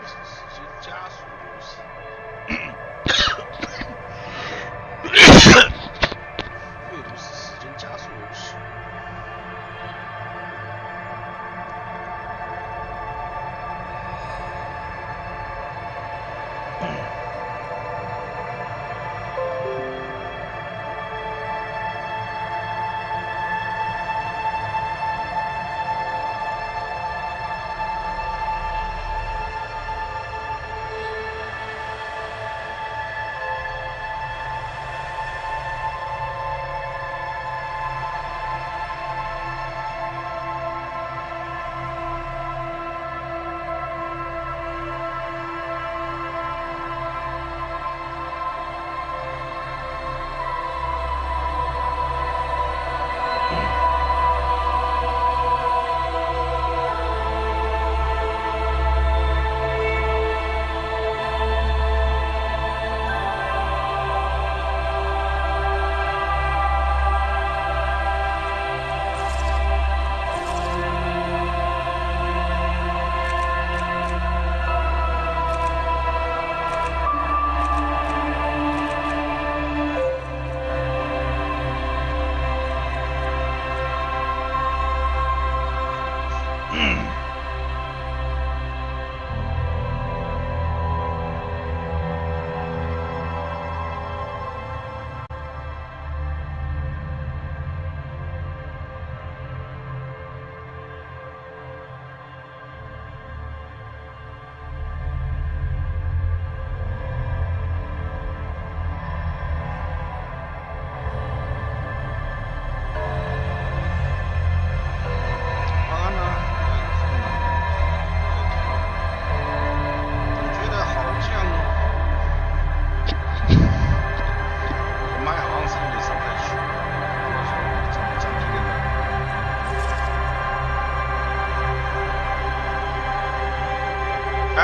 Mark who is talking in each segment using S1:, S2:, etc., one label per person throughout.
S1: 使时间加速流逝。阅读使时间加速流逝。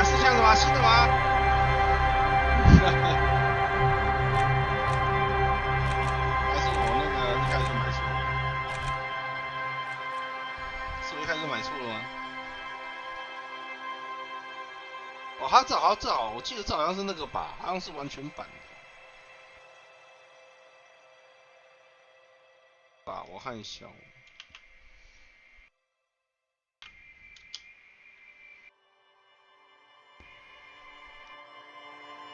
S1: 是这样子吗？新的吗？还是我那个一开始就买错了？是我一开始就买错了吗？哦，它这好，我记得这好像是那个吧，好像是完全版的。吧，我看一下。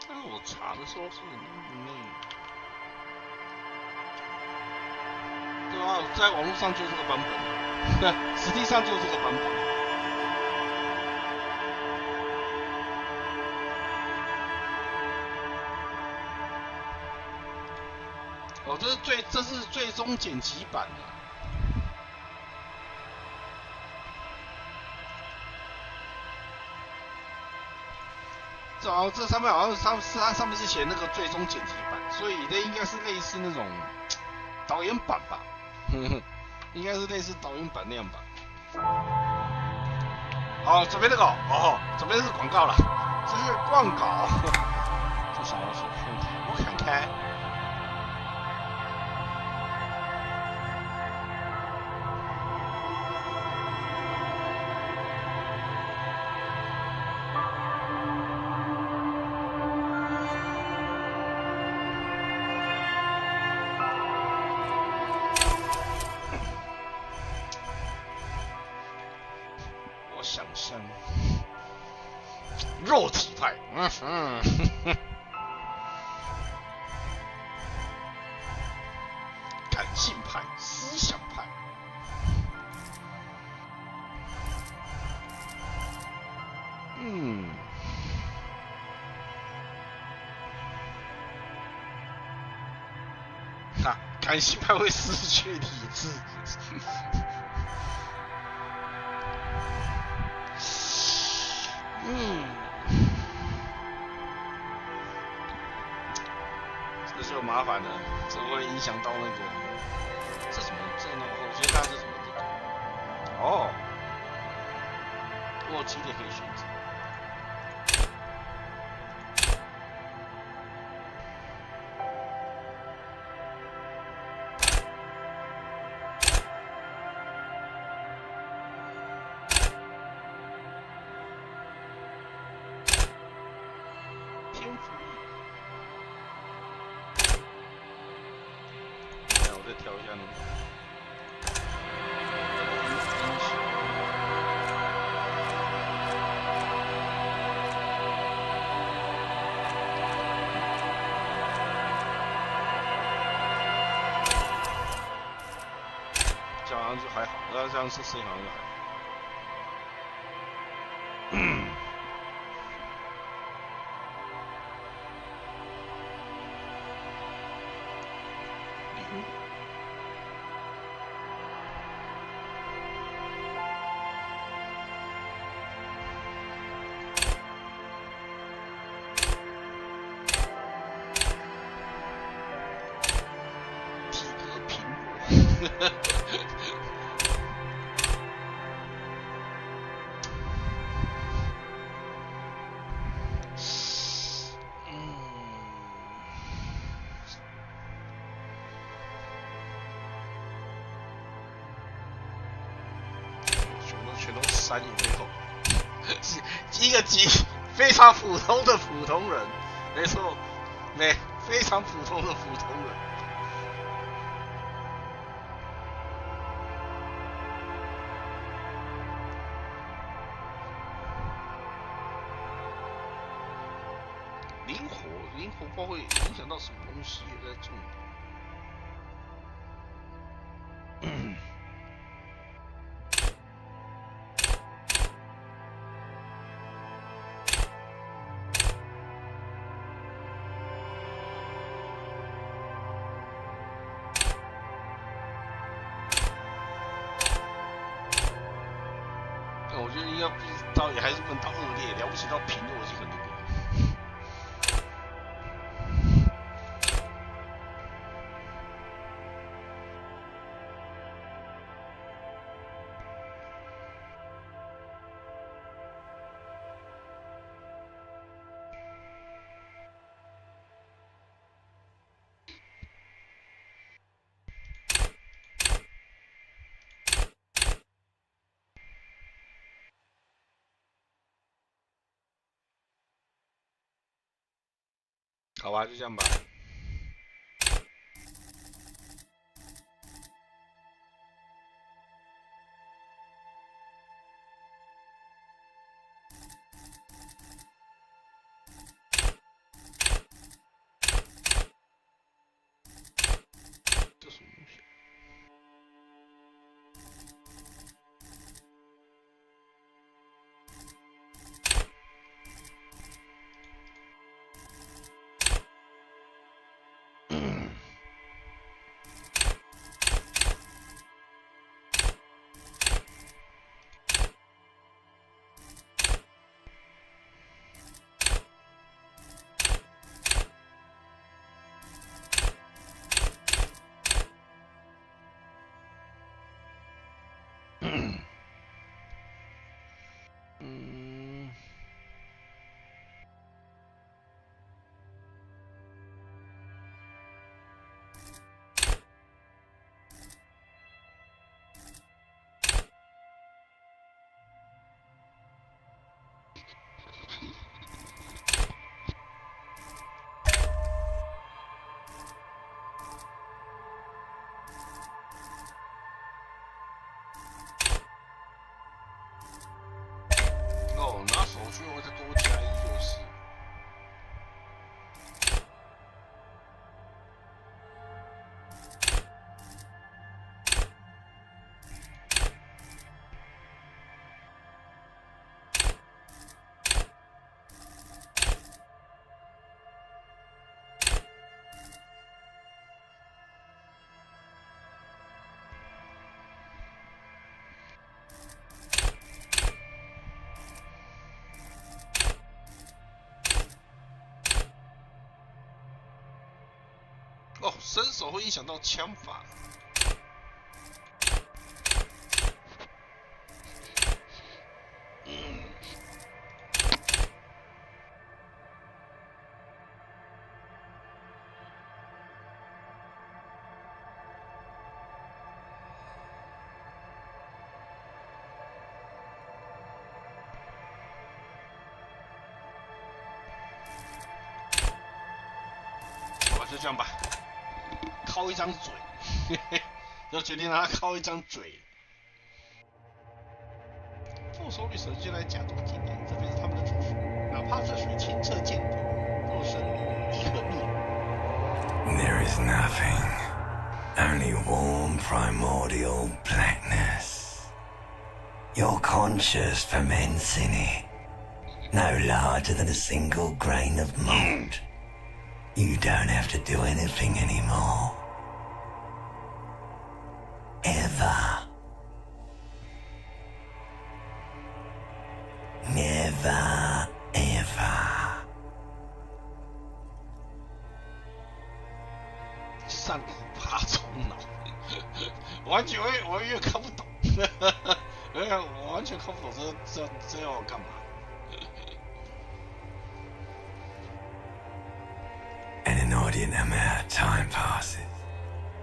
S1: 但是我查的时候是对啊，在网络上就这个版本，对，实际上就这个版本。哦，这是最终剪辑版的。这上面好像它上面是写那个最终剪辑版，所以这应该是类似那种导演版吧，应该是类似导演版那样吧。哦，左边那个哦，左边是广告了，这是广告。这想要去看，我看看。想象肉体派，感性派，思想派，感性派会失去理智。这就麻烦了，这会影响到那个，这什么？这那我先看这什么这个？哦，我记得可以选择。赋予。来，我再调一下那个音响。这好像就还好，那这样是声音好像就还好。全都删以为后，一个非常普通的普通人，没错，非常普通的普通人。灵活不知道会影响到什么东西，在重点。我觉得应该不到，也还是不能到恶劣，了不起到平弱就很那个。好吧，就这样吧。这什么东西？哦，拿手去我再多加一就是。哦，伸手会影响到枪法。就这样吧，敲一张嘴，就决定让他敲一张嘴。副手与神仙来假装经验，这便是他们的主食。哪怕这水清澈见底，若深入亦可灭。
S2: There is nothing, only warm primordial blackness. You're conscious ferments in it, no larger than a single grain of malt. You don't have to do anything anymore. Ever. Never, ever.
S1: 上古爬虫脑，完全我越看不懂，我完全看不懂这要我干嘛
S2: ？An inordinate amount of time passes.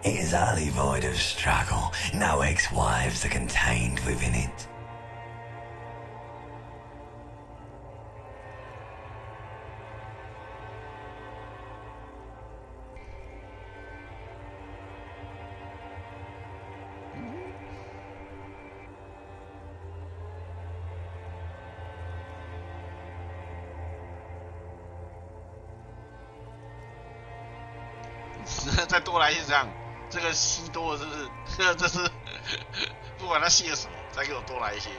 S2: It is utterly void of struggle. No ex-wives are contained within it. ?
S1: 再多来一些这样，这个吸多了是不是？这是不管他吸了什么，再给我多来一些。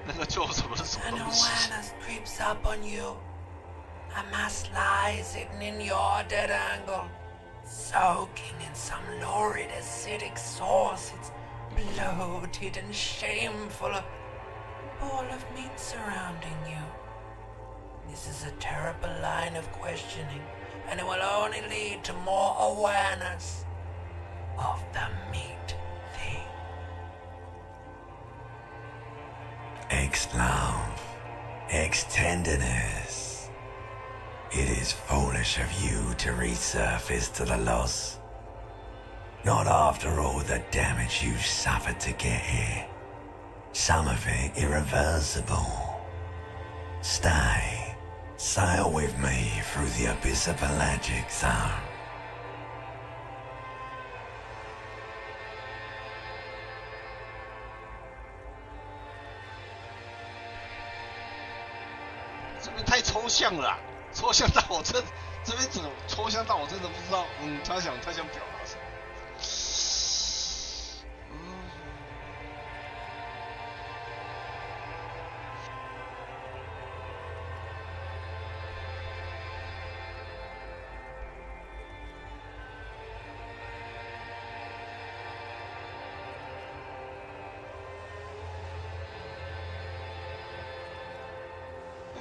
S1: 那个做什么是什么东西
S2: Awareness creeps up on you. A mass lies hidden in your dead angle, soaking in some lurid acidic sauce. It's bloated and shameful, a ball of meat surrounding you. This is a terrible line of questioning, and it will only lead to more awareness of the meat thing. Ex-love, ex-tenderness. It is foolish of you to resurface to the loss. Not after all the damage you suffered to get here. Some of it irreversible. Stay. Sail with me through the abyss of pelagic zone.
S1: 这边太抽象了、抽象到我这边整个抽象到我真的不知道，他想表达什么。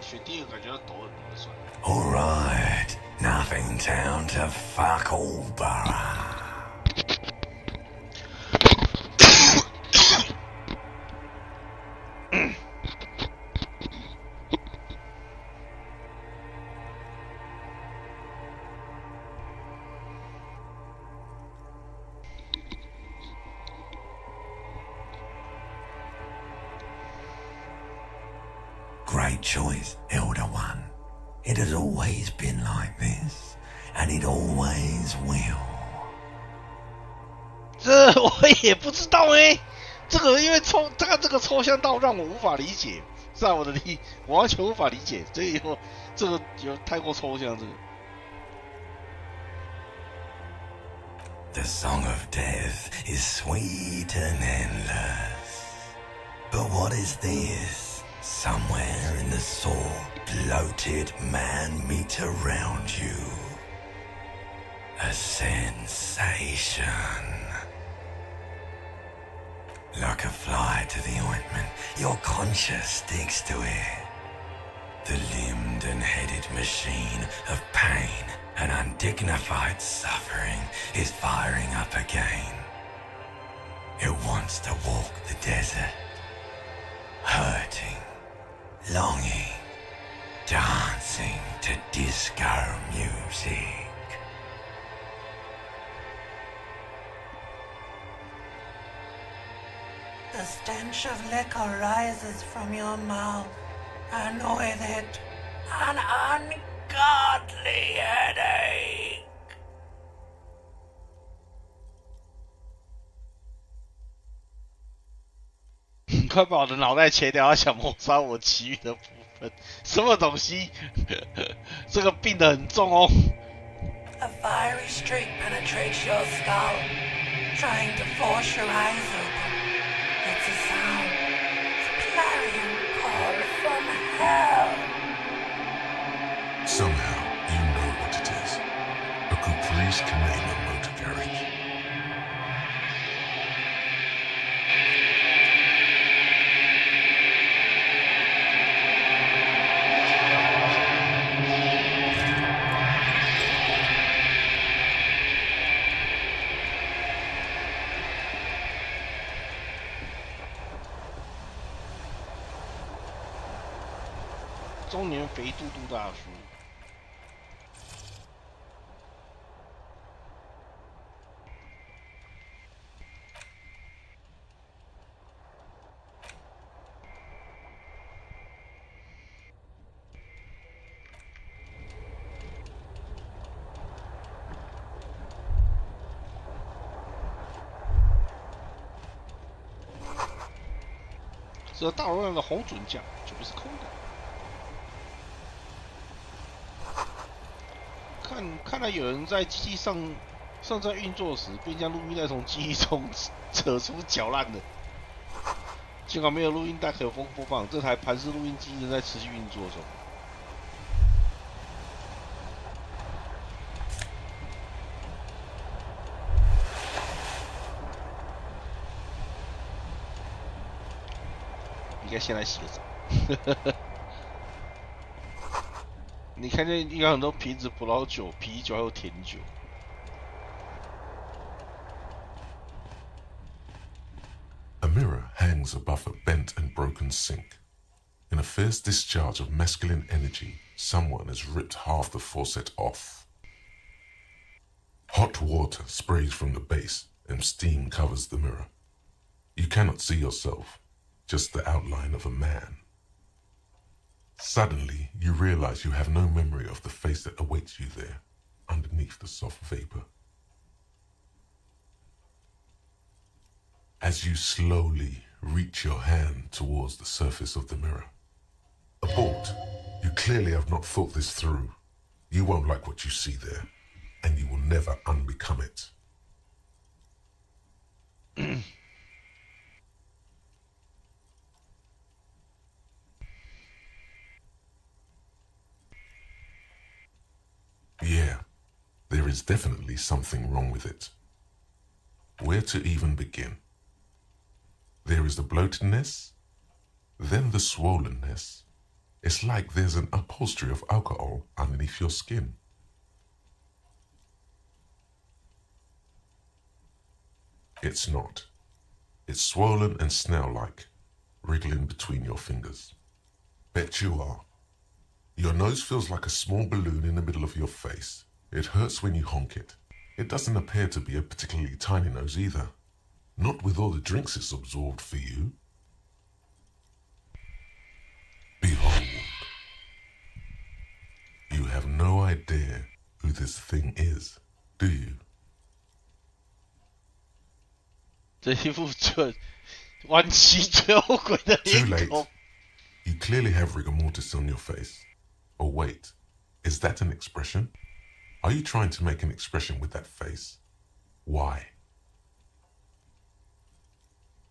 S1: 选第二个感觉要抖很多算。
S2: Alright, nothing down to fuck all, Barra. Great choice, Elder One. It has always been like this, and it always will.
S1: 这我也不知道这个因为这个抽象到让我无法理解，在我完全无法理解，这个有太过抽象这个。
S2: The song of death is sweet and endless. But what is this? Somewhere in the sore, bloated man meat around you. A sensation. Like a fly to the ointment, your conscience sticks to it. The limbed and headed machine of pain and undignified suffering is firing up again. It wants to walk the desert, hurting, longing, dancing to disco music. The stench of liquor rises from your mouth, and with it, an ungodly headache.
S1: 快把我的脑袋切掉！他想谋杀我其余的部分，什么东西？这个病得很重哦。
S2: A fiery streak penetrates your skull, trying to force your eyes open. It's a sound, a clarion call from hell.
S3: Somehow, you know what it is. A caprice can name a motor garage.
S1: "中年肥嘟嘟大叔。这大容量的红准将就不是空的。看来有人在机器上在运作时，便将录音带从机器中扯出搅烂的。尽管没有录音带可播放，这台盘式录音机仍在持续运作中。应该先来洗个澡。你看见应该很多瓶子葡萄酒、啤酒还有甜酒。
S3: A mirror hangs above a bent and broken sink. In a fierce discharge of masculine energy, someone has ripped half the faucet off. Hot water sprays from the base and steam covers the mirror. You cannot see yourself, just the outline of a man. Suddenly, you realize you have no memory of the face that awaits you there, underneath the soft vapor. As you slowly reach your hand towards the surface of the mirror. Abort. You clearly have not thought this through. You won't like what you see there, and you will never unbecome it. Yeah, there is definitely something wrong with it. Where to even begin? There is the bloatedness, then the swollenness. It's like there's an upholstery of alcohol underneath your skin. It's not. It's swollen and snail-like, wriggling between your fingers. Bet you are. Your nose feels like a small balloon in the middle of your face. It hurts when you honk it. It doesn't appear to be a particularly tiny nose either. Not with all the drinks it's absorbed for you. Behold. You have no idea who this thing is, do you?
S1: 这一副弯曲最后悔的
S3: Too
S1: 脸
S3: late.
S1: 孔。
S3: You clearly have rigor mortis on your face. Oh wait, is that an expression? Are you trying to make an expression with that face? Why?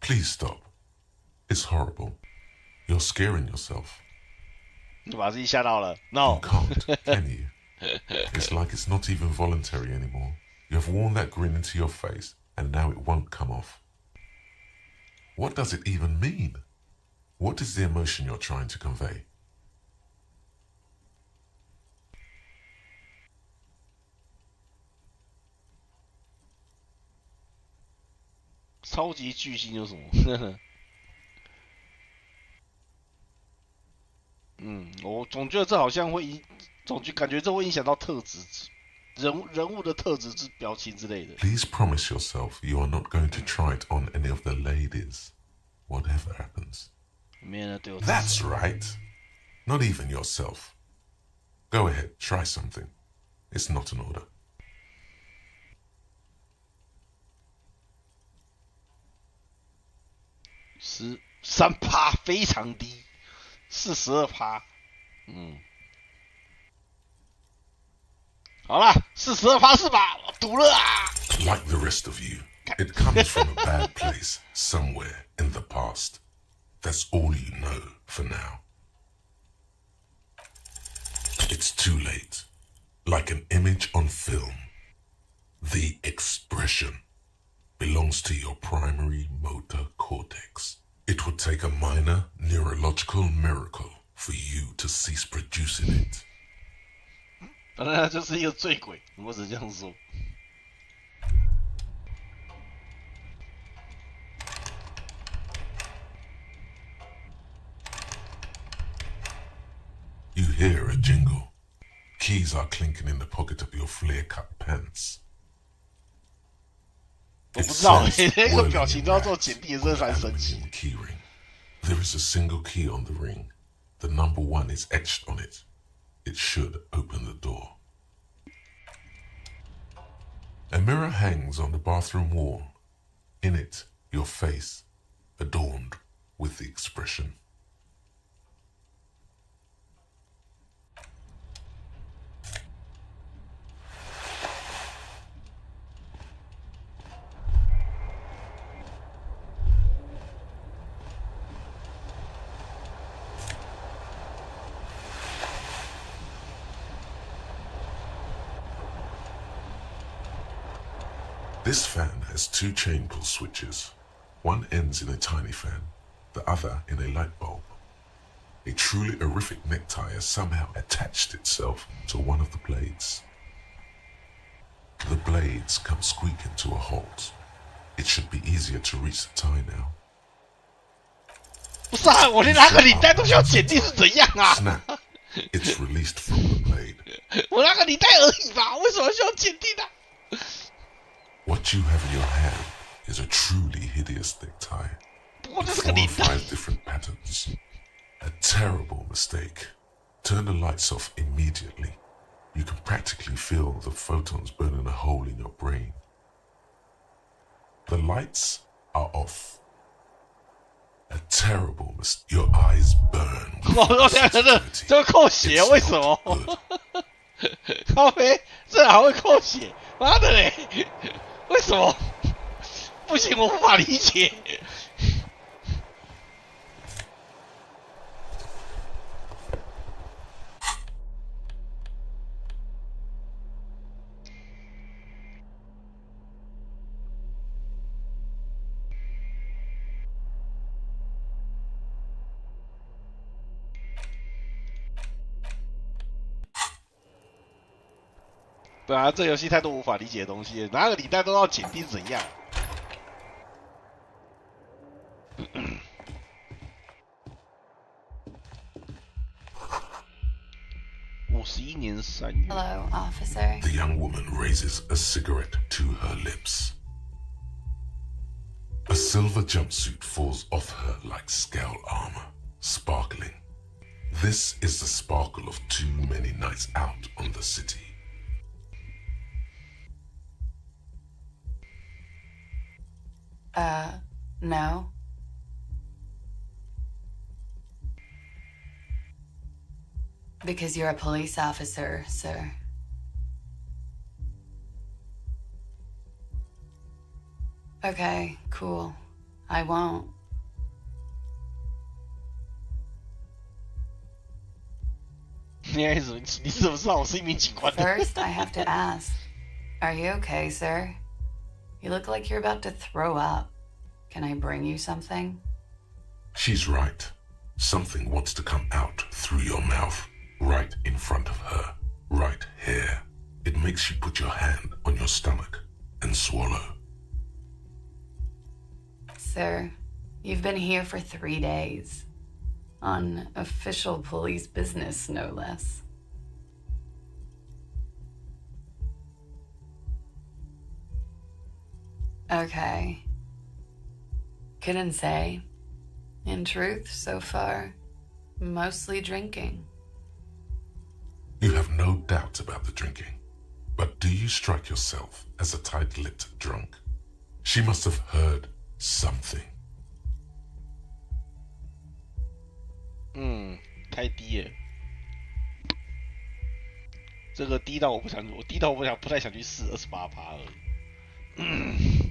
S3: Please stop. It's horrible. You're scaring yourself.
S1: 你把自己吓到了
S3: You
S1: ？No，
S3: can't, can you? It's like it's not even voluntary anymore. You have worn that grin into your face, and now it won't come off. What does it even mean? What is the emotion you're trying to convey?
S1: 超级巨星有什么？我总觉得这好像会感觉这会影响到特质，人物的特质之表情之类的。
S3: Please promise yourself you are not going to try it on any of the ladies, whatever happens.
S1: 没人对我。
S3: That's right. Not even yourself. Go ahead, try something. It's not an order.
S1: 13%，非常低，42%。好啦，42%是吧？我赌了啊！
S3: Like the rest of you, it comes from a bad place somewhere in the past. That's all you know for now. It's too late. Like an image on film, the expression belongs to your primary motor cortex. It would take a minor neurological miracle for you to cease producing it.
S1: 当然，他就是一个醉鬼，我只这样说。
S3: You hear a jingle. Keys are clinking in the pocket of your flare-cut pants.
S1: 我不知道，那个表情都要做剪辑，真的蛮神奇。
S3: Key ring. There is a single key on the ring. The number 1 is etched on it. It should open the door. A mirror hangs on the bathroom wall. In it, your face, adorned with the expression. This fan has 2 chain pull switches. One ends in a tiny fan, the other in a light bulb. A truly horrific necktie has somehow attached itself to one of the blades. The blades come squeaking to a halt. It should be easier to reach the tie now.
S1: 不是啊，我连拿个领带都需要剪定是怎样啊？
S3: Snap! It's released from the blade.
S1: 我拿个领带而已吧，为什么需要剪定呢？
S3: What you have in your hand is a truly hideous necktie.
S1: 不过这
S3: With
S1: 是个
S3: 4 or
S1: 领带。
S3: 5 different patterns. A terrible mistake. Turn the lights off immediately. You can practically feel the photons burning a hole in your brain. The lights are off. A terrible mistake. Your eyes burn.
S1: 我想这会扣血，为什么？咖啡这还会扣血？妈的嘞！为什么？不行，我无法理解。对啊，这游戏太多无法理解的东西，拿个领带都要剪定怎样？51年3月。
S4: Hello, officer.
S3: The young woman raises a cigarette to her lips. A silver jumpsuit falls off her like scale armor, sparkling. This is the sparkle of too many nights out on the city.
S4: No. Because you're a police officer, sir. Okay, cool. I won't.
S1: 你怎么知道我是一名警官的？
S4: First, I have to ask, are you okay, sir? You look like you're about to throw up. Can I bring you something?
S3: She's right. Something wants to come out through your mouth, right in front of her, right here. It makes you put your hand on your stomach and swallow.
S4: Sir, you've been here for 3 days. On official police business, no less. Okay. Couldn't say. In truth, so far, mostly drinking.
S1: 你还是你是不是老是一名警官的？
S4: Okay, cool. I won't.
S1: 你还是你是不是
S4: mostly drinking.
S3: You have no doubt about the drinking, but do you strike yourself as a tight-lipped drunk? She must have heard something.
S1: 太低了。这个低到我不太想去试28%而已。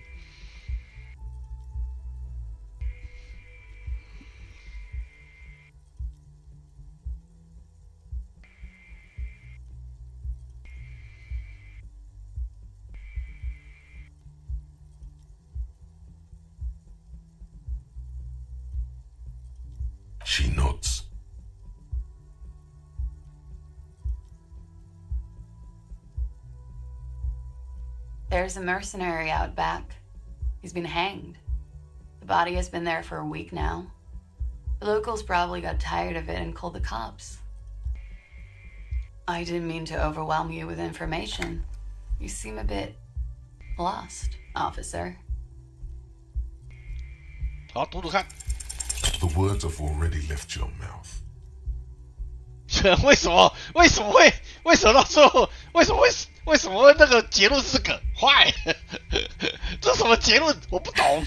S3: She nods.
S4: There's a mercenary out back. He's been hanged. The body has been there for a week now. The locals probably got tired of it and called the cops. I didn't mean to overwhelm you with information. You seem a bit lost, officer.
S1: 好，读读看。
S3: The words have already left your mouth.
S1: 为什么到最后为什么那个结论是个坏？这什么结论？我不懂。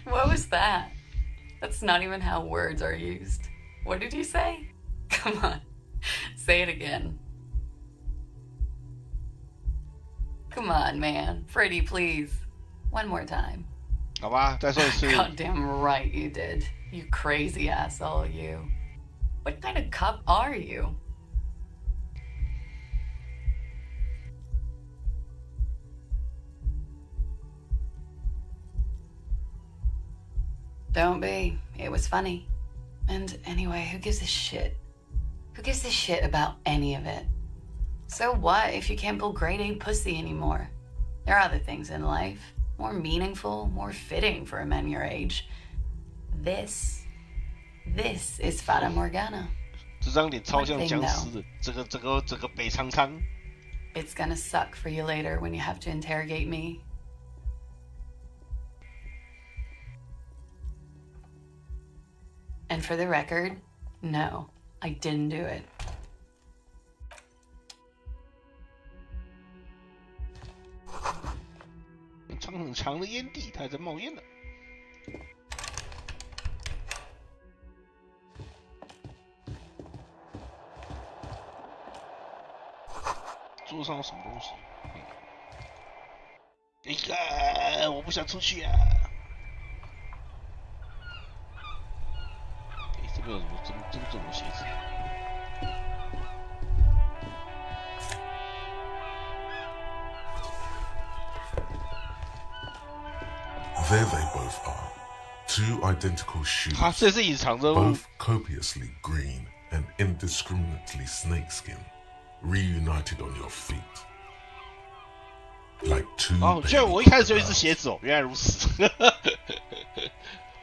S4: What was that? That's not even how words are used. What did you say? Come on, say it again. Come on, man. Pretty, please. One more time.
S1: 好吧，再说一次。
S4: Goddamn right you did. You crazy asshole, you. What kind of cop are you? Don't be. It was funny. And anyway, who gives a shit? Who gives a shit about any of it? So what if you can't pull grade A pussy anymore? There are other things in life. More meaningful, more fitting for a man your age. This is Fata Morgana.
S1: 这张脸超像僵尸的，这个北苍苍。
S4: It's gonna suck for you later when you have to interrogate me. And for the record, no, I didn't do it.
S1: 很长的烟蒂，它还在冒烟呢。桌上有什么东西？我不想出去啊！这边有什么这种鞋子？
S3: There they both are. Two identical shoes.
S1: 这是隐藏着
S3: both copiously green and indiscriminately snakeskin, reunited on your feet. Like two.
S1: 居然我一开始就一只鞋子哦，原来如此。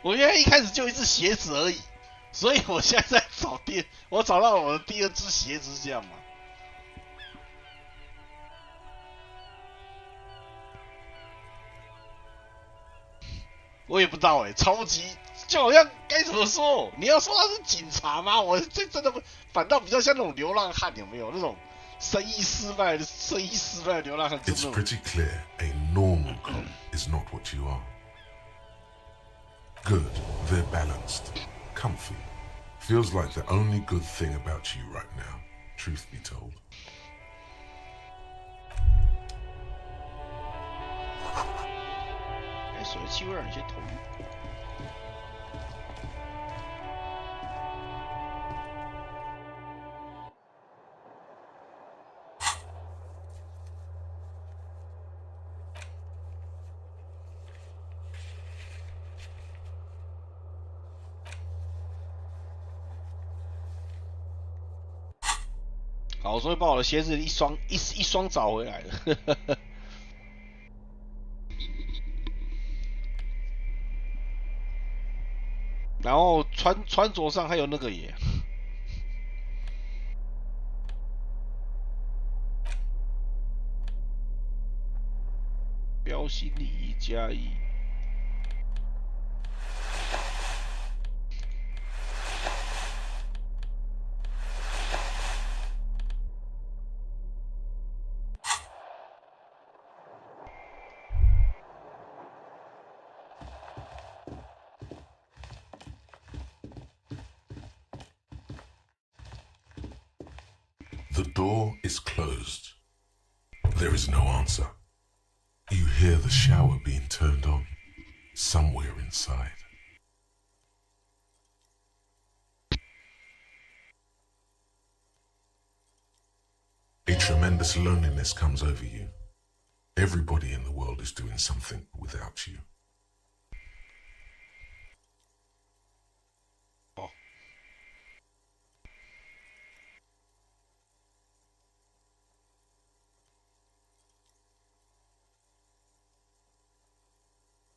S1: 我原来一开始就一只鞋子而已，所以我现在在找店，我找到我的第二只鞋子是这样吗？ 我也不知道超级就好像该怎么说？你要说他是警察吗？我这真的反倒比较像那种流浪汉，有没有那种生意失败的流浪汉？It's
S3: pretty clear a normal cop is not what you are. Good, they're balanced, comfy. Feels like the only good thing about you right now, truth be told.
S1: 水的气味让你先头晕。好，我终于把我的鞋子一双找回来了。然后穿着上还有那个耶，标新立异加一。
S3: The door is closed. There is no answer. You hear the shower being turned on somewhere inside. A tremendous loneliness comes over you. Everybody in the world is doing something without you.
S1: Oh.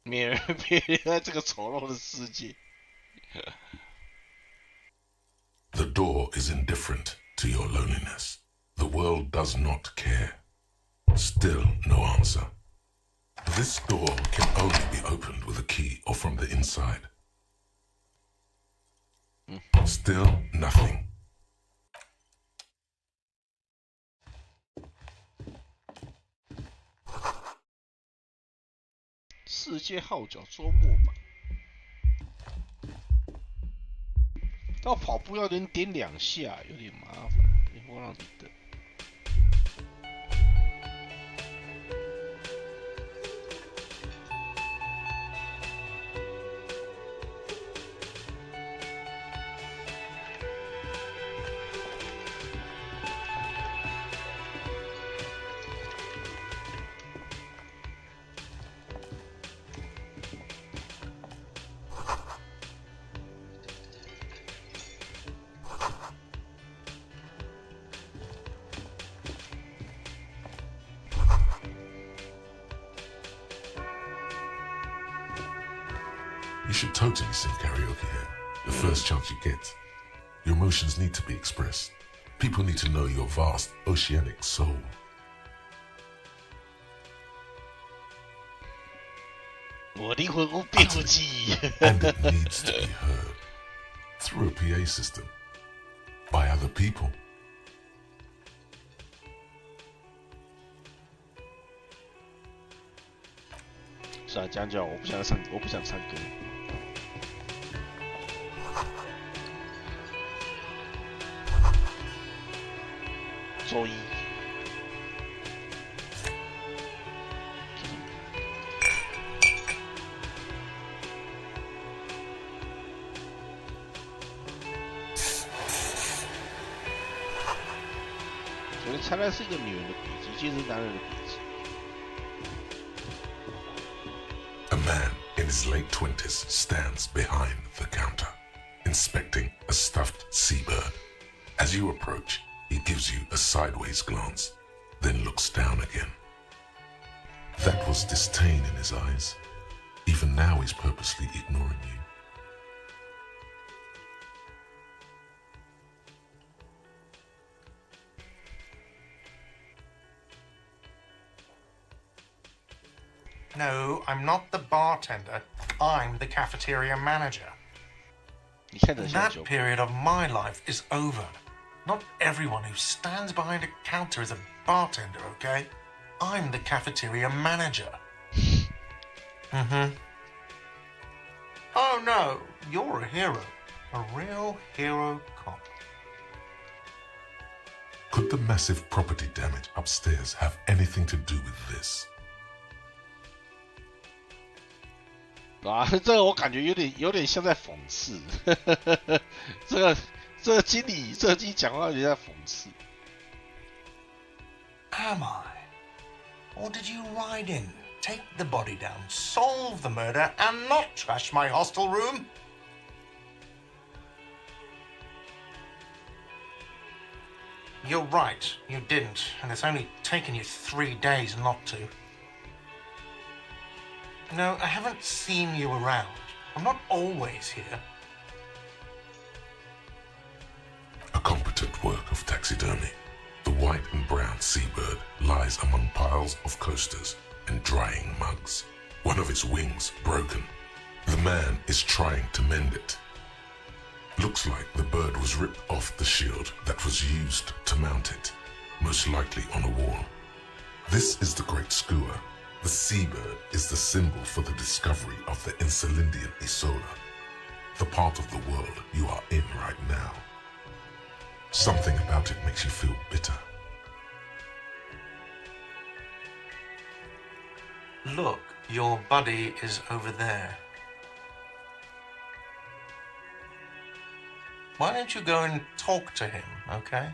S1: 别人在这个丑陋的世界。
S3: The door is indifferent to your loneliness. The world does not care. Still no answer. This door can only be opened with a key or from the inside. Still nothing.
S1: 世界号角周末版，要跑步要连点2下，有点麻烦，也不让你等。
S3: You should totally sing karaoke here, the first chance you get. Your emotions need to be expressed. People need to know your vast oceanic soul.
S1: And
S3: it needs to be heard through a PA system by other people.
S1: 是啊，这样就好，我不想唱歌。周一。我猜那是一个女人的笔记，其实是男人的笔记。
S3: A man in his late 20s stands behind the counter, inspecting a stuffed seabird. As you approach, he gives you a sideways glance, then looks down again. That was disdain in his eyes. Even now he's purposely ignoring you.
S5: No, I'm not the bartender. I'm the cafeteria manager.
S1: 你看得像
S5: That period of my life is over. Not everyone who stands behind a counter is a bartender, okay? I'm the cafeteria manager. Oh no, you're a hero. A real hero cop.
S3: Could the massive property damage upstairs have anything to do with this?
S1: 啊，这个我感觉有点像在讽刺。这个经理讲话有点在讽刺。
S5: Am I? Or did you ride in, take the body down, solve the murder, and not trash my hostel room? You're right, you didn't, and it's only taken you 3 days not to. No, I haven't seen you around. I'm not always here.
S3: A competent work of taxidermy. The white and brown seabird lies among piles of coasters and drying mugs. One of its wings broken. The man is trying to mend it. Looks like the bird was ripped off the shield that was used to mount it, most likely on a wall. This is the Great Skua. The seabird is the symbol for the discovery of the Insulindian Isola, the part of the world you are in right now. Something about it makes you feel bitter.
S5: Look, your buddy is over there. Why don't you go and talk to him, okay?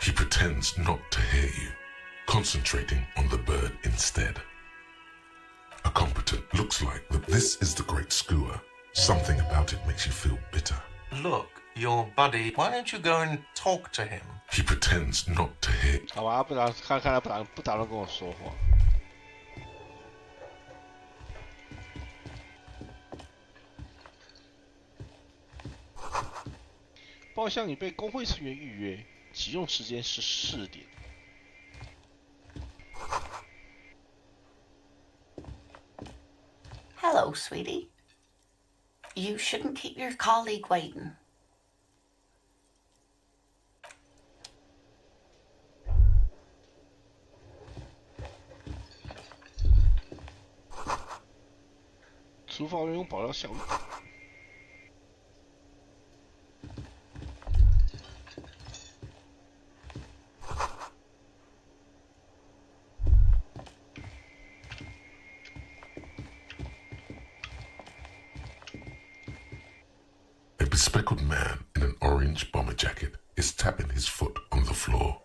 S3: He pretends not to hear you, concentrating on the bird instead. A competent looks like that this is the great skua. Something about it makes you feel bitter.
S5: Look, your buddy. Why don't you go and talk to him?
S3: He pretends not to hear.
S1: 好吧，看他不打算跟我说话。包厢已被工会成员预约，启用时间是4点。
S4: Hello, sweetie. You shouldn't keep your colleague waiting.
S1: "厨房员工保料效率。
S3: A bespectacled man in an orange bomber jacket is tapping his foot on the floor.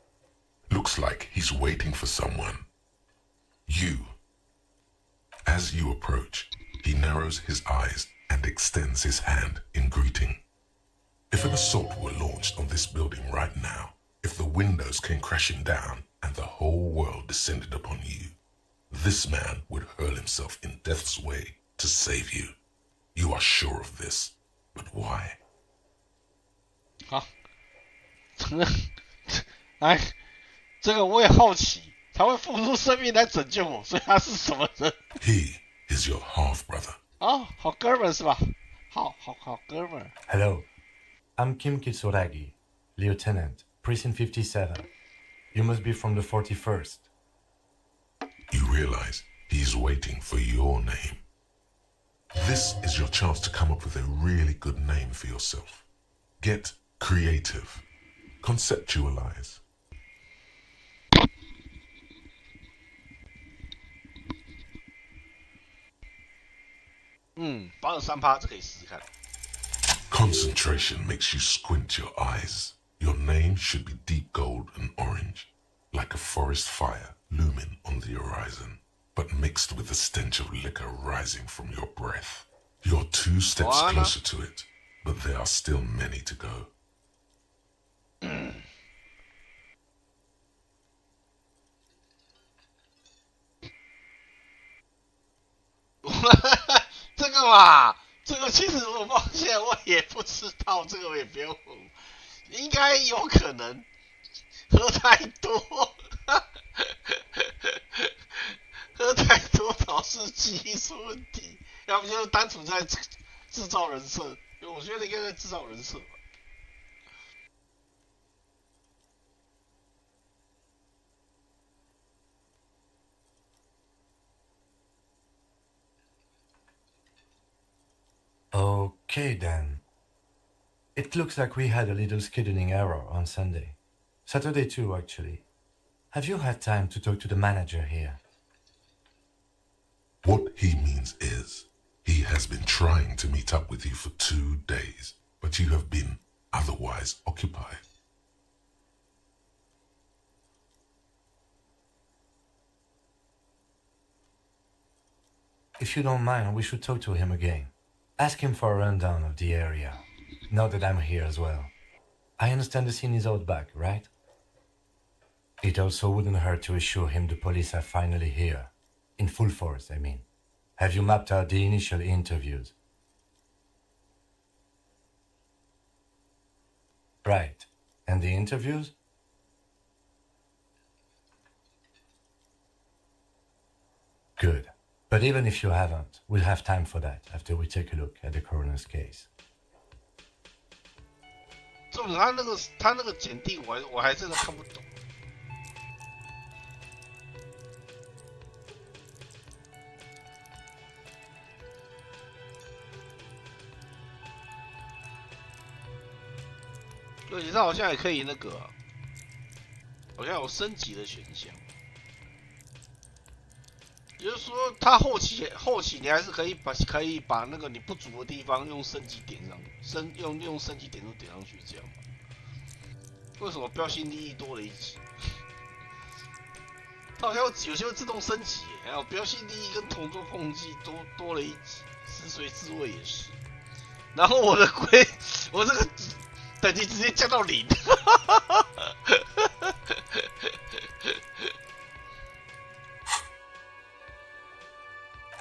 S3: Looks like he's waiting for someone. You. As you approach, he narrows his eyes and extends his hand in greeting. If an assault were launched on this building right now, if the windows came crashing down and the whole world descended upon you, this man would hurl himself in death's way to save you. You are sure of this, but why?
S1: 好，来，这个我也好奇，他会付出生命来拯救我，所以他是什么人？
S3: He is your half-brother.
S1: 哦，好哥们儿是吧？好哥们儿。
S6: Hello, I'm Kim Kitsuragi, Lieutenant, Precinct 57. You must be from the 41st.
S3: You realize he's waiting for your name. This is your chance to come up with a really good name for yourself. Get creative. Conceptualize.
S1: 83%，这可以试试看。
S3: Concentration makes you squint your eyes. Your name should be deep gold and orange, like a forest fire looming on the horizon, but mixed with the stench of liquor rising from your breath. You're 2 steps closer to it, but there are still many to go.
S1: 这个嘛，这个其实我抱歉，我也不知道，这个我也不用问，应该有可能喝太多，喝太多导致记忆出问题，要不就是单纯在制造人设，我觉得应该在制造人设吧。
S6: Okay then. It looks like we had a little scheduling error on Sunday. Saturday too, actually. Have you had time to talk to the manager here?
S3: What he means is, he has been trying to meet up with you for 2 days, but you have been otherwise occupied.
S6: If you don't mind, we should talk to him again. Ask him for a rundown of the area, now that I'm here as well. I understand the scene is out back, right? It also wouldn't hurt to assure him the police are finally here. In full force, I mean. Have you mapped out the initial interviews? Right. And the interviews? Good. But even if you haven't, we'll have time for that after we take a look at the coroner's case.
S1: 重点他那个检定我还真的看不懂。而且它好像也可以那个、啊，好像有升级的选项。也就是说，它后期你还是可以把那个你不足的地方用升级点上，用升级点数点上去这样。为什么标新立异多了一级？它好像有些会自动升级，还有标新立异跟同桌碰击多了一级，死水自卫也是。然后我这个等级直接降到0。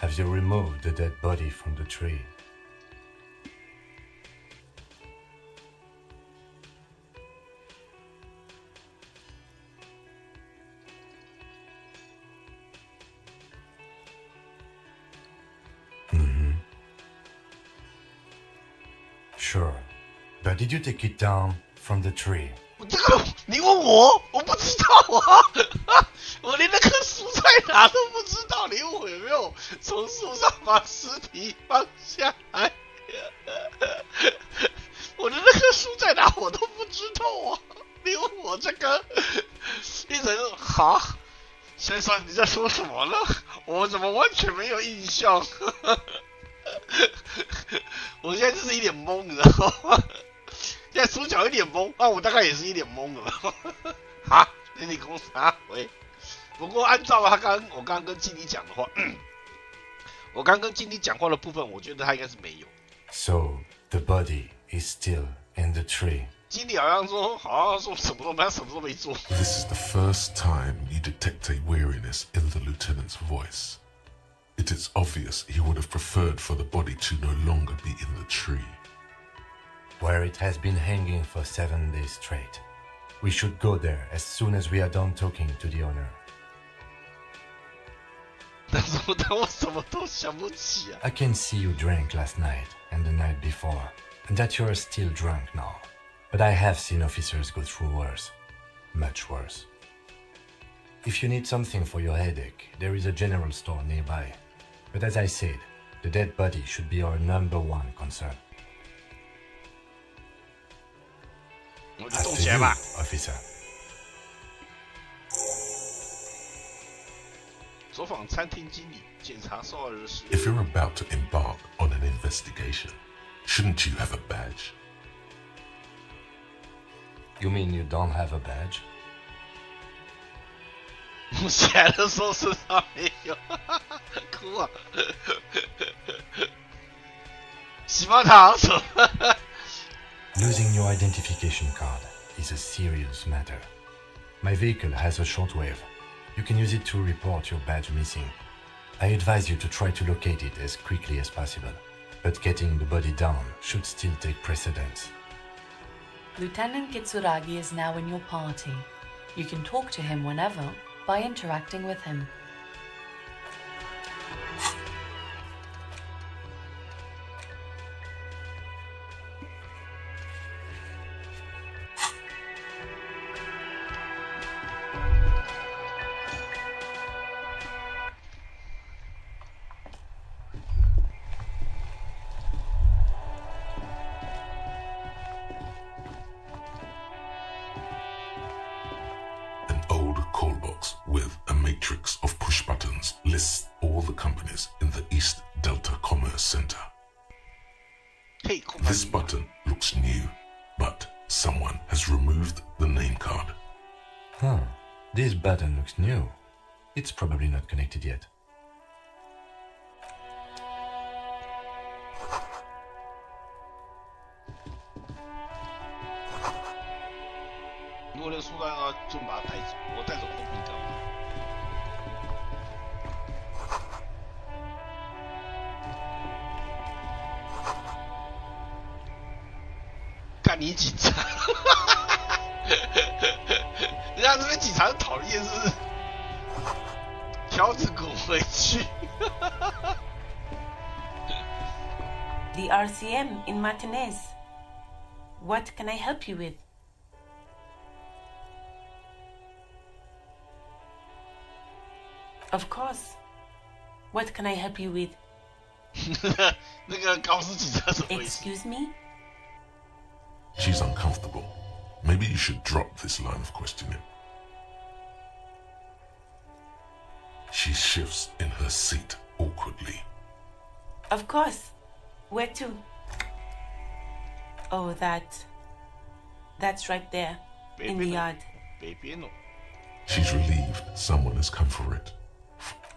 S6: Have you removed the dead body from the tree? Sure. But did you take it down from the tree?
S1: 这个你问我不知道啊，我连那棵树在哪都不知道。你问我有没有从树上把尸体放下来？我的那棵树在哪我都不知道啊！你问我这个，一人好，先生你在说什么呢？我怎么完全没有印象？我现在就是一脸懵，你知道吗？现在主角一脸懵，啊，我大概也是一脸懵了。哈，你公啥回？不过按照我刚刚跟经理讲的话，我刚跟经理讲话的部分，我觉得他应该是没有。
S6: So the body is still in the tree.
S1: 经理好像说什么都没做。
S3: This is the first time you detect a weariness in the lieutenant's voice. It is obvious he would have preferred for the body to no longer be in the tree.
S6: Where it has been hanging for 7 days straight. We should go there as soon as we are done talking to the owner.
S1: 但是我什么都想不起啊。
S6: I can see you drank last night and the night before, and that you are still drunk now. But I have seen officers go through worse. Much worse. If you need something for your headache, there is a general store nearby. But as I said, the dead body should be our #1 concern.
S1: 我就动起来吧。
S6: Officer.
S1: 走访餐厅经理，检查受害人时。
S3: If you're about to embark on an investigation, shouldn't you have a badge?
S6: You mean you don't have a badge?
S1: 我起来的时候身上没有，哭啊！洗马糖什么？
S6: Losing your identification card is a serious matter. My vehicle has a shortwave. You can use it to report your badge missing. I advise you to try to locate it as quickly as possible, but getting the body down should still take precedence.
S7: Lieutenant Kitsuragi is now in your party. You can talk to him whenever by interacting with him.
S3: An old call box with a matrix of push buttons lists all the companies in the East Delta Commerce Center.
S1: 嘿，空白
S3: This button looks new, but someone has removed the name card.
S6: Huh. This button looks new. It's probably not connected yet.
S1: 如果那个树袋啊，就把它带走。我带走后面干嘛？干你警察！人家这边警察很讨厌，是不是？条子滚回去！
S8: The RCM in Martinez. What can I help you with? Of course. What can I help you with?
S1: 那个高斯警察怎么回事？
S8: Excuse me?
S3: She's uncomfortable. Maybe you should drop this line of questioning. She shifts in her seat awkwardly.
S8: Of course. Where to? Oh, that's right there, in the yard.
S3: She's relieved someone has come for it.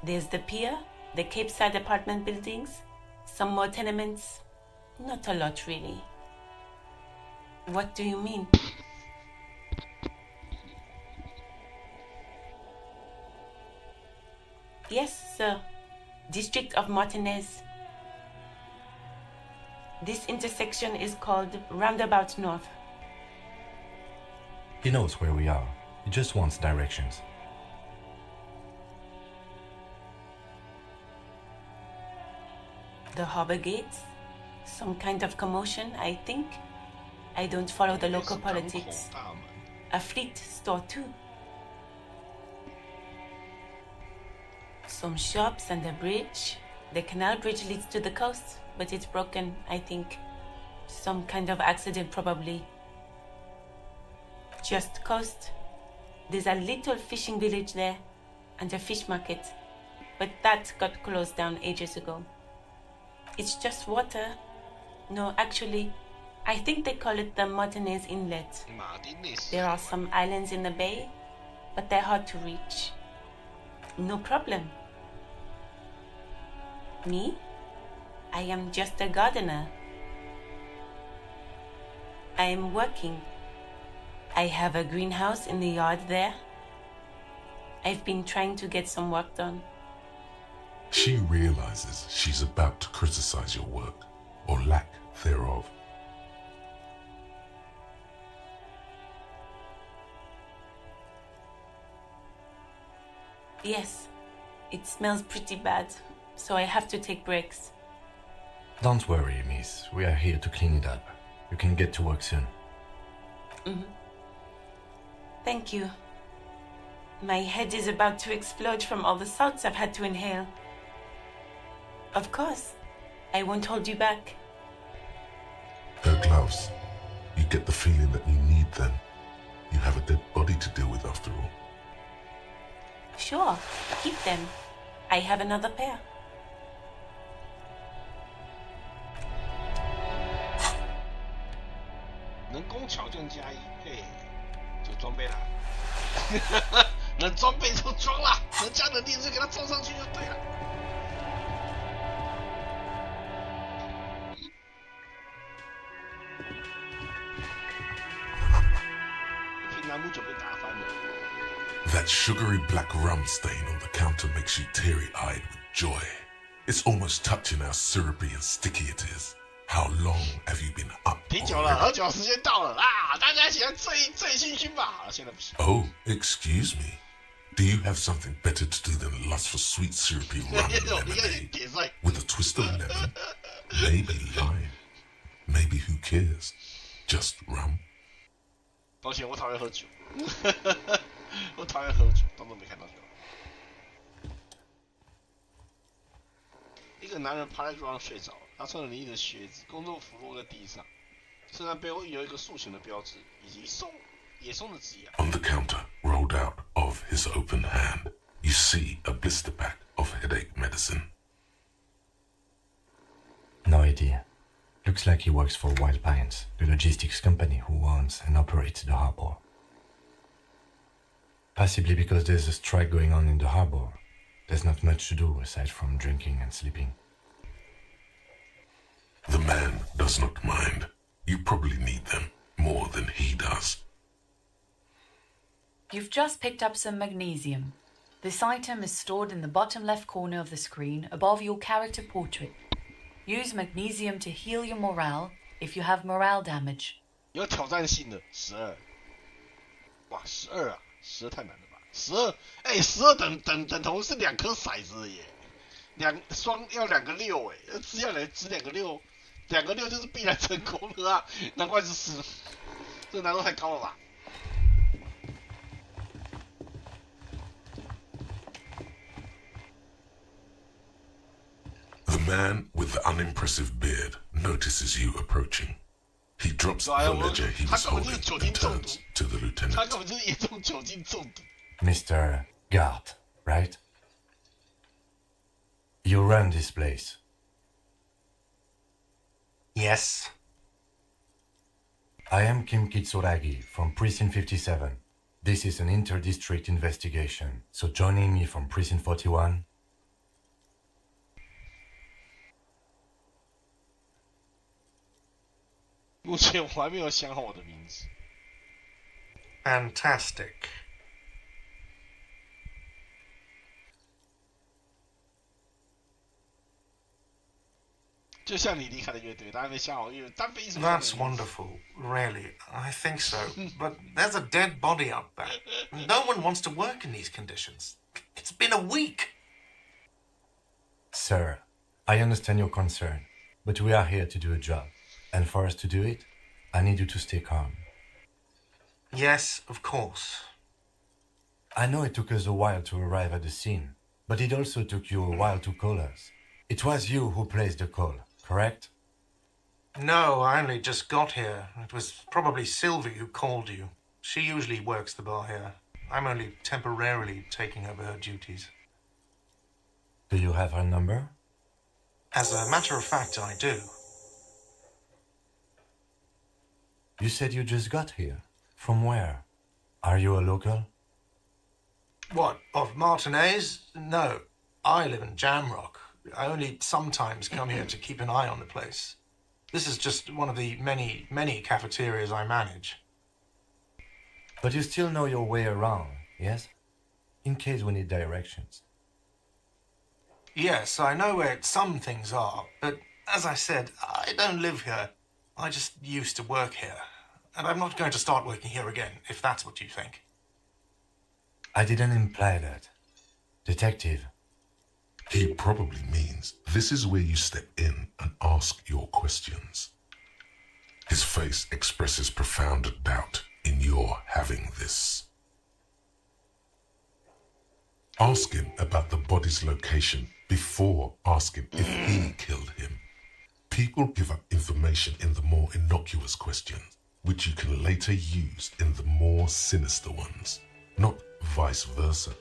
S8: There's the pier, the Cape Side apartment buildings, some more tenements. Not a lot, really. What do you mean? Yes, sir. District of Martinez. This intersection is called Roundabout North.
S6: He knows where we are. He just wants directions.
S8: The harbor gates? Some kind of commotion, I think. I don't follow the local politics. A fleet store too. Some shops and a bridge. The canal bridge leads to the coast, but it's broken, I think. Some kind of accident, probably. Just coast. There's a little fishing village there, and a fish market, but that got closed down ages ago. It's just water. No, actually, I think they call it the Martinez Inlet. There are some islands in the bay, but they're hard to reach. No problem. Me? I am just a gardener. I am working. I have a greenhouse in the yard there. I've been trying to get some work done.
S3: She realizes she's about to criticize your work, or lack thereof.
S8: Yes, it smells pretty bad, so I have to take breaks.
S6: Don't worry, miss. We are here to clean it up. You can get to work soon.
S8: Thank you. My head is about to explode from all the salts I've had to inhale. Of course, I won't hold you back.
S3: Her gloves. You get the feeling that you need them. You have a dead body to deal with after all.
S8: Sure, keep them. I have another pair.
S3: That sugary black rum stain on the counter makes you teary-eyed with joy. It's almost touching how syrupy and sticky it is. How long have you been up?
S1: 挺久了，喝酒时间到了啦！大家喜欢醉醺醺吧？现在不行。
S3: Oh, excuse me. Do you have something better to do than lust for sweet syrupy rum and lemonade with a twist of lemon? Maybe lime. Maybe who cares? Just rum.
S1: 抱歉，我讨厌喝酒，我讨厌喝酒，当做没看到就好。一个男人趴在桌上睡着了，他穿着林毅的靴子，工作服落在地上，身上背后印有一个竖形的标志，以及野松的字样。
S3: On the counter, rolled out of his open hand, you see a blister pack of headache medicine.
S6: No idea. Looks like he works for Wild Pines, the logistics company who owns and operates the harbor. Possibly because there's a strike going on in the harbor. There's not much to do aside from drinking and sleeping.
S3: The man does not mind. You probably need them more than he does.
S7: You've just picked up some magnesium. This item is stored in the bottom left corner of the screen above your character portrait. Use magnesium to heal your morale if you have morale damage.
S1: 有挑战性的12，哇，12啊，12太难了吧？12，哎，12等同是2颗骰子耶，要2个6哎，只2个6，2个6就是必然成功了啊，难怪是10，这难度太高了吧？
S3: The man with the unimpressive beard notices you approaching. He drops
S1: 对啊，
S3: the
S1: 我
S3: ledger he
S1: 他
S3: was
S1: 根本就是
S3: holding
S1: 酒
S3: and
S1: 精中毒，
S3: turns to the
S1: 他
S3: lieutenant.
S1: 根本就是严重酒精中毒。
S6: Mr. Gart, right? You run this place.
S5: Yes.
S6: I am Kim Kitsuragi from Precinct 57. This is an inter-district investigation, so joining me from Precinct 41.
S1: 目前我还没有想好我的名字。
S5: Fantastic.
S1: 就像你离开了乐队，他还没想好乐队单飞是不是？
S5: That's wonderful, really. I think so. But there's a dead body out back. No one wants to work in these conditions. It's been a week.
S6: Sir, I understand your concern, but we are here to do a job. And for us to do it, I need you to stay calm.
S5: Yes, of course.
S6: I know it took us a while to arrive at the scene, but it also took you a while to call us. It was you who placed the call, correct?
S5: No, I only just got here. It was probably Sylvie who called you. She usually works the bar here. I'm only temporarily taking over her duties.
S6: Do you have her number?
S5: As a matter of fact, I do.
S6: You said you just got here. From where? Are you a local?
S5: What, of Martinez? No, I live in Jamrock. I only sometimes come here to keep an eye on the place. This is just one of the many, many cafeterias I manage.
S6: But you still know your way around, yes? In case we need directions.
S5: Yes, I know where some things are, but as I said, I don't live here. I just used to work here. And I'm not going to start working here again, if that's what you think.
S6: I didn't imply that. Detective,
S3: He probably means this is where you step in and ask your questions. His face expresses profound doubt in your having this. Ask him about the body's location before asking if he killed him. People give up information in the more innocuous questions, which you can later use in the more sinister ones, not vice versa.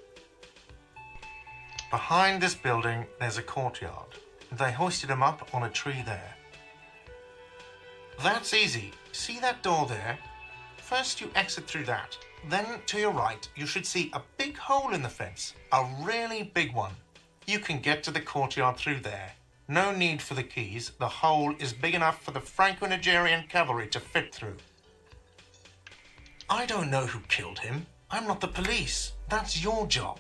S5: Behind this building, there's a courtyard. They hoisted him up on a tree there. That's easy. See that door there? First you exit through that. Then to your right, you should see a big hole in the fence. A really big one. You can get to the courtyard through there. No need for the keys. The hole is big enough for the Franco-Nigerian cavalry to fit through. I don't know who killed him. I'm not the police. That's your job.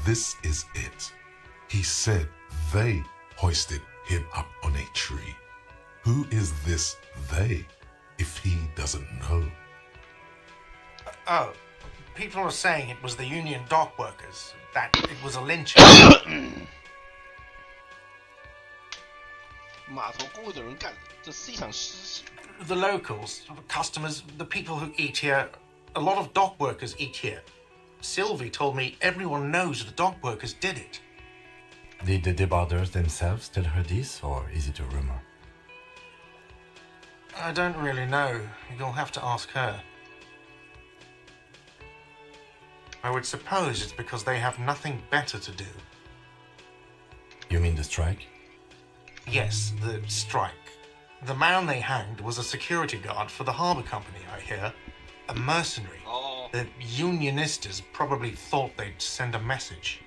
S3: This is it. He said they hoisted him up on a tree. Who is this they, if he doesn't know?
S5: Oh, people are saying it was the union dock workers, that it was a lynching.
S1: 码头工会的人干的，这是一场失血。
S5: The locals, the customers, the people who eat here, a lot of dock workers eat here. Sylvie told me everyone knows the dock workers did it.
S6: did the deboarders themselves tell her this, or is it a rumor?
S5: I don't really know. You'll have to ask her. I would suppose it's because they have nothing better to do.
S6: You mean the strike?
S5: Yes, the strike. The man they hanged was a security guard for the harbour company, I hear. A mercenary.
S1: Oh.
S5: The unionistas probably thought they'd send a message.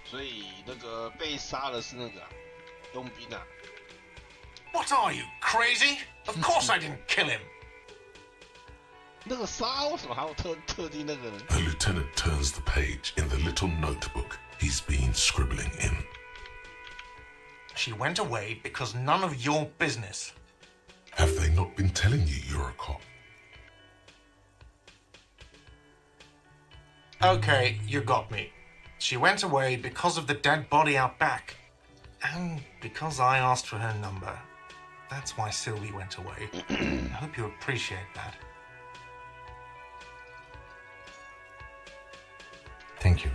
S1: 所以那个被杀的是那个佣兵啊。
S5: What are you, crazy? Of course I didn't kill him.
S1: 那个杀为什么还有特地那个呢？
S3: The lieutenant turns the page in the little notebook he's been scribbling in.
S5: She went away because none of your business.
S3: Have they not been telling you you're a cop?
S5: Okay, you got me. She went away because of the dead body out back. And because I asked for her number. That's why Sylvie went away. I hope you appreciate that.
S6: Thank you.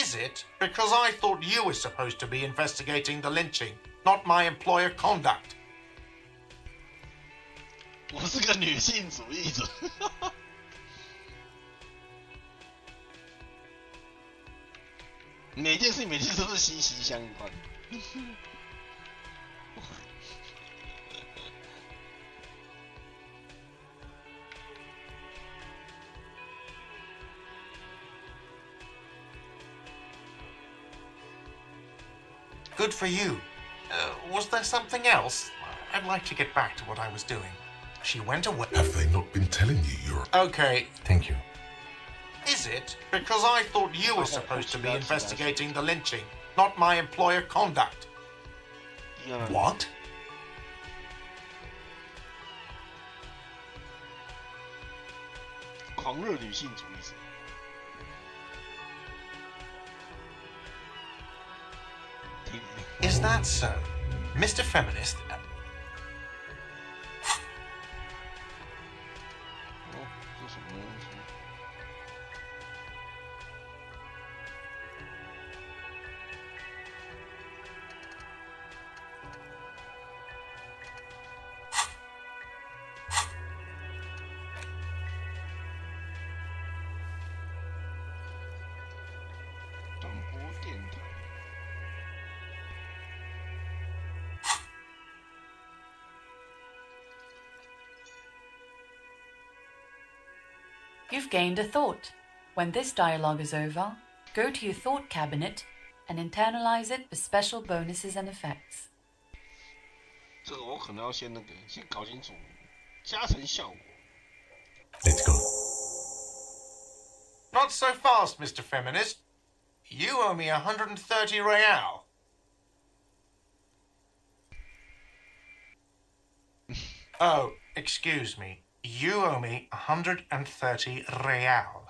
S5: Is it? Because I thought you were supposed to be investigating the lynching, not my employer conduct.
S1: 我是个女性主义者。每件事每件事都是息息相关。
S5: Good for you. Was there something else? I'd like to get back to what I was doing. She went away.
S3: Have they not been telling you you're...
S5: Okay.
S6: Thank you.
S5: Is it? Because I thought you were supposed to be investigating the lynching, not my employer conduct. What?
S1: "狂热女性主义者。
S5: Is that so? Mr. Feminist?
S1: 哦，这什么东西？广播电台。
S7: You've gained a thought. When this dialogue is over, go to your thought cabinet and internalize it with special bonuses and effects.
S1: 这个我可能要先搞清楚加成效果。
S6: Let's go.
S5: Not so fast, Mr. Feminist. You owe me 130 real. Oh, excuse me. You owe me 130 real.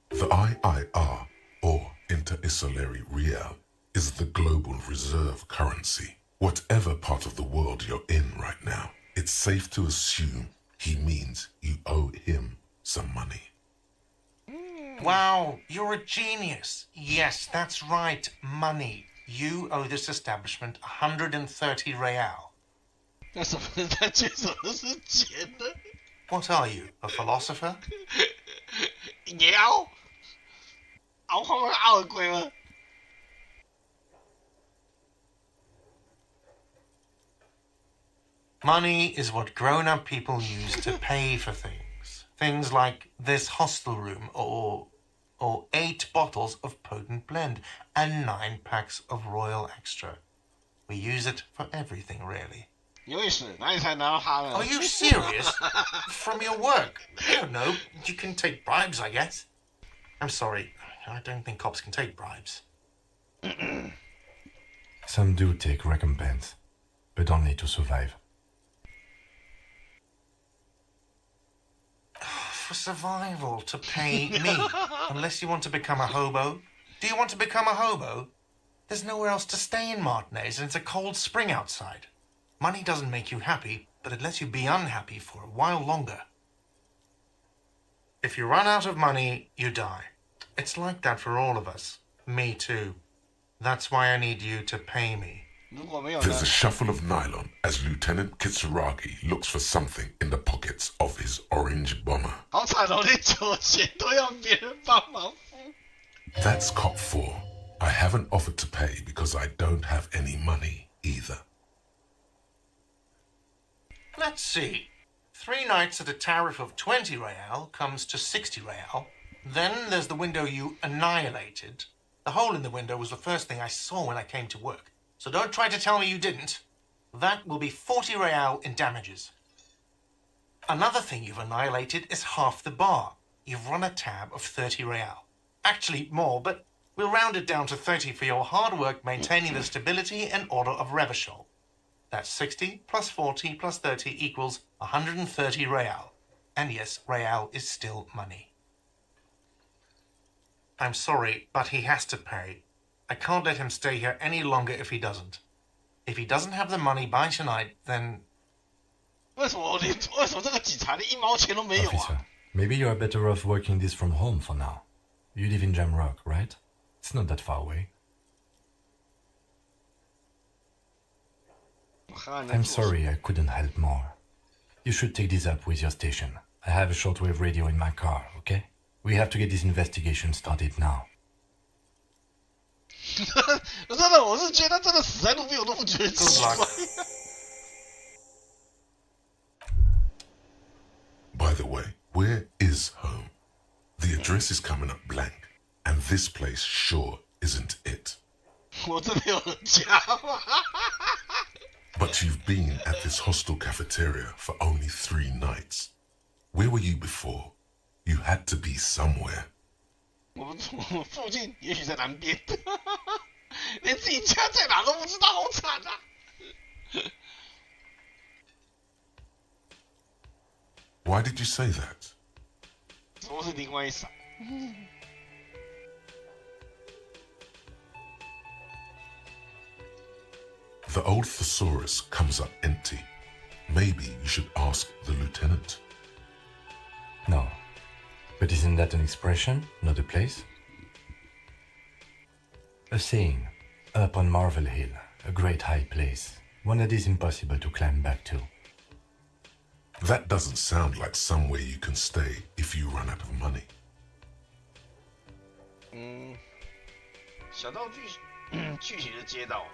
S3: The IIR, or Inter-Isolary Real, is the global reserve currency. Whatever part of the world you're in right now, it's safe to assume he means you owe him some money.
S5: Wow, you're a genius. Yes, that's right, money. You owe this establishment 130 real.
S1: 那什么？他介什么是钱呢？
S5: What are you, a philosopher?
S1: 妖？熬黄了熬的鬼吗？
S5: Money is what grown-up people use to pay for things. Things like this hostel room, or 8 bottles of potent blend, and 9 packs of Royal Extra. We use it for everything, really.
S1: 有意思，哪里才拿到它呢
S5: Are you serious? From your work? I don't know. You can take bribes, I guess. I'm sorry. I don't think cops can take bribes.
S6: Some do take recompense, but only to survive.
S5: For survival, to pay me. Unless you want to become a hobo. Do you want to become a hobo? There's nowhere else to stay in Martinez, and it's a cold spring outside. Money doesn't make you happy, but it lets you be unhappy for a while longer. If you run out of money, you die. It's like that for all of us. Me too. That's why I need you to pay me.
S1: 如果没有
S3: There's
S1: 呢
S3: a？ shuffle of nylon as Lieutenant Kitsuragi looks for something in the pockets of his orange bomber.
S1: 好惨哦，连酒钱都要别人帮忙付。
S3: That's cop 4. I haven't offered to pay because I don't have any money either.
S5: Let's see. 3 nights at a tariff of 20 real comes to 60 real. Then there's the window you annihilated. The hole in the window was the first thing I saw when I came to work. So don't try to tell me you didn't. That will be 40 real in damages. Another thing you've annihilated is half the bar. You've run a tab of 30 real. Actually more, but we'll round it down to 30 for your hard work maintaining the stability and order of Revachol. That's 60 plus 40 plus 30 equals 130 real. And yes, real is still money. I'm sorry, but he has to pay. I can't let him stay here any longer if he doesn't. If he doesn't have the money by tonight, then...
S1: 为什么这个警察连1毛钱都没有
S6: Officer,
S1: 啊？
S6: maybe you are better off working this from home for now. You live in Jamrock, right? It's not that far away. I'm sorry I couldn't help more. You should take this up with your station. I have a shortwave radio in my car, okay? We have to get this investigation started now.
S1: 真的，我是觉得真的死在路边，我都不觉得奇怪。
S3: By the way, where is home? The address is coming up blank, and this place sure isn't it.
S1: 我真的有人家吗？
S3: But you've been at this hostel cafeteria for only 3 nights. Where were you before? You had to be somewhere.
S1: 我们附近也许在南边，连自己家在哪都不知道，好惨啊！
S3: Why did you say that?
S1: 什么是另外一闪？
S3: The old thesaurus comes up empty. Maybe you should ask the lieutenant.
S6: No. But isn't that an expression, not a place? A saying, up on Marvel Hill, a great high place, one that is impossible to climb back to.
S3: That doesn't sound like somewhere you can stay if you run out of money.
S1: 想到具体的街道，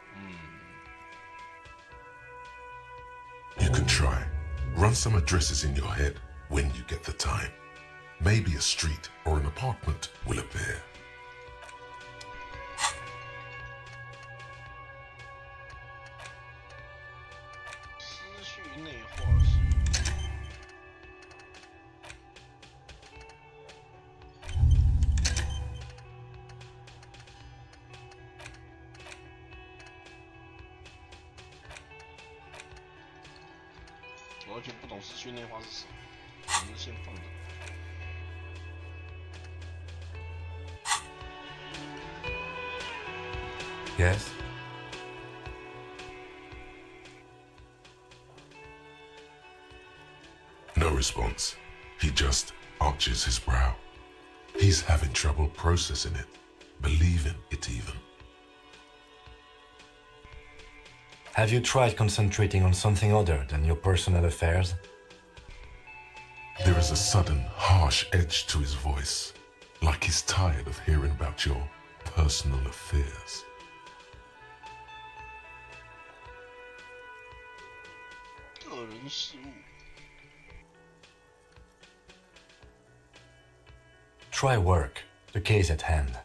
S3: You can try. Run some addresses in your head when you get the time. Maybe a street or an apartment will appear.
S1: 思绪内化是。 我完全不懂思绪内化是什么，我们先放着。
S6: Yes?
S3: No response. He just arches his brow. He's having trouble processing it, believing it even.
S6: Have you tried concentrating on something other than your personal affairs?
S3: There is a sudden, harsh edge to his voice, like he's tired of hearing about your personal affairs.
S6: Try work, the case at hand.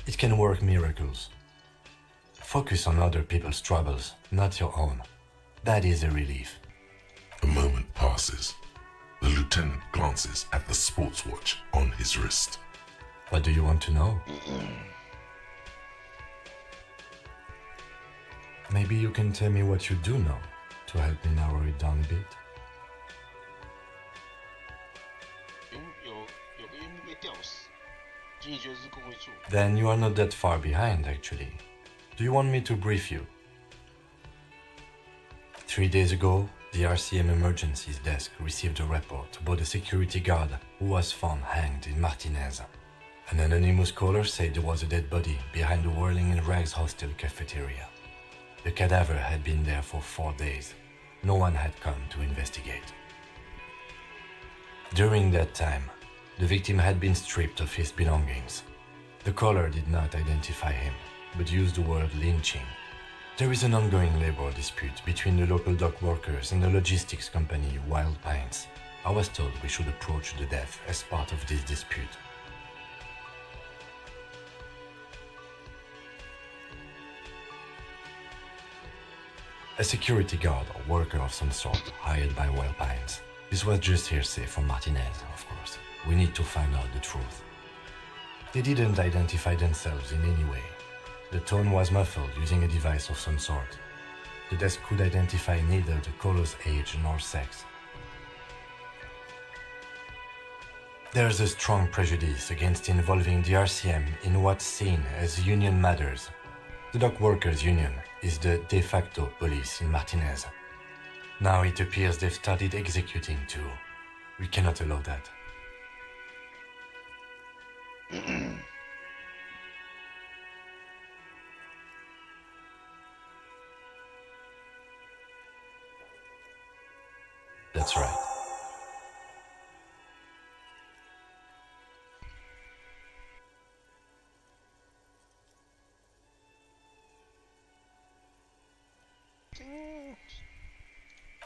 S6: It can work miracles. Focus on other people's troubles, not your own. That is a relief.
S3: A moment passes. The lieutenant glances at the sports watch on his wrist.
S6: What do you want to know? Maybe you can tell me what you do know to help me narrow it down a bit.
S1: 有个佣兵被吊死，经理觉得是工会做。
S6: Then you are not that far behind, actually. Do you want me to brief you? 3 days ago, the RCM Emergencies Desk received a report about a security guard who was found hanged in Martinez. An anonymous caller said there was a dead body behind the Whirling in Rags hostel cafeteria. The cadaver had been there for 4 days. No one had come to investigate. During that time, the victim had been stripped of his belongings. The caller did not identify him, but used the word lynching. There is an ongoing labor dispute between the local dock workers and the logistics company Wild Pines. I was told we should approach the death as part of this dispute. A security guard or worker of some sort hired by Wild Pines. This was just hearsay from Martinez, of course. We need to find out the truth. They didn't identify themselves in any way. The tone was muffled using a device of some sort. The desk could identify neither the caller's age nor sex. There's a strong prejudice against involving the RCM in what's seen as union matters. The dock workers' union is the de facto police in Martinez. Now it appears they've started executing too. We cannot allow that. That's right.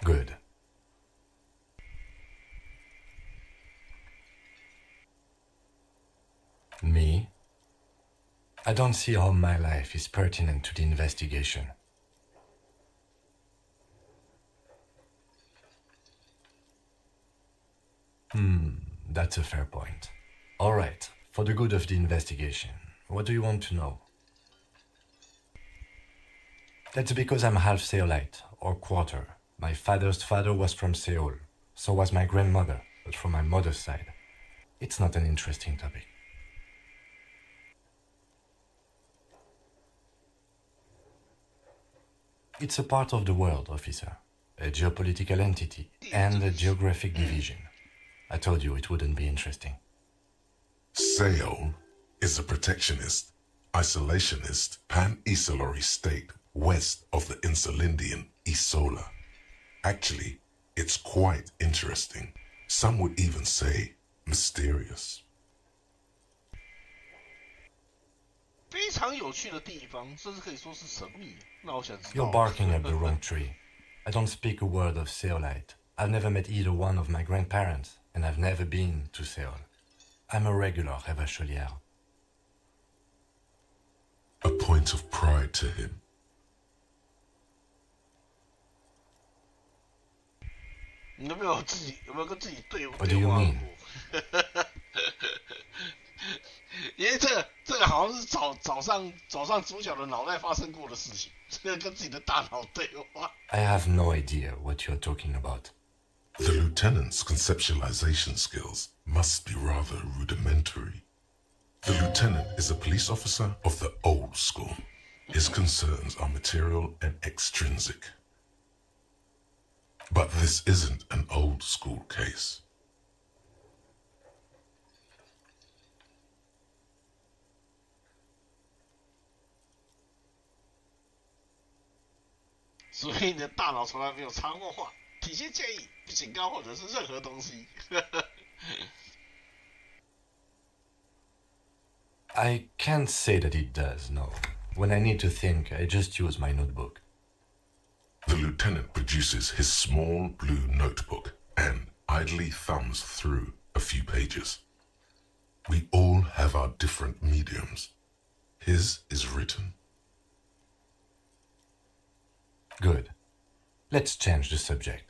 S6: Good. Me? I don't see how my life is pertinent to the investigation. That's a fair point. All right, for the good of the investigation, what do you want to know? That's because I'm half Seolite, or quarter. My father's father was from Seoul, so was my grandmother, but from my mother's side. It's not an interesting topic. It's a part of the world, officer. A geopolitical entity and a geographic division. I told you it wouldn't be interesting.
S3: Seoul is a protectionist, isolationist, pan-Isolary state west of the Insulindian Isola. Actually, it's quite interesting. Some would even say mysterious.
S1: 非常有趣的地方，甚至可以说是神秘。那我想知道。
S6: You're barking up the wrong tree. I don't speak a word of Seolite. I've never met either one of my grandparents, and I've never been to Seoul. I'm a regular Revacholière.
S3: A point of pride to him.
S1: 你有没有跟自己对
S6: What do you
S1: 话
S6: mean?
S1: 过？因为这个好像是早上主角的脑袋发生过的事情，这个跟自己的大脑对话。
S6: I have no idea what you're talking about.
S3: The lieutenant's conceptualization skills must be rather rudimentary. The lieutenant is a police officer of the old school. His concerns are material and extrinsic. But this isn't an old school case.
S1: 所以你的大脑从来没有插过话，提些建议、警告或者是任何东西。
S6: I can't say that it does, no. When I need to think, I just use my notebook.
S3: The lieutenant produces his small blue notebook and idly thumbs through a few pages. We all have our different mediums. His is written.
S6: Good. Let's change the subject.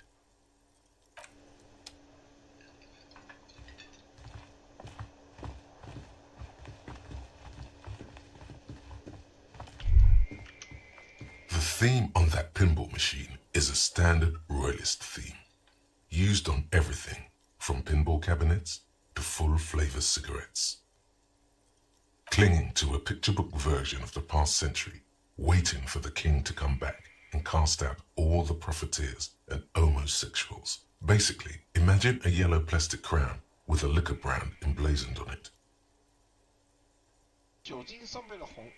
S3: The theme on that pinball machine is a standard royalist theme, used on everything from pinball cabinets to full-flavor cigarettes. Clinging to a picture book version of the past century, waiting for the king to come back and cast out all the profiteers and homosexuals. Basically, imagine a yellow plastic crown with a liquor brand emblazoned on it.
S1: 酒精上面的红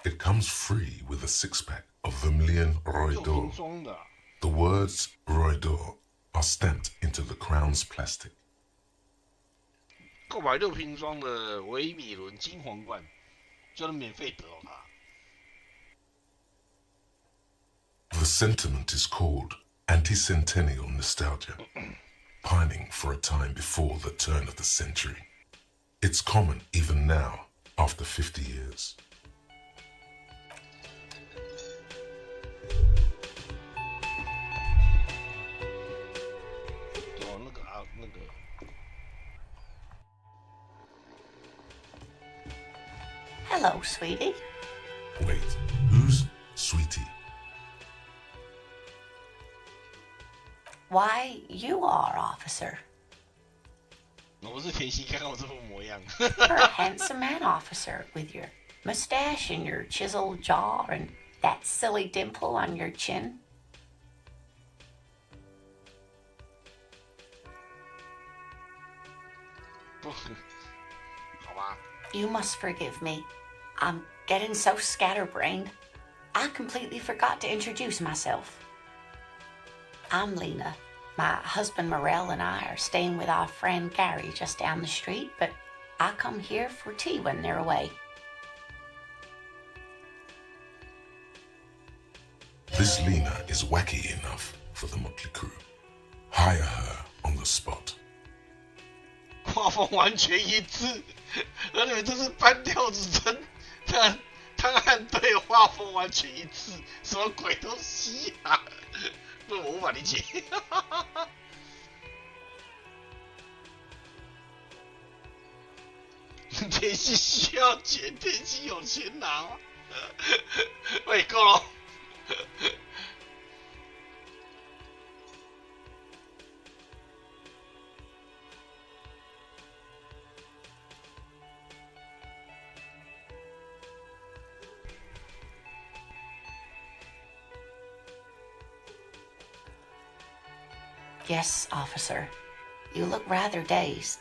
S1: ，It
S3: comes free with a six-pack of Vermilion Roy
S1: 有
S3: d'Or.
S1: 瓶装的。
S3: The words Roy d'Or are stamped into the crown's plastic.
S1: 购买6瓶装的维米伦金皇冠，就能免费得到它。
S3: The sentiment is called anti-centennial nostalgia, pining for a time before the turn of the century. It's common even now, after 50 years.
S2: Hello, sweetie.
S3: Wait, who's Sweetie?
S2: Why, you are, officer.
S1: 我是甜心，看看我这副模样。
S2: You're a handsome man, officer, with your mustache and your chiseled jaw and that silly dimple on your chin.
S1: 好吧，
S2: You must forgive me.
S4: I'm getting so scatterbrained, I completely forgot to introduce myself. I'm Lena. My husband Morel and I are staying with our friend Gary just down the street, but I come here for tea when they're away.
S3: This Lena is wacky enough for the Motley Crew. Hire her on the spot.
S1: 画风完全一致，而且这是半吊子真，他和对画风完全一致，什么鬼东西啊？这我无法理解。天气需要钱，天气有钱拿吗？喂，够了。
S4: Yes, officer. You look rather dazed.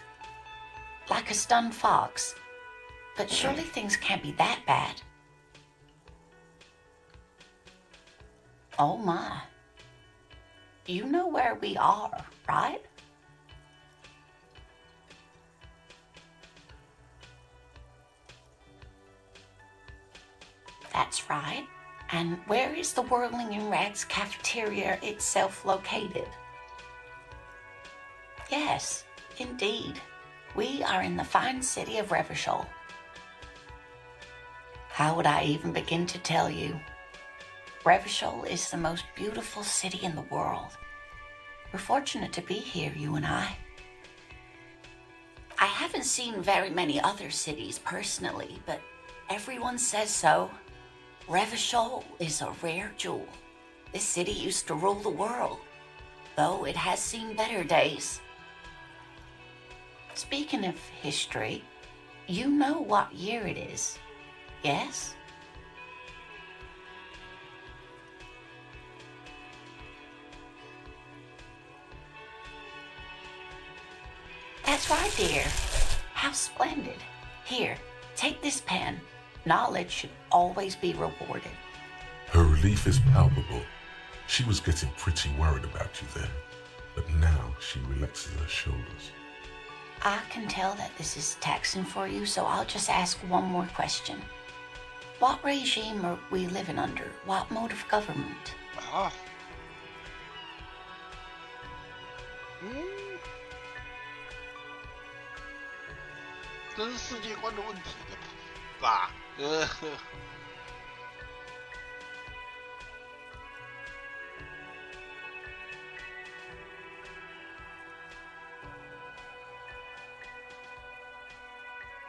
S4: Like a stunned fox. But surely things can't be that bad. Oh my. You know where we are, right? That's right. And where is the Whirling in Rags cafeteria itself located? Yes, indeed. We are in the fine city of Revachol. How would I even begin to tell you? Revachol is the most beautiful city in the world. We're fortunate to be here, you and I. I haven't seen very many other cities personally, but everyone says so. Revachol is a rare jewel. This city used to rule the world, though it has seen better days. Speaking of history, you know what year it is, yes? That's right, dear. How splendid. Here, take this pen. Knowledge should always be rewarded.
S3: Her relief is palpable. She was getting pretty worried about you then, but now she relaxes her shoulders.
S4: I can tell that this is taxing for you, so I'll just ask one more question. What regime are we living under? What mode of government?
S1: Ah. 这是世界观的问题吧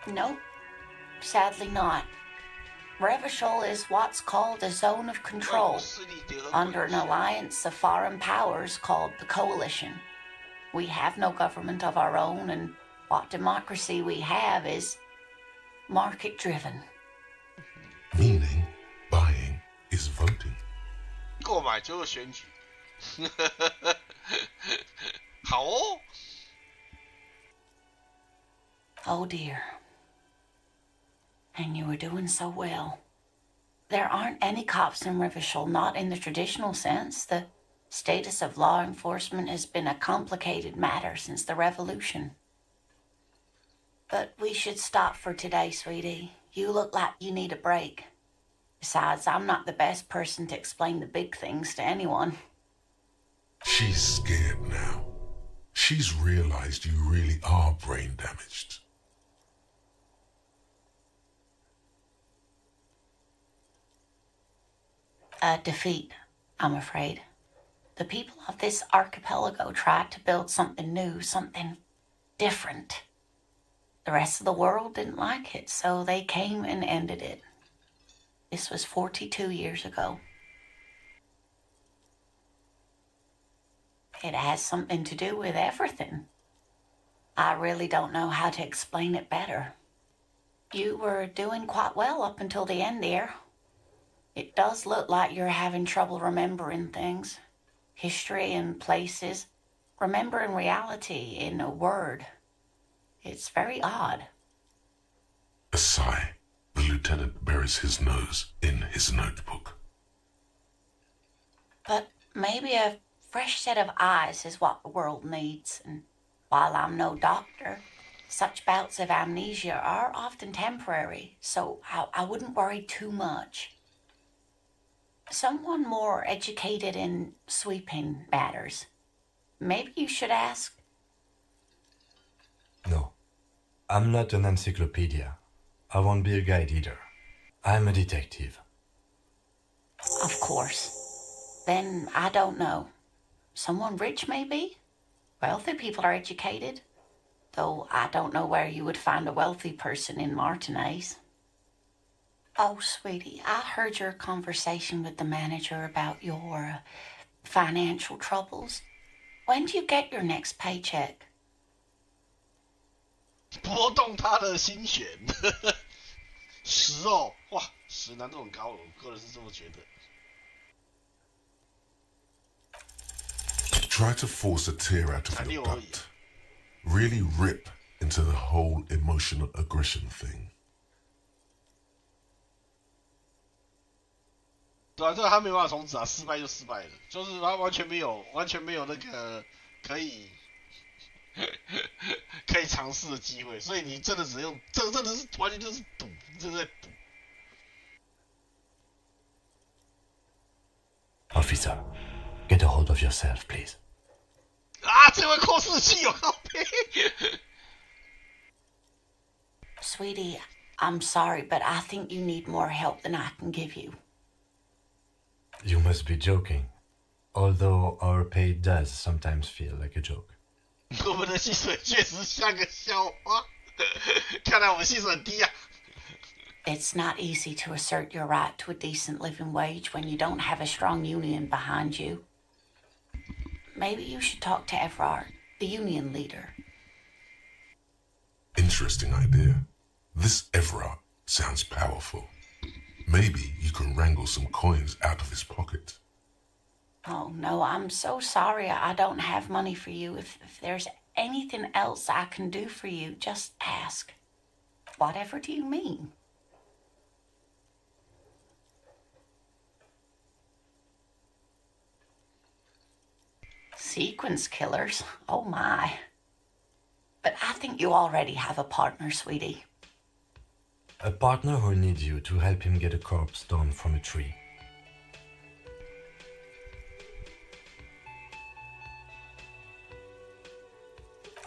S4: Nope, sadly not. Revachol is what's called a zone of control, under an alliance of foreign powers called the Coalition. We have no government of our own, and what democracy we have is market-driven.
S3: Meaning, buying is voting.
S1: 购买就是选举。好哦。
S4: Oh dear. And you were doing so well. There aren't any cops in Revachol, not in the traditional sense. The status of law enforcement has been a complicated matter since the revolution. But we should stop for today, sweetie. You look like you need a break. Besides, I'm not the best person to explain the big things to anyone.
S3: She's scared now. She's realized you really are brain damaged.
S4: A defeat, I'm afraid. The people of this archipelago tried to build something new, something different. The rest of the world didn't like it, so they came and ended it. This was 42 years ago. It has something to do with everything. I really don't know how to explain it better. You were doing quite well up until the end, dear. It does look like you're having trouble remembering things. History and places. Remembering reality in a word. It's very odd.
S3: A sigh. The lieutenant buries his nose in his notebook.
S9: But maybe a fresh set of eyes is what the world needs, and while I'm no doctor, such bouts of amnesia are often temporary, so I wouldn't worry too much. Someone more educated in sweeping matters. Maybe you should ask.
S6: No, I'm not an encyclopedia. I won't be a guide either. I'm a detective.
S9: Of course. Then I don't know. Someone rich, maybe? Wealthy people are educated. Though I don't know where you would find a wealthy person in Martinez. Oh, sweetie, I heard your conversation with the manager about your financial troubles. When do you get your next paycheck?
S1: 波动他的心弦。10哦，哇，10难度很高，我个人是这么觉得。
S3: Try to force a tear out of
S1: I
S3: your
S1: knew
S3: gut. Really rip into the whole emotional aggression thing.
S1: 对啊，这个他没办法重置啊，失败就失败了，就是他完全没有那个可以可以尝试的机会，所以你真的只能用，这个真的是完全就是赌，就是在赌。
S6: Officer, get a hold of yourself, please.
S1: 啊，这位扣士气有靠背。
S9: Sweetie, I'm sorry, but I think you need more help than I can give you.
S6: You must be joking. Although our pay does sometimes feel like a joke.
S1: 我们的薪水确实像个笑话，看来我们薪水很低啊。
S9: It's not easy to assert your right to a decent living wage when you don't have a strong union behind you. Maybe you should talk to Everard, the union leader.
S3: Interesting idea. This Everard sounds powerful. Maybe you can wrangle some coins out of his pocket.
S9: Oh, no, I'm so sorry I don't have money for you. If there's anything else I can do for you, just ask. Whatever do you mean? Sequence killers? Oh, my. But I think you already have a partner, sweetie.
S6: A partner who needs you to help him get a corpse down from a tree.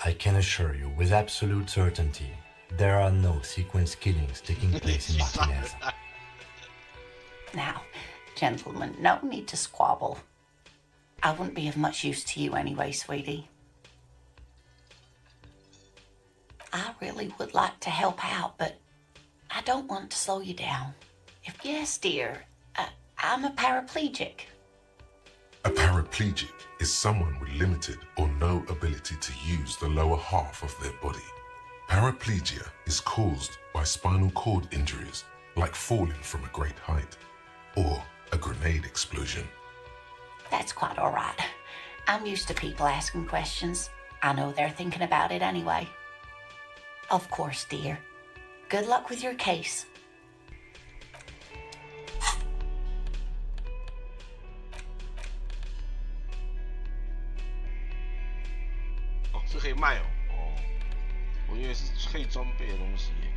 S6: I can assure you with absolute certainty, there are no sequence killings taking place in Martinez.
S9: Now, gentlemen, no need to squabble. I wouldn't be of much use to you anyway, sweetie. I really would like to help out, but I don't want to slow you down. Yes, dear, I'm a paraplegic.
S3: A paraplegic is someone with limited or no ability to use the lower half of their body. Paraplegia is caused by spinal cord injuries, like falling from a great height, or a grenade explosion.
S9: That's quite all right. I'm used to people asking questions. I know they're thinking about it anyway. Of course, dear. Good luck with your case.
S1: 哦，这可以卖哦。哦，我以为是可以装备的东西耶。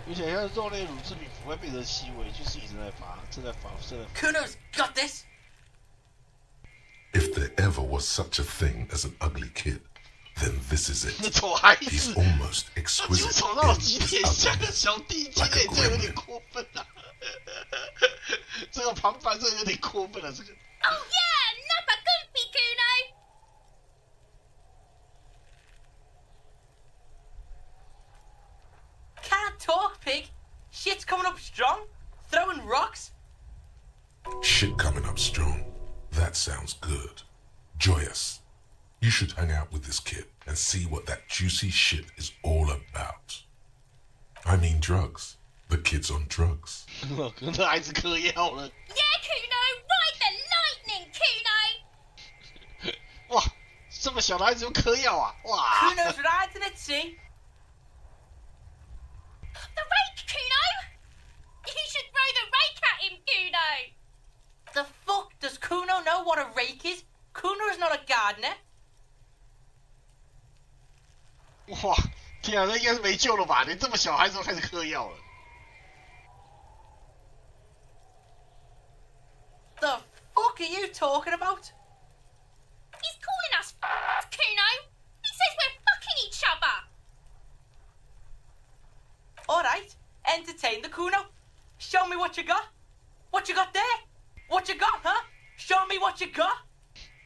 S1: 而且像肉类乳制品不会变成细微，就是一直在发，正在发。
S2: Kuno's got this.
S3: If there ever was such a thing as an ugly kid, then this is
S1: 那
S3: it.
S1: 丑孩
S3: He's
S1: 子，
S3: almost
S1: 就
S3: exquisite
S1: 丑到
S3: in
S1: 极
S3: his
S1: 点，像个
S3: ugliness.
S1: 小弟弟，
S3: Like a
S1: 这有点
S3: gremlin.
S1: 过分啊！这个旁白这个有点过分了，这个。
S10: Oh yeah, napa goofy, Kuno!
S3: shit coming up strong. That sounds good. Joyous, you should hang out with this kid and see what that juicy shit is all about. I mean drugs. The kid's on drugs.
S1: 这孩子嗑药了。
S10: Yeah, Kuno, ride the lightning, Kuno.
S1: 哇，这么小的孩子就嗑药啊！哇。
S11: Kuno's riding at sea.
S10: The rake, Kuno. You should throw the rake at him, Kuno.
S11: The fuck does Kuno know what a rake is? Kuno is not a gardener.
S1: 哇，天啊，这应该是没救了吧？连这么小孩子都开始嗑药了。
S11: The fuck are you talking about?
S10: He's calling us Kuno. He says we're fucking each other.
S11: Alright, entertain the Kuno. Show me what you got. What you got there? What you got, huh? Show me what you got.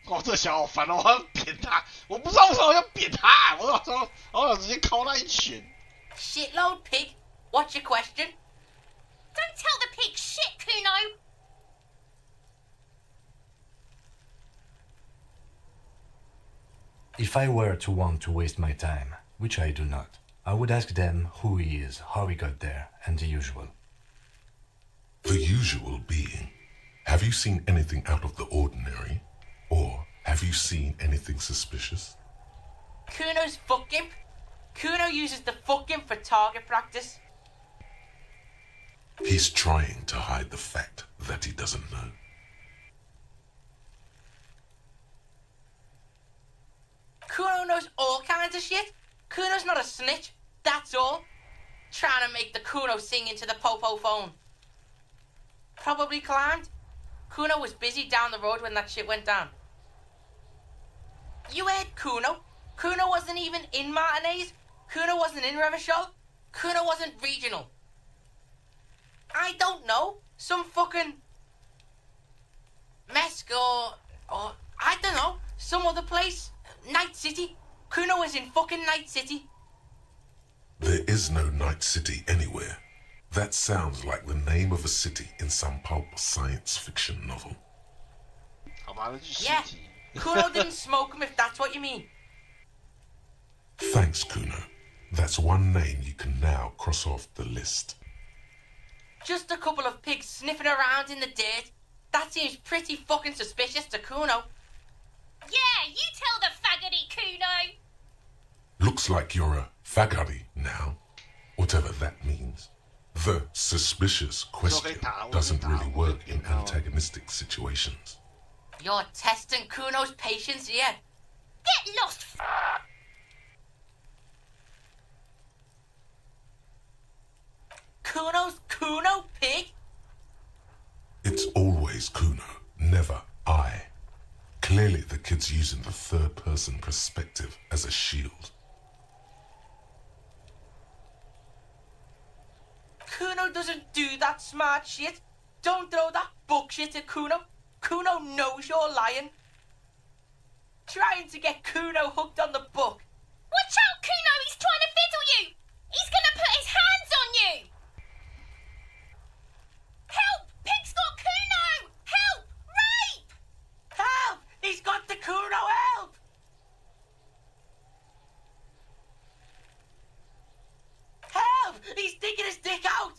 S1: 哇，这小孩好烦哦！我要扁他，我不知道为什么要扁他，我想直接敲他一拳。
S11: Shitload pig. What's your question?
S10: Don't tell the pig shit, Kuno.
S6: If I were to want to waste my time, which I do not, I would ask them who he is, how he got there, and the usual.
S3: The usual being, have you seen anything out of the ordinary? Or have you seen anything suspicious?
S11: Kuno's fuck imp. Kuno uses the fuck imp for target practice.
S3: He's trying to hide the fact that he doesn't know.
S11: Kuno knows all kinds of shit. Kuno's not a snitch, that's all. Trying to make the Kuno sing into the popo phone. Probably climbed. Kuno was busy down the road when that shit went down. You heard Kuno. Kuno wasn't even in Martinez. Kuno wasn't in Revachol. Kuno wasn't regional. I don't know. Some fucking Mesk or I don't know. Some other place. Night City. Kuno was in fucking Night City.
S3: There is no Night City anywhere. That sounds like the name of a city in some pulp science fiction novel.
S1: 好吧，那就习
S11: Yeah.
S1: 题。
S11: Kuno didn't smoke him if that's what you mean.
S3: Thanks, Kuno. That's one name you can now cross off the list.
S11: Just a couple of pigs sniffing around in the dirt. That seems pretty fucking suspicious to Kuno.
S10: Yeah, you tell the faggoty, Kuno.
S3: Looks like you're a faggoty now, whatever that means. The suspicious question doesn't really work in antagonistic situations.
S11: You're testing Kuno's patience here.
S10: Get lost,
S11: Kuno's Kuno pig?
S3: It's always Kuno, never I. Clearly the kid's using the third-person perspective as a shield.
S11: Kuno doesn't do that smart shit. Don't throw that bullshit at Kuno. Kuno knows you're lying. Trying to get Kuno hooked on the book.
S10: Watch out, Kuno! He's trying to fiddle you! He's gonna put his hands on you! Help! Pig's got Kuno! Help! Rape!
S11: Help! He's got the Kuno, help! Help! He's sticking his dick out!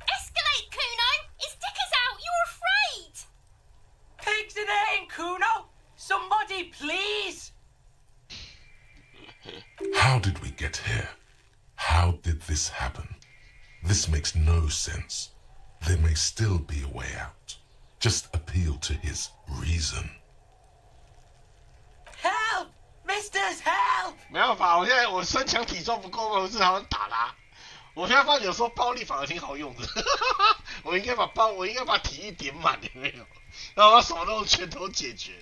S10: Escalate, Kuno! His dick is out! You're afraid!
S11: Pigs in air, Kuno! Somebody, please!
S3: How did we get here? How did this happen? This makes no sense. There may still be a way out. Just appeal to his reason.
S11: Help! Misters, help!
S1: 没办法，我现在我身强体壮不够，我至少能打他。我现在发现有时候暴力反而挺好用的，我应该把体力点满，有没有？然后把手都用拳头解决。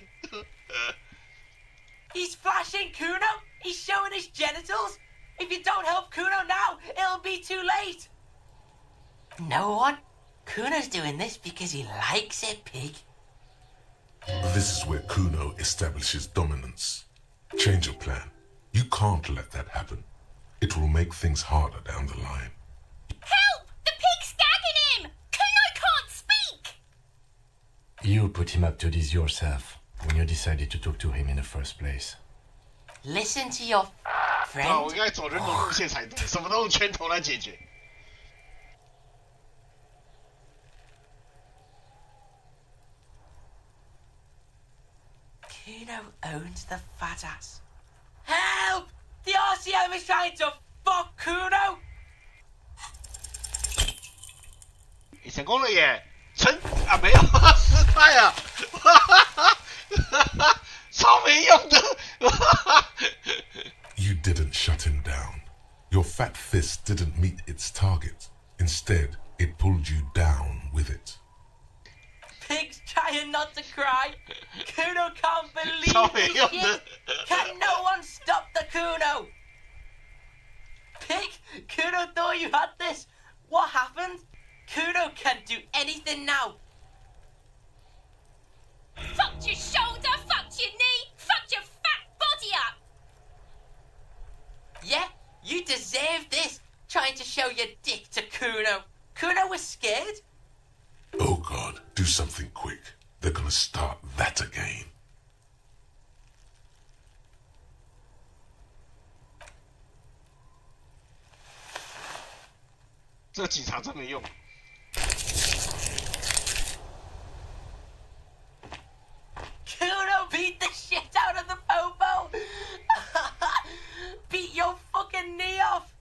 S11: He's flashing Kuno! He's showing his genitals! If you don't help Kuno now, it'll be too late! No one? Kuno's doing this because he likes it, pig.
S3: This is where Kuno establishes dominance. Change your plan. You can't let that happen. It will make things harder down the line.
S10: Help! The pig's gagging him! Kuno can't speak!
S6: You put him up to this yourself when you decided to talk to him in the first place.
S11: Listen to your
S1: 对啊，我
S11: friend.
S1: 应该走人种路线才对，什么都用拳头来解决。
S11: Kuno owns the fat ass. Help! The RCM is trying to fuck Kuno!
S1: 你成功了耶！没有，失败啊！超没用的。
S3: You didn't shut him down. Your fat fist didn't meet its target. Instead, it pulled you down with it.
S11: Pig's trying not to cry. Kuno can't believe
S1: 超没
S11: this
S1: 用
S11: shit.
S1: 的。
S11: Can no one stop the Kuno? Pig, Kuno thought you had this. What happened? Kuno can't do anything now.
S10: Fucked your shoulder, fucked your knee, fucked your fat body up.
S11: Yeah, you deserve this. Trying to show your dick to Kuno. Kuno was scared.
S3: Oh God, do something quick. They're gonna start that again.
S1: 这警察真没用。
S11: Kuno beat the shit out of the popo. Beat your fucking knee off.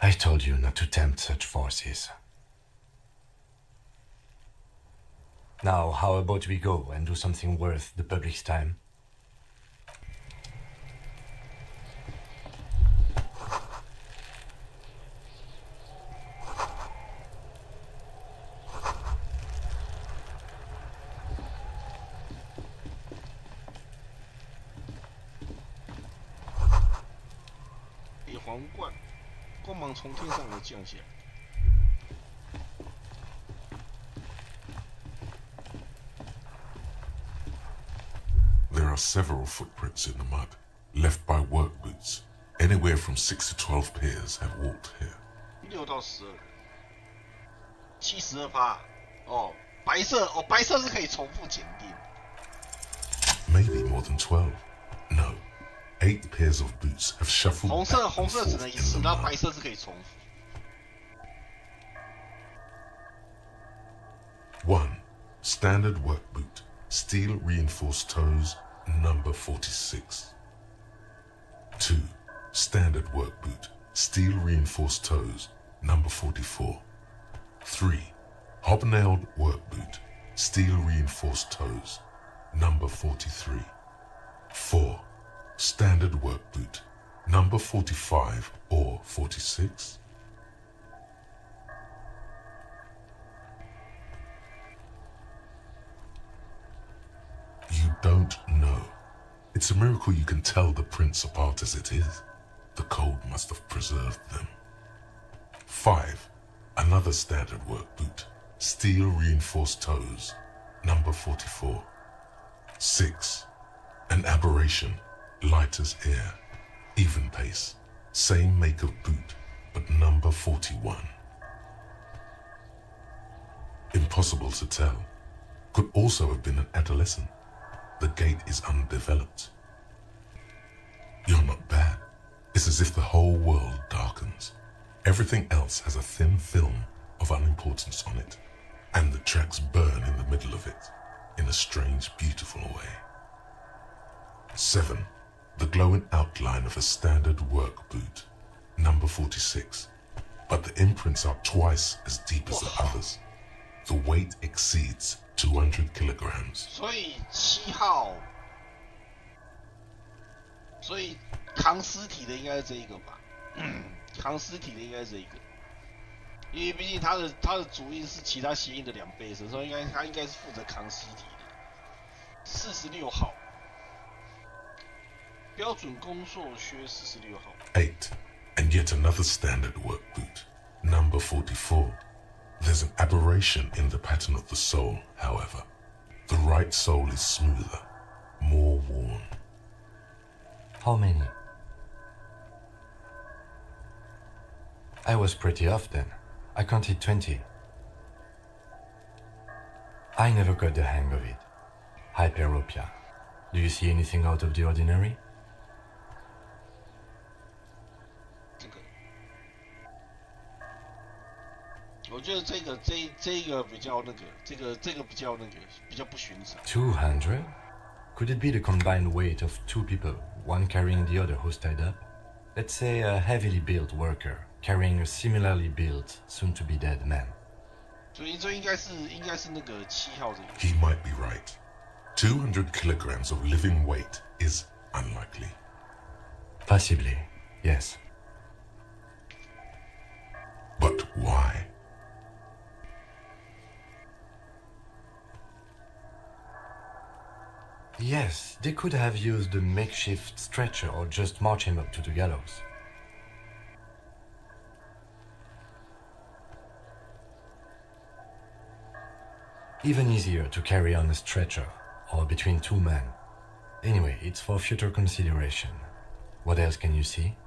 S6: I told you not to tempt such forces. Now, how about we go and do something worth the public's time?
S1: a 皇冠，光芒从天上而降下。
S3: There are several footprints in the mud, left by work boots. Anywhere from 6 to 12 pairs have walked here.
S1: 6到12， 72%。哦，白色是可以重复检定。
S3: Maybe more than 12. No. 8 pairs of boots have shuffled
S1: 红
S3: back
S1: 色
S3: and
S1: 只能
S3: forth
S1: 一次，
S3: in the
S1: 然后
S3: mud.
S1: 白色是可以重复。
S3: 1. Standard work boot, steel reinforced toes, number 46. 2. Standard work boot, steel reinforced toes, number 44. 3. Hobnailed work boot, steel reinforced toes, number 43. 4. Standard work boot, number 45 or 46. You don't know. It's a miracle you can tell the prints apart as it is. The cold must have preserved them. 5. Another standard work boot, steel reinforced toes, number 44. 6. An aberration, light as air, even pace, same make of boot, but number 41. Impossible to tell. Could also have been an adolescent. The gait is undeveloped. You're not bad. It's as if the whole world darkens. Everything else has a thin film of unimportance on it, and the tracks burn in the middle of it, in a strange, beautiful way. 7. The glowing outline of a standard work boot, number 46, but the imprints are twice as deep as the others. The weight exceeds 200 kilograms.
S1: 所以7号，所以扛尸体的应该是这一个吧？扛尸体的应该是这一个，因为毕竟他的主因是其他协议的2倍，所以他应该是负责扛尸体的。46号，标准工作靴46号。
S3: 8. And yet another standard work boot, number 44. There's an aberration in the pattern of the sole, however. The right sole is smoother, more worn.
S6: How many? I was pretty off then. I counted 20. I never got the hang of it. Hyperopia. Do you see anything out of the ordinary?
S1: 这个，我觉得这个比较那个，这个比较那个，比较不寻常。
S6: 200? Could it be the combined weight of two people, one carrying the other who's tied up? Let's say a heavily built worker carrying a similarly built, soon-to-be-dead man.
S1: 所以这应该是那个7号这个。
S3: He might be right. 200 kilograms of living weight is unlikely.
S6: Possibly, yes.
S3: But why?
S6: Yes, they could have used a makeshift stretcher or just march him up to the gallows. Even easier to carry on a stretcher, or between two men. Anyway, it's for future consideration. What else can you see?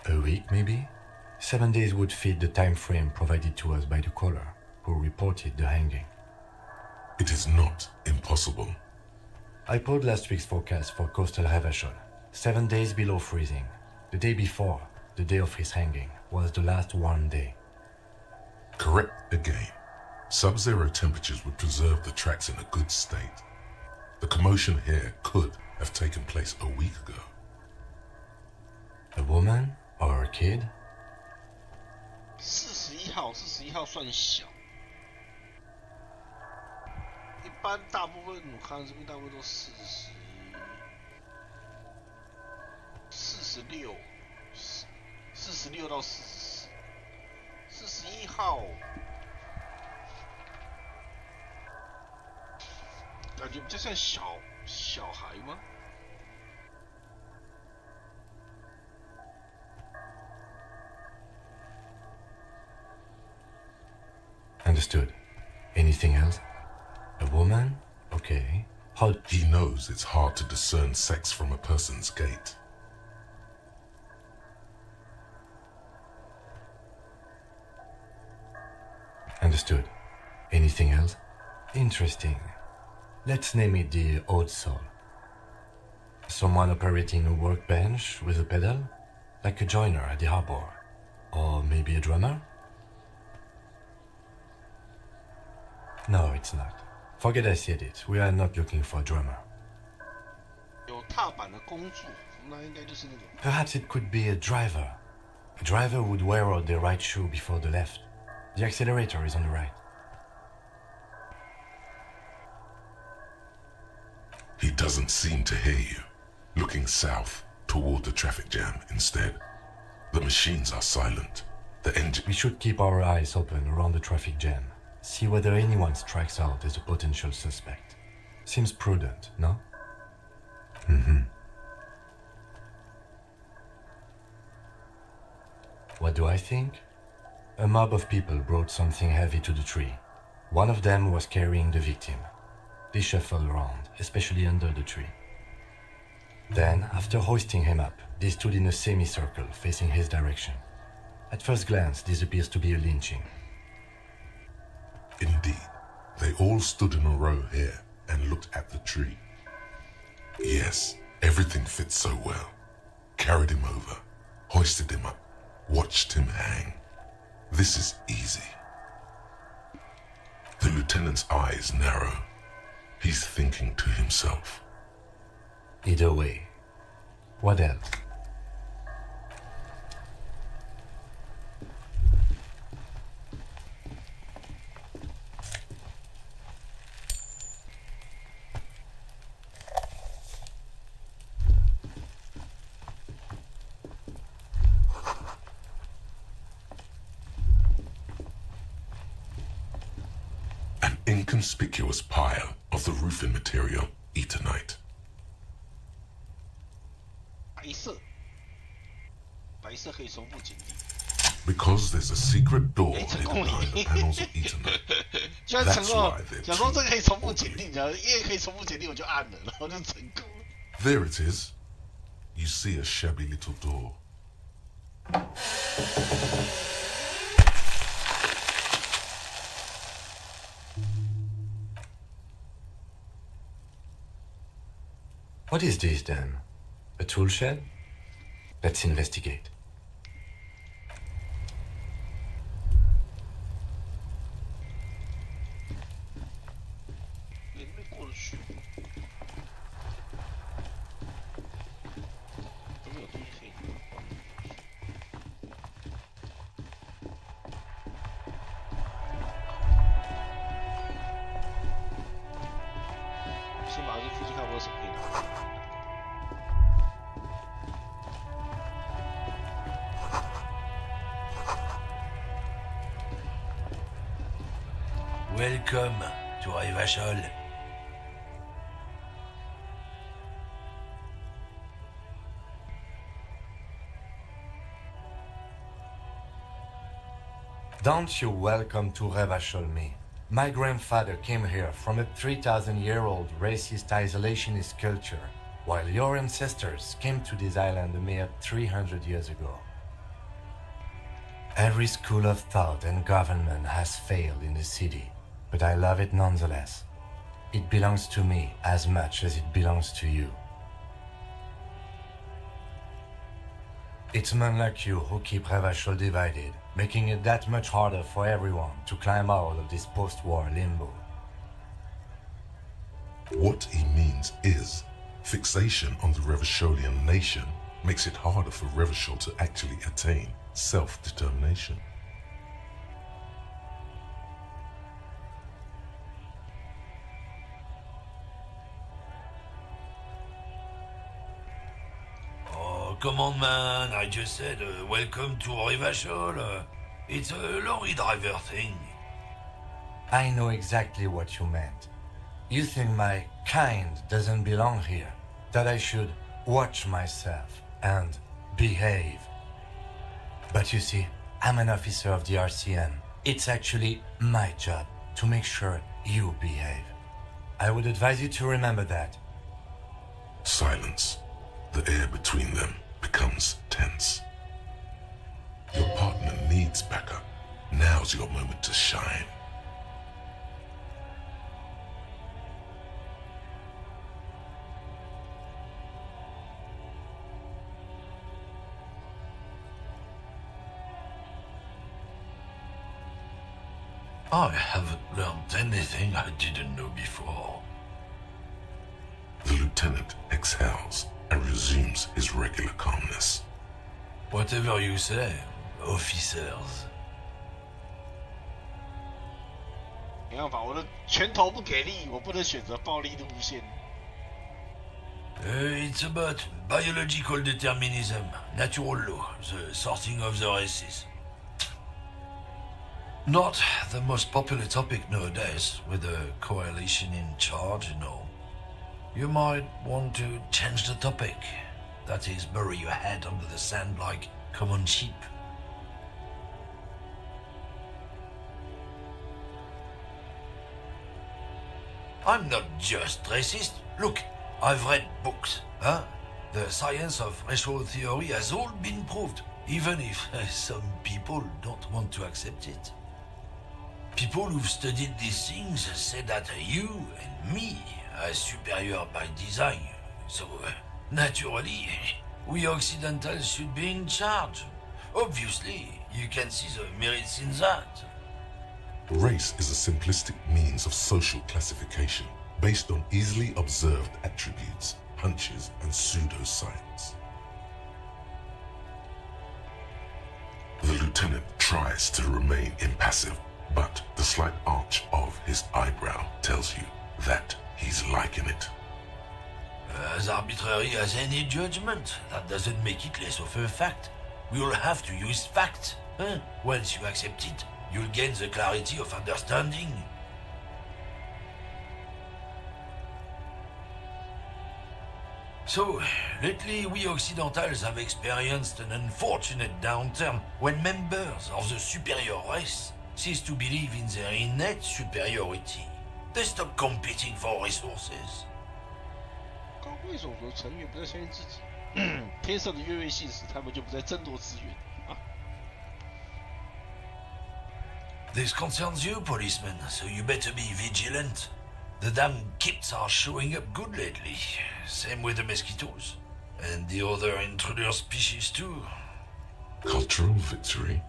S6: A week, maybe? 7 days would fit the time frame provided to us by the caller, who reported the hanging.
S3: It is not impossible.
S6: I pulled last week's forecast for coastal Havashon. 7 days below freezing. The day before, the day of his hanging, was the last warm day.
S3: Correct again. Sub-zero temperatures would preserve the tracks in a good state. The commotion here could have taken place a week ago.
S6: A woman or a kid?
S1: 41号算小，一般大部分我看这边大部分都46到44， 41号感觉比较像小孩吗？
S6: Understood. Anything else? A woman? Okay. How...
S3: He knows it's hard to discern sex from a person's gait.
S6: Understood. Anything else? Interesting. Let's name it the odd soul. Someone operating a workbench with a pedal? Like a joiner at the harbor. Or maybe a drummer? No, it's not. Forget I said it. We are not looking for a drummer.
S1: 有踏板的工作，那应该就是那个。
S6: Perhaps it could be a driver. A driver would wear out the right shoe before the left. The accelerator is on the right.
S3: He doesn't seem to hear you. Looking south toward the traffic jam instead. The machines are silent. The engine...
S6: We should keep our eyes open around the traffic jam. See whether anyone strikes out as a potential suspect. Seems prudent, no? What do I think? A mob of people brought something heavy to the tree. One of them was carrying the victim. They shuffled around, especially under the tree. Then, after hoisting him up, they stood in a semicircle facing his direction. At first glance, this appears to be a lynching.
S3: Indeed, they all stood in a row here and looked at the tree. Yes, everything fits so well. Carried him over, hoisted him up, watched him hang. This is easy. The lieutenant's eyes narrow. He's thinking to himself.
S6: Either way. What else?
S3: An inconspicuous pile of the roofing material, Eternite.
S1: 白色可以重复检定。
S3: Because there's a secret door hidden behind the panels of Eternite.
S1: 居然成
S3: That's
S1: 功
S3: why
S1: 了！
S3: they're
S1: 想说
S3: cheap
S1: 这个可以重复
S3: or
S1: 检定，然后因为可以重复检定，我就按了，然后就成功了。
S3: There it is. You see a shabby little door.
S6: What is this then? A tool shed? Let's investigate.
S12: Welcome to Revachol.
S6: Don't you welcome to Revachol me. My grandfather came here from a 3,000-year-old racist isolationist culture, while your ancestors came to this island a mere 300 years ago. Every school of thought and government has failed in the city, but I love it nonetheless. It belongs to me as much as it belongs to you. It's men like you who keep Revachol divided, making it that much harder for everyone to climb out of this post-war limbo.
S3: What he means is, fixation on the Revacholian nation makes it harder for Revachol to actually attain self-determination.
S12: Come on, man, I just said welcome to Revachol. It's a lorry driver thing.
S6: I know exactly what you meant. You think my kind doesn't belong here, that I should watch myself and behave. But you see, I'm an officer of the RCM. It's actually my job to make sure you behave. I would advise you to remember that.
S3: Silence. The air between them becomes tense. Your partner needs backup. Now's your moment to shine.
S12: I haven't learned anything I didn't know before.
S3: The lieutenant exhales and resumes his regular calmness.
S12: Whatever you say, officers.
S1: 没办法，我的拳头不给力，我不能选择暴力路线。
S12: It's about biological determinism, natural law, the sorting of the races. Not the most popular topic nowadays, with the coalition in charge, you know. You might want to change the topic. That is, bury your head under the sand like common sheep. I'm not just racist. Look, I've read books. Huh? The science of racial theory has all been proved, even if some people don't want to accept it. People who've studied these things say that you and me are superior by design. So, naturally, we Occidentals should be in charge. Obviously, you can see the merits in that.
S3: Race is a simplistic means of social classification based on easily observed attributes, hunches, and pseudoscience. The lieutenant tries to remain impassive, but the slight arch of his eyebrow tells you that he's liking it.
S12: As arbitrary as any judgment, that doesn't make it less of a fact. We'll have to use fact. Huh? Once you accept it, you'll gain the clarity of understanding. So, lately we Occidentals have experienced an unfortunate downturn when members of the superior race cease to believe in their innate superiority. They stop competing for resources.
S1: 高贵种族成员不再相信自己天生的优越性时，他们就不再争夺资源啊。
S12: This concerns you, policeman, so you better be vigilant. The damn kips are showing up good lately. Same with the mosquitoes. And the other intruder species too.
S3: Cultural victory?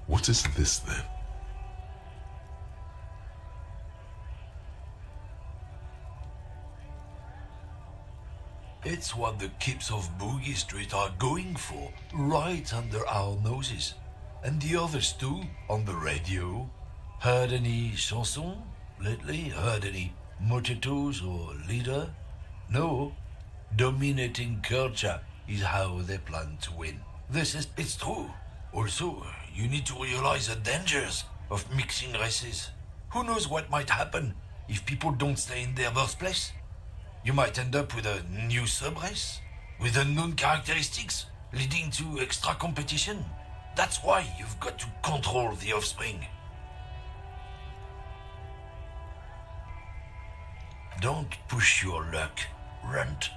S3: What is this then?
S12: It's what the kips of Boogie Street are going for, right under our noses. And the others too, on the radio. Heard any chansons lately? Heard any mojitos or leader? No. Dominating culture is how they plan to win. It's true. Also, you need to realize the dangers of mixing races. Who knows what might happen if people don't stay in their birthplace? You might end up with a new sub-race, with unknown characteristics, leading to extra competition. That's why you've got to control the offspring. Don't push your luck, Runt.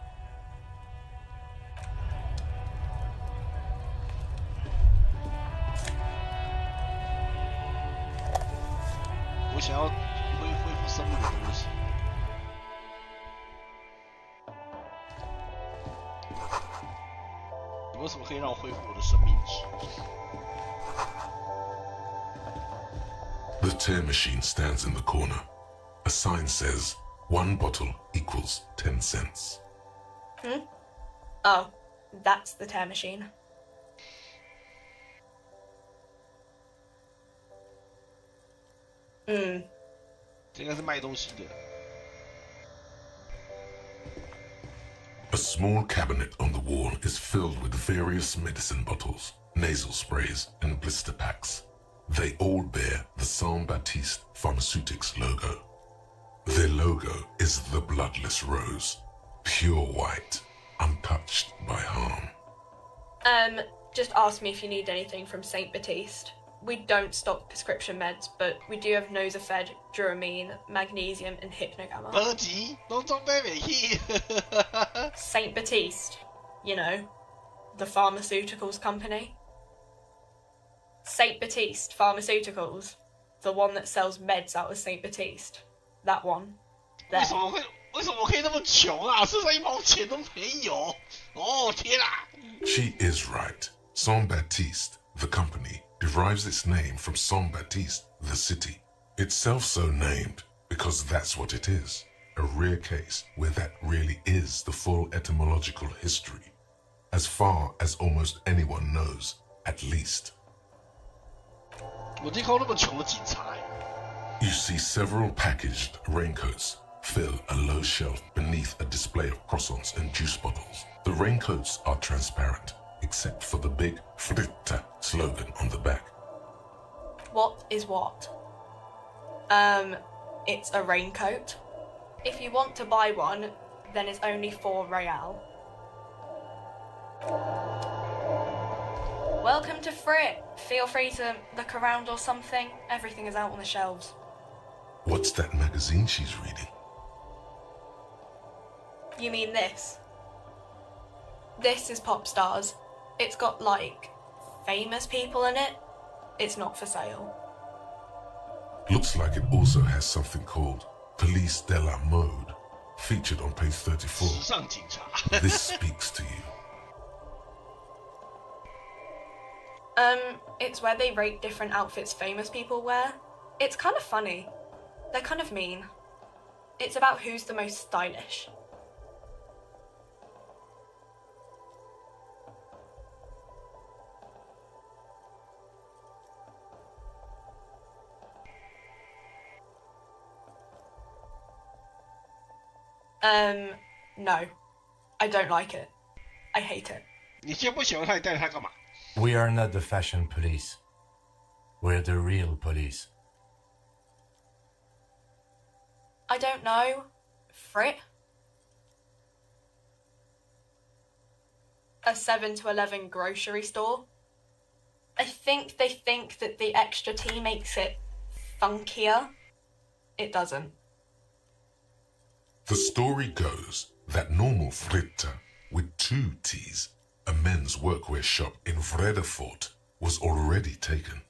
S1: 我想要恢复生命的东西。有没有什么可以让我恢复我的生命值？
S3: The tear machine stands in the corner. A sign says, 1 bottle equals 10 cents.
S13: Oh, that's the tear machine. Hmm.
S1: 这应该是卖东西的。
S3: A small cabinet on the wall is filled with various medicine bottles, nasal sprays, and blister packs. They all bear the Saint Baptiste Pharmaceutics logo. Their logo is the bloodless rose, pure white, untouched by harm.
S13: Just ask me if you need anything from Saint Baptiste. We don't stock prescription meds, but we do have Nosafed, Duramine, Magnesium, and Hypnogamma.
S1: 别急，都准备没去。
S13: Saint Baptiste, you know, the pharmaceuticals company. Saint Baptiste Pharmaceuticals, the one that sells meds out of Saint Baptiste. That one.
S1: 为
S13: There.
S1: 什么可以那么穷啊？身上1毛钱都没有。哦天啊！
S3: She is right. Saint Baptiste, the company, derives its name from Saint Baptiste, the city. Itself so named because that's what it is. A rare case where that really is the full etymological history. As far as almost anyone knows, at least.
S1: 我听过那么穷的警察。
S3: You see several packaged raincoats fill a low shelf beneath a display of croissants and juice bottles. The raincoats are transparent, except for the big Fritta slogan on the back.
S13: What is what? It's a raincoat. If you want to buy one, then it's only 4 real. Welcome to Frit. Feel free to look around or something. Everything is out on the shelves.
S3: What's that magazine she's reading?
S13: You mean this? This is Pop Stars. It's got, like, famous people in it. It's not for sale.
S3: Looks like it also has something called Police de la Mode, featured on page 34.
S1: 时尚警察。
S3: This speaks to you.
S13: It's where they rate different outfits famous people wear. It's kind of funny. They're kind of mean. It's about who's the most stylish. No. I don't like it. I hate it.
S1: 你既然不喜欢他，你带着他干嘛？
S6: We are not the fashion police. We're the real police.
S13: I don't know. Frit? A 7-Eleven grocery store? I think they think that the extra T makes it funkier. It doesn't.
S3: The story goes that normal Fritta with 2 T's, a men's workwear shop in Vredefort, was already taken.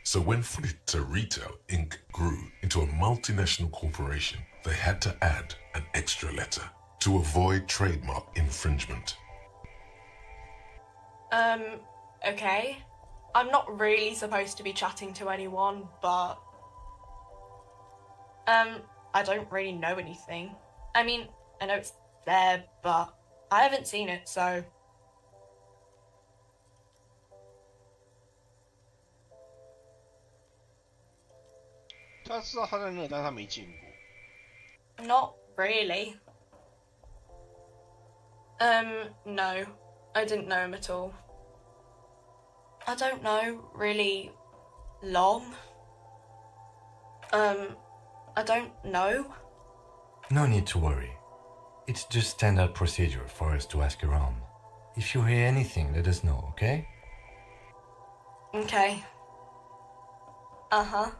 S3: So when Furniture Retail Inc. grew into a multinational corporation, they had to add an extra letter to avoid trademark infringement.
S13: Okay. I'm not really supposed to be chatting to anyone, but... I don't really know anything. I mean, I know it's there, but I haven't seen it, so...
S1: 他知道他在那，但他没见过。
S13: Not really. No. I didn't know him at all. I don't know, really long. I don't know.
S6: No need to worry. It's just standard procedure for us to ask around. If you hear anything, let us know, okay?
S13: Okay. Uh-huh.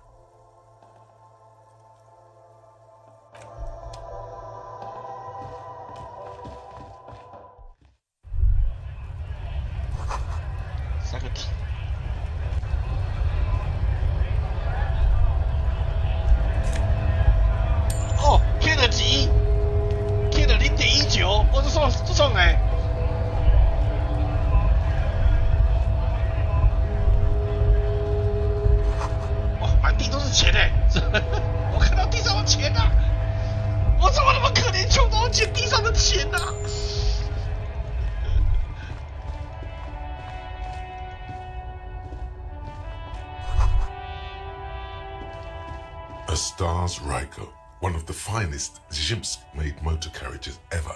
S3: A Stars Ryko, one of the finest Zhimsk-made motor carriages ever.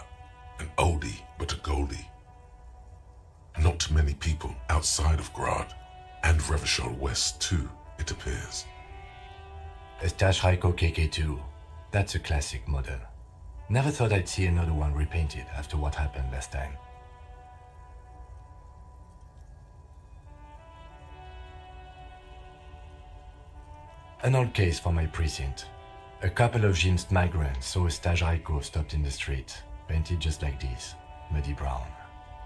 S3: An oldie, but a goldie. Not many people outside of Grad, and Revachol West too, it appears.
S6: A Stage Ryko KK2. That's a classic model. Never thought I'd see another one repainted after what happened last time. An old case for my precinct. A couple of Zhimsk migrants saw a Stage Ryko stopped in the street, painted just like this, muddy brown.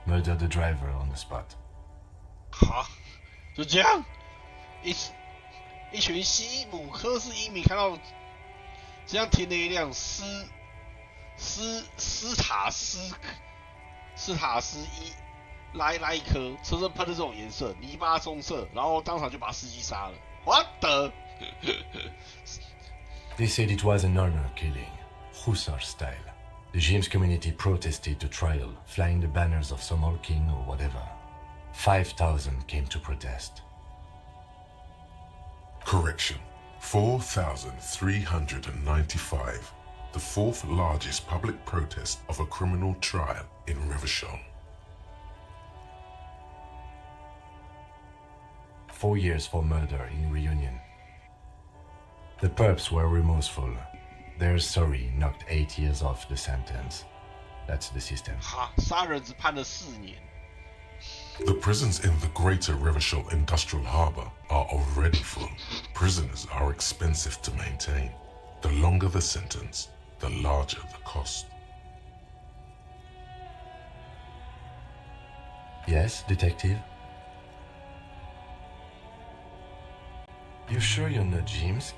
S6: Murdered the driver on the spot.
S1: 哈，就这样，一群西姆科斯移民看到这样停了一辆斯塔斯一莱科，车身喷的这种颜色，泥巴棕色，然后当场就把司机杀了。What the？
S6: They said it was an honor killing, Hussar style. The James community protested the trial, flying the banners of some old king or whatever. 5,000 came to protest.
S3: Correction. 4,395. The fourth largest public protest of a criminal trial in Revachol.
S6: 4 years for murder in Reunion. The perps were remorseful. Their sorry knocked 8 years off the sentence. That's the system.
S1: 哈，杀人只判了4年。
S3: The prisons in the greater Revachol industrial harbor are already full. Prisoners are expensive to maintain. The longer the sentence, the larger the cost.
S6: Yes, detective? You sure you're not James?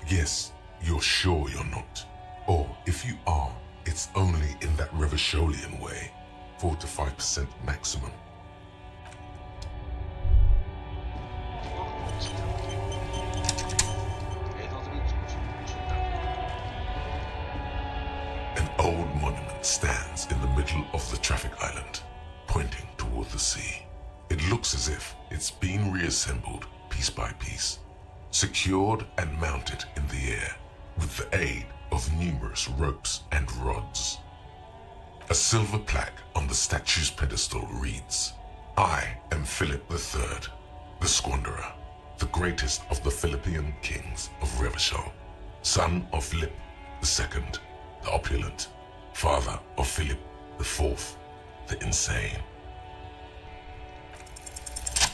S3: Yes, you're sure you're not. Or if you are, it's only in that Revacholian way. 4 to 5% maximum. An old monument stands in the middle of the traffic island, pointing toward the sea. It looks as if it's been reassembled piece by piece, secured and mounted in the air with the aid of numerous ropes and rods. A silver plaque on the statue's pedestal reads, "I am Philip III, the Squanderer, the greatest of the Philippian kings of Revachol, son of Philip II, the opulent, father of Philip IV, the insane."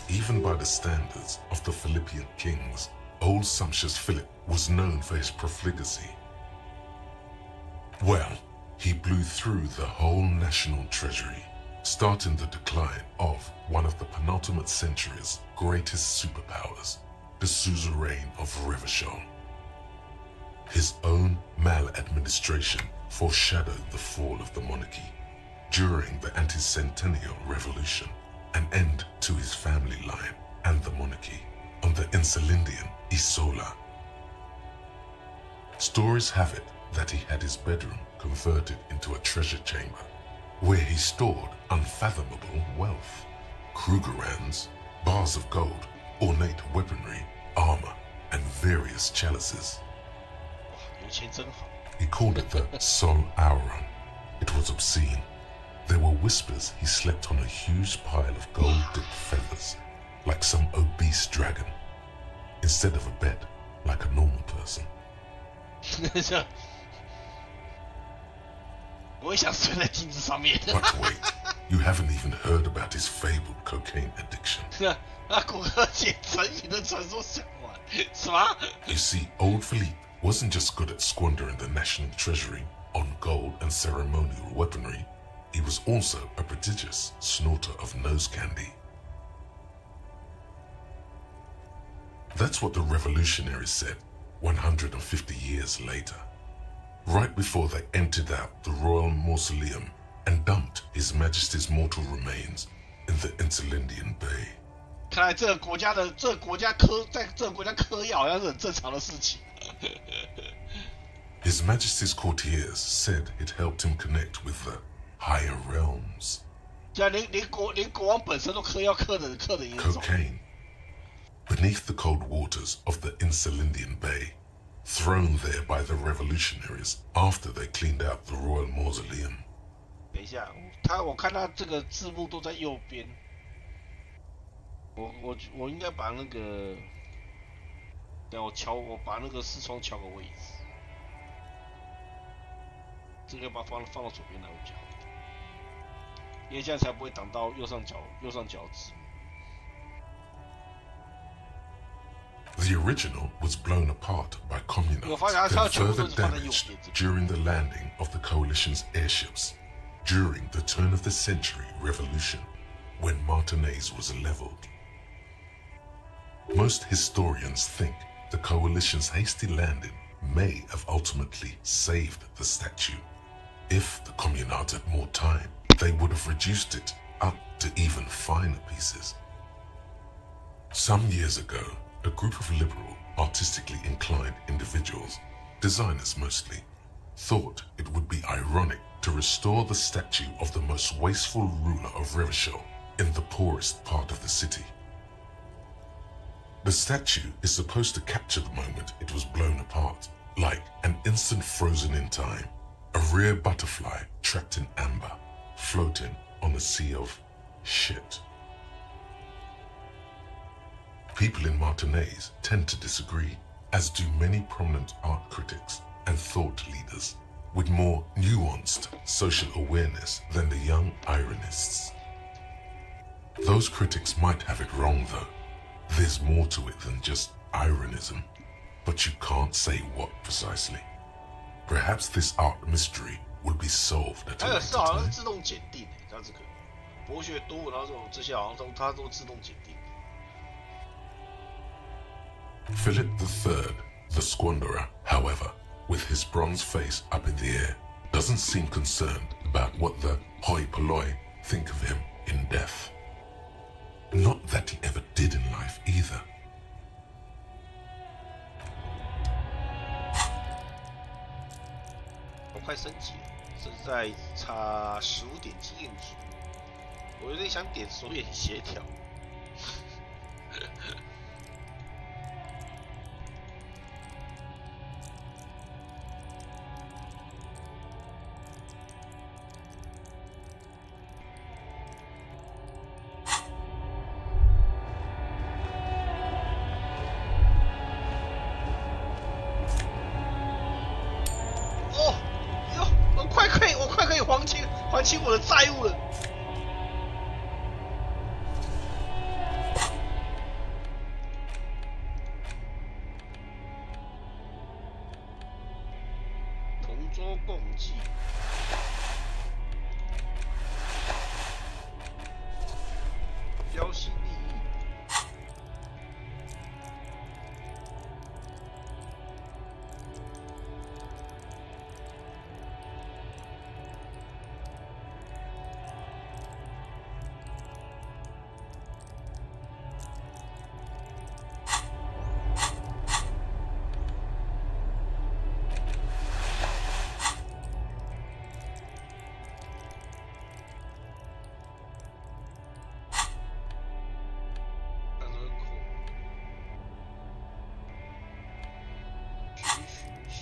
S3: Even by the standards of the Philippian kings, old sumptuous Philip was known for his profligacy. Well, he blew through the whole national treasury, starting the decline of one of the penultimate century's greatest superpowers, the suzerain of Revachol. His own maladministration foreshadowed the fall of the monarchy during the anti-centennial revolution, an end to his family line and the monarchy on the Insulindian Isola. Stories have it that he had his bedroom converted into a treasure chamber where he stored unfathomable wealth, Krugerrands, bars of gold, ornate weaponry, armor, and various chalices. He called it the Sol Auron. It was obscene. There were whispers he slept on a huge pile of gold-dipped feathers, like some obese dragon, instead of a bed, like a normal person. But wait, you haven't even heard about his fabled cocaine addiction. You see, old Philippe wasn't just good at squandering the national treasury on gold and ceremonial weaponry, he was also a prodigious snorter of nose candy. That's what the revolutionaries said 150 years later, right before they emptied out the royal mausoleum and dumped His Majesty's mortal remains in the Insulindian Bay.
S1: 看来这个国家嗑药好像是很正常的事情。
S3: His Majesty's courtiers said it helped him connect with the higher realms.
S1: 连国王本身都嗑药嗑的严重。
S3: Cocaine. Beneath the cold waters of the Insulindian Bay, thrown there by the revolutionaries after they cleaned out the royal mausoleum.
S1: 等一下，我看他这个字幕都在右边。我应该把那个，等我把那个视窗调个位置，这个把它放到左边来会比较好一点，因为这样才不会挡到右上角字。
S3: The original was blown apart by communards, then further damaged during the landing of the coalition's airships during the turn of the century revolution, when Martinaise was leveled. Most historians think the coalition's hasty landing may have ultimately saved the statue. If the communards had more time, they would have reduced it up to even finer pieces. Some years ago, a group of liberal, artistically inclined individuals, designers mostly, thought it would be ironic to restore the statue of the most wasteful ruler of Revachol in the poorest part of the city. The statue is supposed to capture the moment it was blown apart, like an instant frozen in time, a rare butterfly trapped in amber, floating on a sea of shit. People in Martinaise tend to disagree, as do many prominent art critics and thought leaders with more nuanced social awareness than the young ironists. Those critics might have it wrong though. There's more to it than just ironism, but you can't say what precisely. Perhaps this art mystery will be solved at a later time.
S1: 是好像是自动检定的，它这个博学多闻，然后这些好像它都自动检定。
S3: Philip III, the squanderer, however, with his bronze face up in the air, doesn't seem concerned about what the hoi polloi think of him in death. Not that he ever did in life either.
S1: 我快升级了，现在差15点经验值，我有点想点手眼协调。还清我的债务了。同舟共济。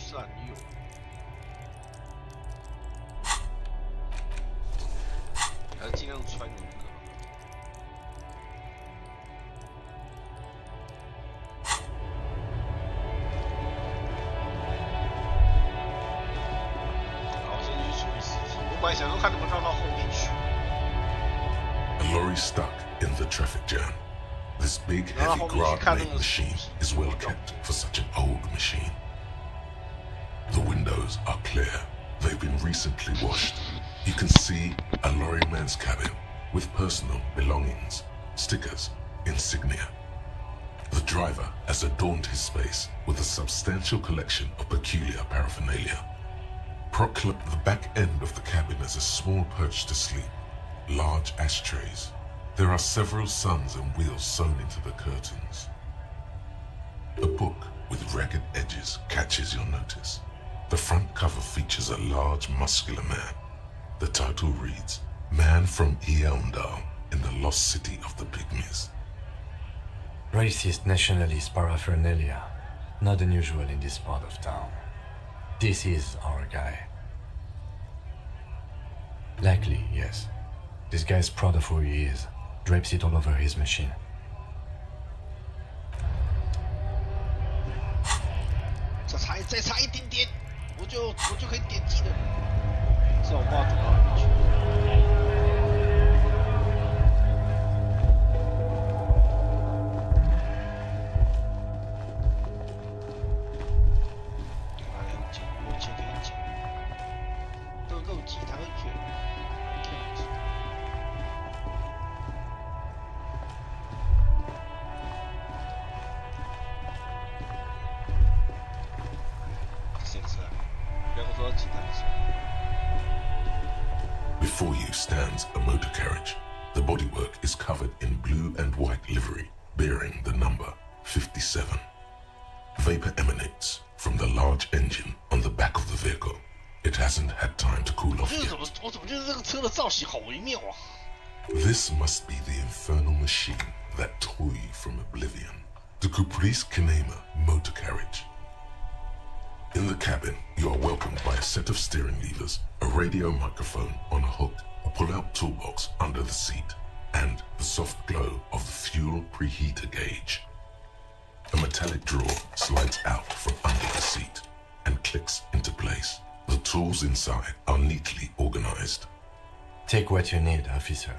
S1: 善诱。还是尽量穿那个。好，先去处理尸体。我本来想说看能不能绕到后面去。
S3: A lorry stuck in the traffic jam. This big, heavy grad-made machine is well kept for such an old machine. The windows are clear. They've been recently washed. You can see a lorryman's cabin with personal belongings, stickers, insignia. The driver has adorned his space with a substantial collection of peculiar paraphernalia. Propped at the back end of the cabin is a small perch to sleep, large ashtrays. There are several suns and wheels sewn into the curtains. A book with ragged edges catches your notice. The front cover features a large, muscular man. The title reads, Man from Eondal in the Lost City of the Pygmies.
S6: Racist nationalist paraphernalia. Not unusual in this part of town. This is our guy. Likely, yes. This guy's proud of who he is. Drapes it all over his machine.
S1: 再差一点点，我就可以点击了。这我不知道怎么哪里去。我切给你剪，都够几堂去。
S3: Before you stands a motor carriage. The bodywork is covered in blue and white livery, bearing the number 57. Vapor emanates from the large engine on the back of the vehicle. It hasn't had time to cool off yet.
S1: 我怎么觉得这个车的造型好微妙啊
S3: This must be the infernal machine that tore you from oblivion. The Caprice Kinema motor carriage. In the cabin, you are welcomed by a set of steering levers, a radio microphone on a hook, a pull-out toolbox under the seat, and the soft glow of the fuel preheater gauge. A metallic drawer slides out from under the seat and clicks into place. The tools inside are neatly organized.
S6: Take what you need, officer.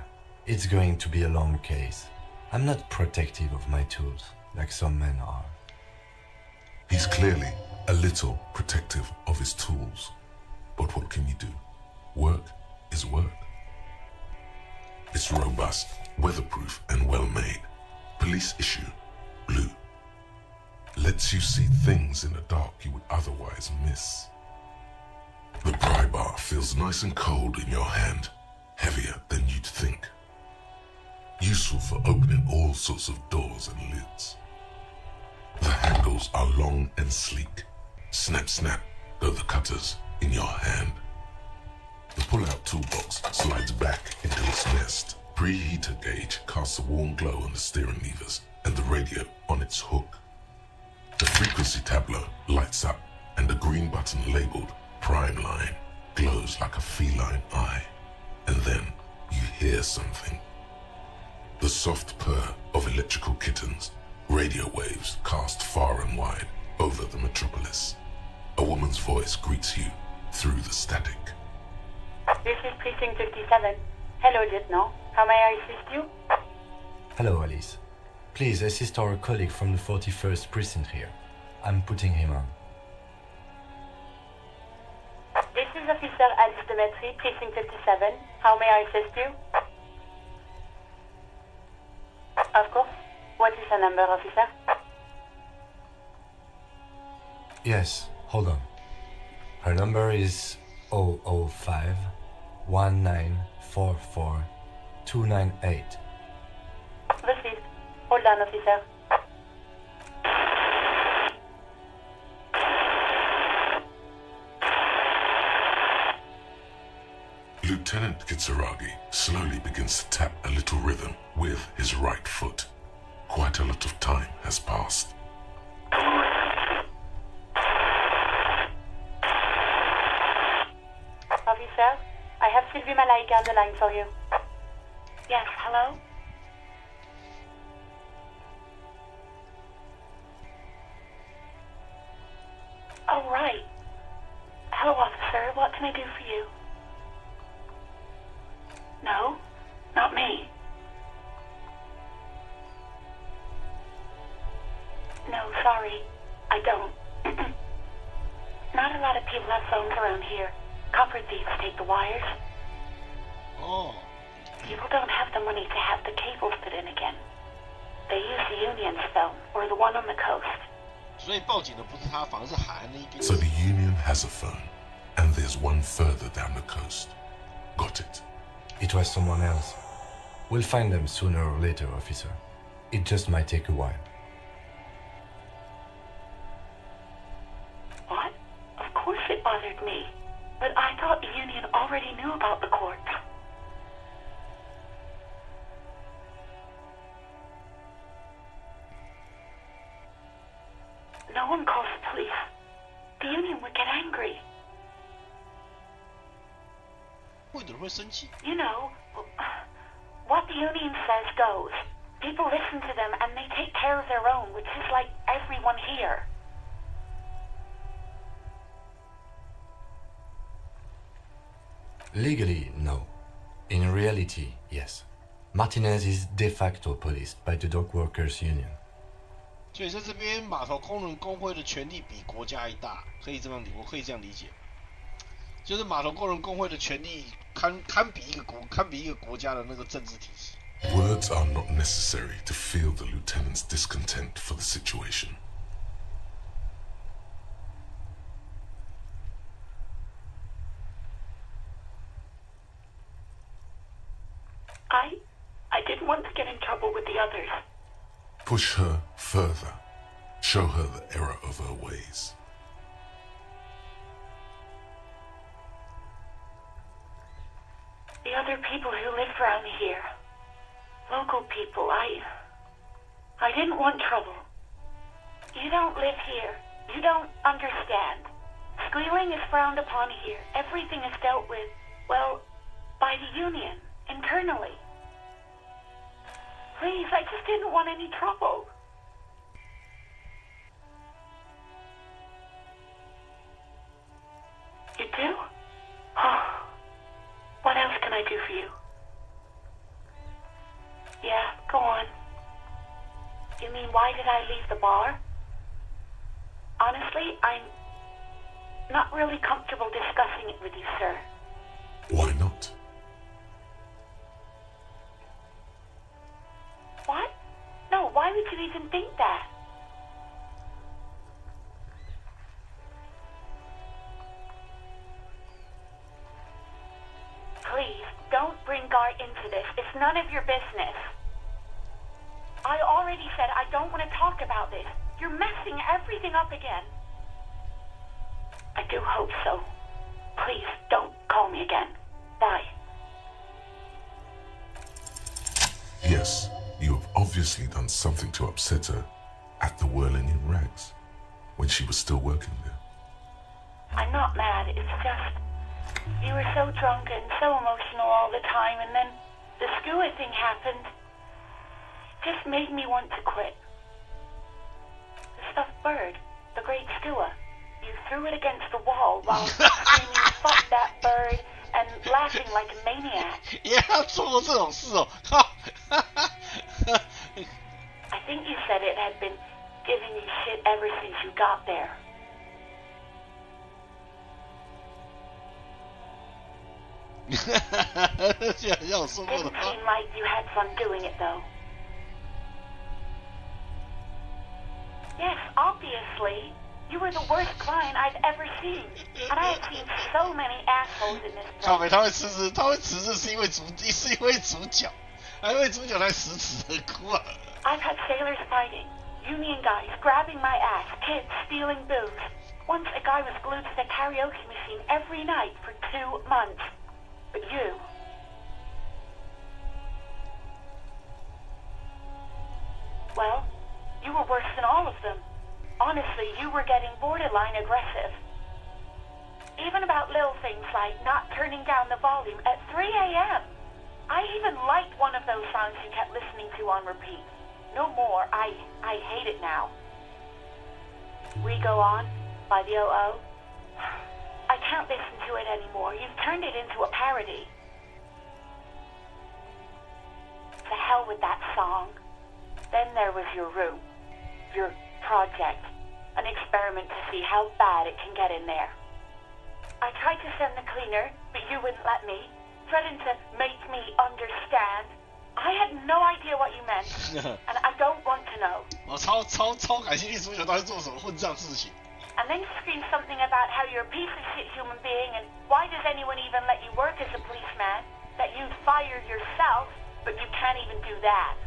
S6: It's going to be a long case. I'm not protective of my tools, like some men are.
S3: He's clearly a little protective of his tools. But what can you do? Work is work. It's robust, weatherproof, and well-made. Police issue, blue. Lets you see things in the dark you would otherwise miss. The pry bar feels nice and cold in your hand, heavier than you'd think. Useful for opening all sorts of doors and lids. The handles are long and sleek. Snap, snap, go the cutters in your hand. The pull-out toolbox slides back into its nest. Preheater gauge casts a warm glow on the steering levers and the radio on its hook. The frequency tableau lights up and the green button labeled Prime Line glows like a feline eye. And then you hear something. The soft purr of electrical kittens, radio waves cast far and wide over the metropolis. A woman's voice greets you through the static.
S14: This is Precinct 57. Hello, Lieutenant. How may I assist you?
S6: Hello, Alice. Please assist our colleague from the 41st Precinct here. I'm putting him on.
S14: This is Officer Altimetry, Precinct 57. How may I assist you? Of course. What is the number, officer?
S6: Yes, hold on. Her number is 005 1944 298.
S14: Received. Hold on, officer.
S3: Lieutenant Kitsuragi slowly begins to tap a little rhythm with his right foot. Quite a lot of time has passed.
S14: sir. I have Sylvie Malaika on the line for you. Yes, hello? Oh, right. Hello, officer. What can I do for you? No, not me. No, sorry. I don't. Not a lot of people have phones around here. Copper thieves take the wires.
S1: Oh.
S14: People don't have the money to have the cables put in again. They use the Union's phone, or the one on the coast.
S1: 所以报警的不是他，反而是海岸那一边。
S3: So the Union has a phone, and there's one further down the coast. Got it.
S6: It was someone else. We'll find them sooner or later, officer. It just might take a while.
S14: What? Of course it bothered me. But I thought the Union already knew about the court. No one calls the police. The Union would get angry.
S1: 会的人会生气。
S14: You know, what the Union says goes. People listen to them and they take care of their own, which is like everyone here.
S6: Legally, no. In reality, yes. Martinez is de facto policed by the Dock Workers Union.
S1: 所以在这边，码头工人工会的权力比国家还大，可以这样理，我可以这样理解。就是码头工人工会的权力堪比一个国家的那个政治体系。
S3: Words are not necessary to feel the lieutenant's discontent for the situation.
S14: I didn't want to get in trouble with the others.
S3: Push her further. Show her the error of her ways.
S14: The other people who live around here. Local people, I didn't want trouble. You don't live here. You don't understand. Squealing is frowned upon here. Everything is dealt with, well, by the Union, internally. Please, I just didn't want any trouble. You do? Oh. What else can I do for you? Yeah, go on. You mean, why did I leave the bar? Honestly, I'm not really comfortable discussing it with you, sir.
S3: Why not?
S14: What? No, why would you even think that? Please, don't bring Gar into this. It's none of your business. I already said I don't want to talk about this. You're messing everything up again. I do hope so. Please, don't call me again. Bye.
S3: Yes, you have obviously done something to upset her at the Whirling in Rags when she was still working there.
S14: I'm not mad. It's just you were so drunk and so emotional all the time, and then the skua thing happened. It just made me want to quit. The stuffed bird, the great skua, you threw it against the wall while screaming, "Fuck that bird," and laughing like a maniac.
S1: Yeah, 他做过这种事哦，靠！
S14: I think you said it had been giving you shit ever since you got there. Didn't seem like you had fun doing it, though. Yes, obviously. You were the worst client I've ever seen. And I have seen so many assholes in this place.
S1: 靠北，他会辞职是因为主角，还因为主角才死的哭啊！
S14: I've had sailors fighting, union guys grabbing my ass, kids stealing booze. Once a guy was glued to the karaoke machine every night for 2 months. But you... Well, you were worse than all of them. Honestly, you were getting borderline aggressive. Even about little things like not turning down the volume at 3 a.m. I even liked one of those songs you kept listening to on repeat. No more. I hate it now. We Go On by the O.O. I can't listen to it anymore. You've turned it into a parody. To hell with that song. Then there was your room. Your project. An experiment to see how bad it can get in there. I tried to send the cleaner, but you wouldn't let me. Threatened to make me understand. I had no idea what you meant, and I don't want to know.
S1: 我超感兴趣足球到底做什么混账事情。
S14: And then you scream something about how you're a piece of shit human being, and why does anyone even let you work as a policeman? That you'd fired yourself, but you can't even do that.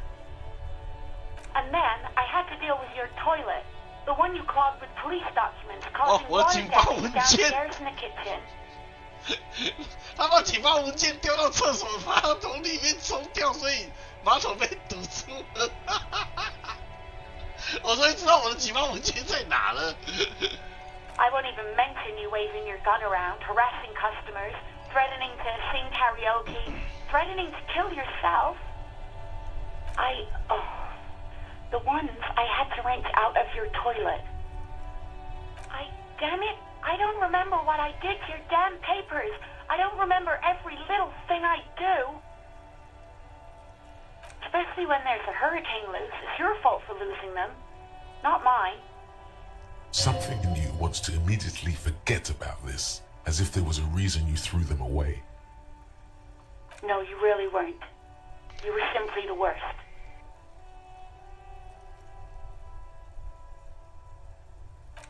S14: And then I had to deal with your toilet, the one you clogged with police documents, causing water damage downstairs in the kitchen.
S1: 他把警报文件丢到厕所马桶里面冲掉，所以马桶被堵住了。我终于知道我的警报文件在哪了。
S14: I won't even mention you waving your gun around, harassing customers, threatening to sing karaoke, threatening to kill yourself. The ones I had to wrench out of your toilet. Damn it, I don't remember what I did to your damn papers. I don't remember every little thing I do. Especially when there's a hurricane loose. It's your fault for losing them, not mine.
S3: Something in you wants to immediately forget about this, as if there was a reason you threw them away.
S14: No, you really weren't. You were simply the worst.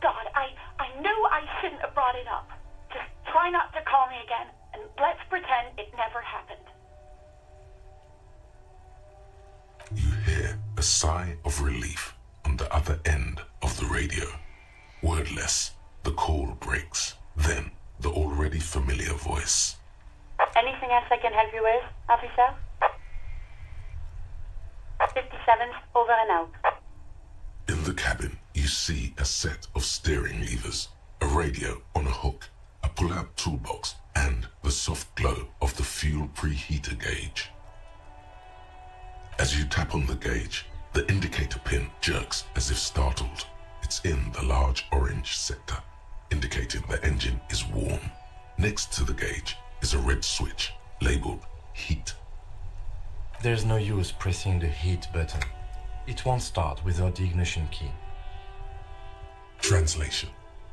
S14: God, I knew I shouldn't have brought it up. Just try not to call me again, and let's pretend it never happened.
S3: You hear a sigh of relief on the other end of the radio. Wordless, the call breaks. Then, the already familiar voice.
S14: Anything else I can help you with, officer? 57's over and out.
S3: In the cabin, you see a set of steering levers, a radio on a hook, a pull-out toolbox, and the soft glow of the fuel preheater gauge. As you tap on the gauge, the indicator pin jerks as if startled. It's in the large orange sector, indicating the engine is warm. Next to the gauge is a red switch labeled heat.
S6: There's no use pressing the heat button. It won't start without the ignition key.
S3: Translation: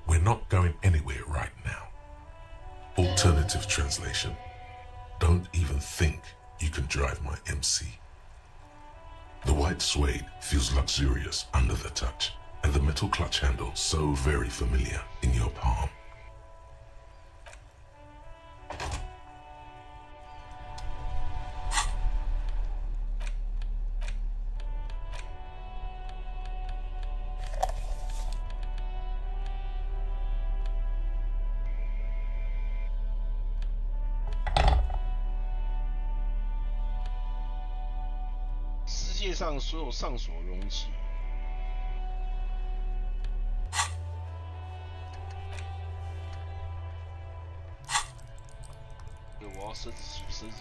S3: we're not going anywhere right now. Alternative translation: don't even think you can drive my MC. The white suede feels luxurious under the touch, and the metal clutch handle so very familiar in your palm.
S1: "世界上所有上锁容器。我要升什么？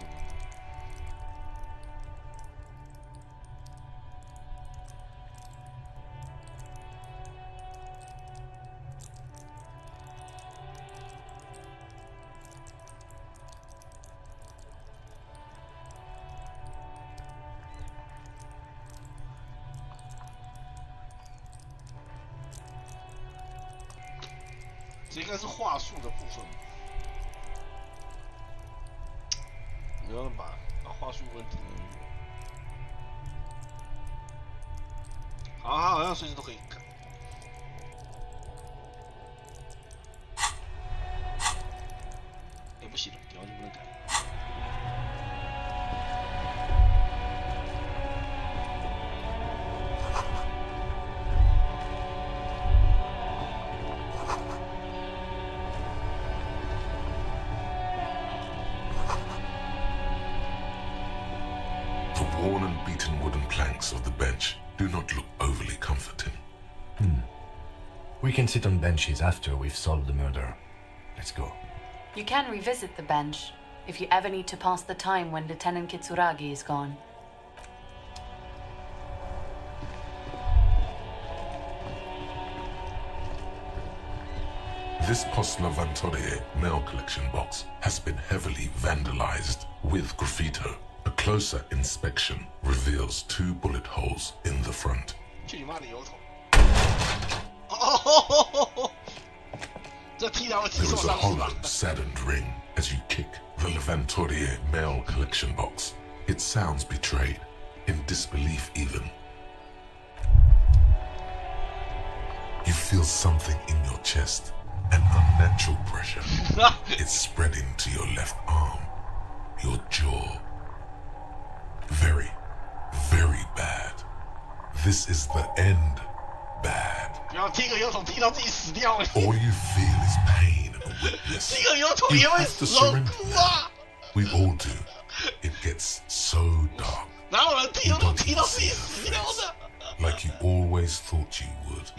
S1: 这应该是话术的部分。你要把话术问题好，他好像随时都可以改。不行了，屌就不能改。
S3: Worn and beaten wooden planks of the bench do not look overly comforting.
S6: We can sit on benches after we've solved the murder. Let's go.
S7: You can revisit the bench if you ever need to pass the time when Lieutenant Kitsuragi is gone.
S3: This Post Levantorie mail collection box has been heavily vandalized with graffito. A closer inspection reveals 2 bullet holes in the front.
S1: 去你妈的油桶！哦，这踢到了踢
S3: There
S1: 受
S3: is a
S1: 伤是
S3: hollow,
S1: 吧？
S3: saddened ring as you kick the Levantorie mail collection box. It sounds betrayed, in disbelief even. You feel something in your chest, an unnatural pressure. It's spreading to your left arm, your jaw. Very, very bad. This is the end. Bad.
S1: 不要踢个油桶踢到自己死掉！
S3: All you feel is pain and weakness.
S1: 踢个油桶
S3: You
S1: 也会
S3: have
S1: 死
S3: to
S1: 哦，
S3: surrender
S1: 哭
S3: now.
S1: 啊！
S3: We all do. It gets so dark.
S1: 哪有人踢
S3: You
S1: 油桶
S3: don't
S1: 踢
S3: even
S1: 到自己
S3: see
S1: 死
S3: her
S1: 掉
S3: face.
S1: 的？
S3: Like you always thought you would.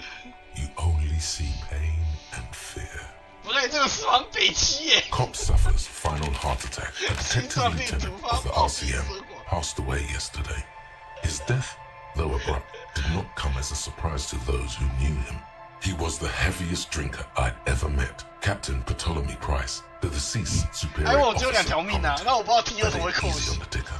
S3: You only see pain and fear.
S1: 不对，这个死亡北七耶！
S3: Cop suffers final heart attack. A
S1: 心
S3: detective
S1: 脏病
S3: lieutenant
S1: 突发
S3: of the
S1: 暴毙
S3: RCM
S1: 死过。
S3: passed away yesterday. His death, though abrupt, did not come as a surprise to those who knew him. He was the heaviest drinker I'd ever met. Captain Ptolemy Price, the deceased
S1: 哎，
S3: superior
S1: 我只有2
S3: officer,
S1: 条命啊，
S3: commented
S1: 那我不知道踢油桶
S3: that
S1: 会
S3: it
S1: 扣
S3: easy
S1: 血
S3: on。the ticker.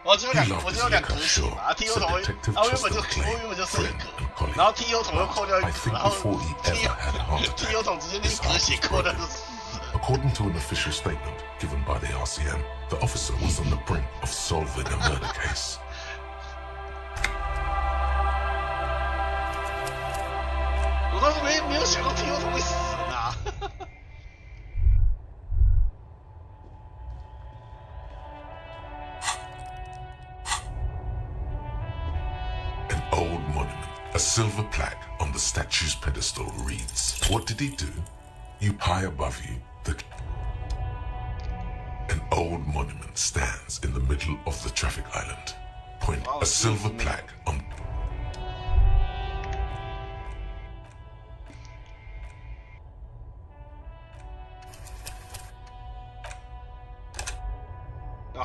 S1: 我只有
S3: He
S1: 2
S3: loved
S1: 我
S3: his
S1: 只有2
S3: liquor,
S1: 格血
S3: sure,
S1: 嘛，踢油
S3: said
S1: 桶会，
S3: Detective
S1: 啊，我原本
S3: Chester
S1: 就
S3: McClay,
S1: 我原本就剩1
S3: friend
S1: 格，
S3: and colleague.
S1: 然后踢油桶又扣掉1
S3: I
S1: 格，
S3: think
S1: 然后
S3: before he
S1: 踢
S3: ever had a heart
S1: 踢
S3: attack,
S1: 油桶直接那
S3: his
S1: 1格
S3: heart
S1: 血
S3: was
S1: 扣掉
S3: broken.
S1: 就死了。
S3: According to an official statement given by the RCM, the officer was on the brink of solving a murder case.
S1: 我倒是没有想到踢油桶会死人啊！
S3: An old monument, a silver plaque on the statue's pedestal reads, "What did he do? You high above you, An old monument stands in the middle of the traffic island. Point a silver plaque on...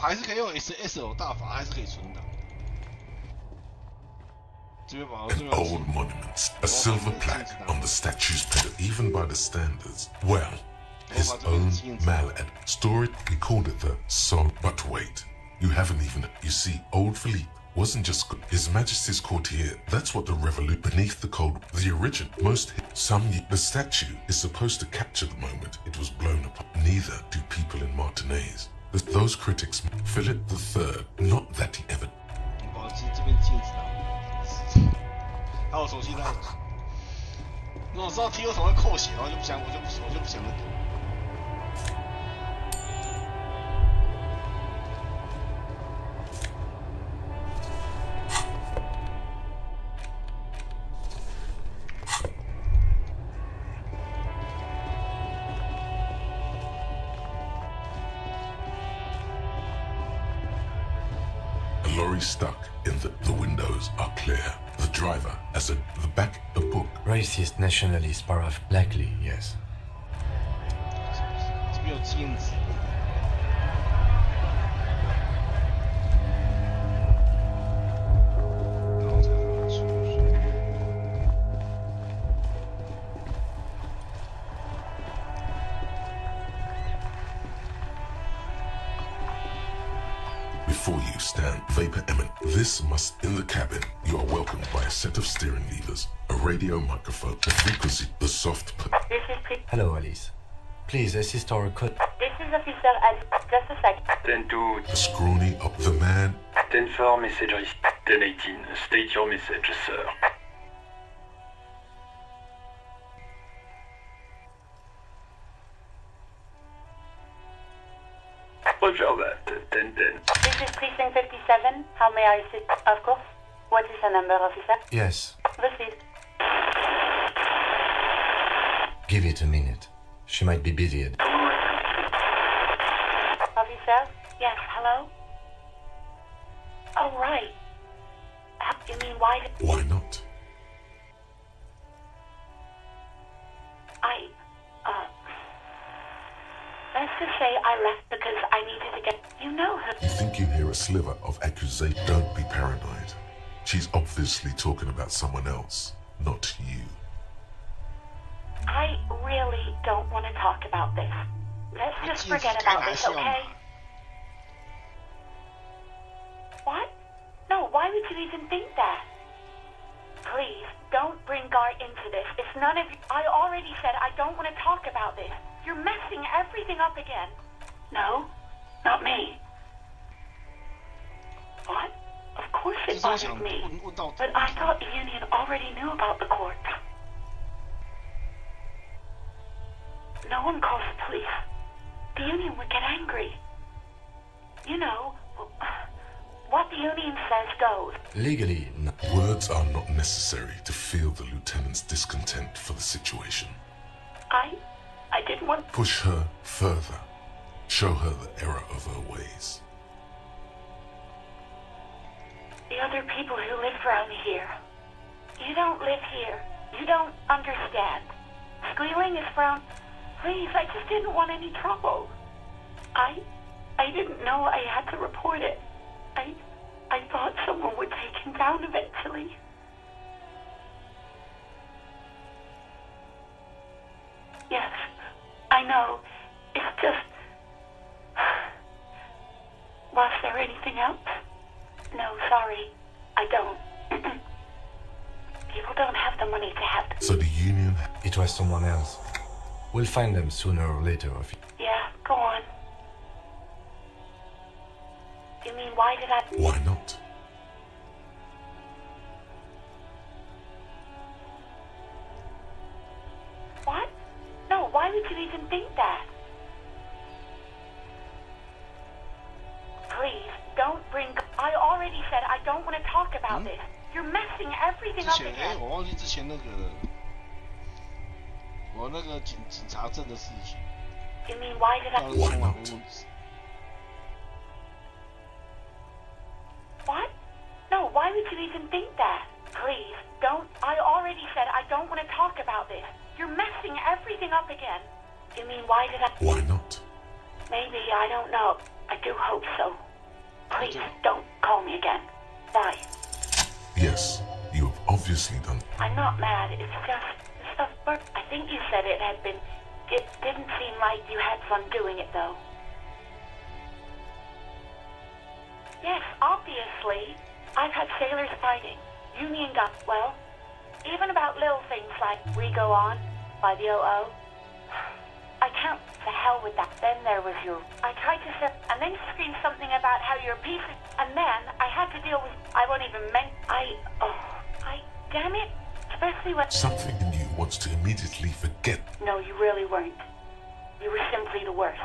S1: 还是可以用 SSL 大法，还是可以存档。这边把
S3: An old monument, a silver plaque on the statue's pedestal, even by the standards. Well, his own mallet. Story, we called it the Sol. But wait, you haven't even... You see, old Philippe wasn't just His Majesty's courtier. That's what the revolution beneath the code, the original. The statue is supposed to capture the moment it was blown up. Neither do people in Martinez. Those critics, Philip III, not that he ever...
S1: 这边禁止档，还有重新再。如果知道 T 有什么会扣血的话，我就不想那个。
S3: Lorry stuck in the windows are clear. The driver has the back a book.
S6: Racist, nationalist, paraph. Likely, yes.
S1: 这边有镜子。然后再拿出去。
S3: Before you stand vapor eminent. This must in the cabin. You are welcomed by a set of steering levers, a radio microphone, a frequency, the soft.
S14: This is
S6: Hello, Alice. Please assist our code.
S14: This is Officer Alice. Just a sec.
S15: 10-2.
S3: The scrawny of the man.
S15: 10-4 messagery. 10-18. State your message, sir. Roger that. 10-10.
S14: This is Precinct 57. How may I assist? Of course. What is the number, Officer?
S6: Yes.
S14: Proceed.
S6: Give it a minute. She might be busy.
S14: Officer? Yes, hello? Oh, right. You mean why...
S3: Why not?
S14: just say I left because I needed to get... You know her.
S3: You think you hear a sliver of accusation? Don't be paranoid. She's obviously talking about someone else, not you.
S14: I really don't want to talk about this. Let's just forget about this, okay? What? No, why would you even think that? Please, don't bring Gar into this. It's none of you. I already said I don't want to talk about this. You're messing everything up again. No, not me. What? Of course it bothered me. But I thought the Union already knew about the corpse. No one calls the police. The Union would get angry. You know, what the Union says goes.
S6: Legally, no.
S3: Words are not necessary to feel the lieutenant's discontent for the situation.
S14: I didn't want...
S3: Push her further. Show her the error of her ways.
S14: The other people who live around here. You don't live here. You don't understand. Squealing is frowned. Please, I just didn't want any trouble. I didn't know I had to report it. I thought someone would take him down eventually. Yes, I know. It's just... Was there anything else? No, sorry. I don't. People don't have the money to have...
S3: So the Union...
S6: It was someone else. We'll find them sooner or later.
S14: Yeah, go on. You mean, why did I...
S3: Why not?
S14: What? No, why would you even think that? Please, don't bring... I already said I don't want to talk about this. You're messing everything up again.
S1: 我忘记之前那个我那个警察证的事情。
S14: You mean, why did I...
S3: Why not?
S14: What? No, why would you even think that? Please, don't... I already said I don't want to talk about this. You're messing everything up again. You mean, why did I...
S3: Why not?
S14: Maybe, I don't know. I do hope so. Please, don't call me again. Bye.
S3: Yes, you have obviously done...
S14: I'm not mad, it's just... the stuff... But I think you said it had been... It didn't seem like you had fun doing it, though. Yes, obviously. I've had sailors fighting. Union got... Well, even about little things like We Go On by the OO. I can't... To hell with that. Then there was your... I tried to say... And then you screamed something about how you're a piece of... And then I had to deal with... I won't even damn it. Especially when...
S3: Something in you wants to immediately forget.
S14: No, you really weren't. You were simply the worst.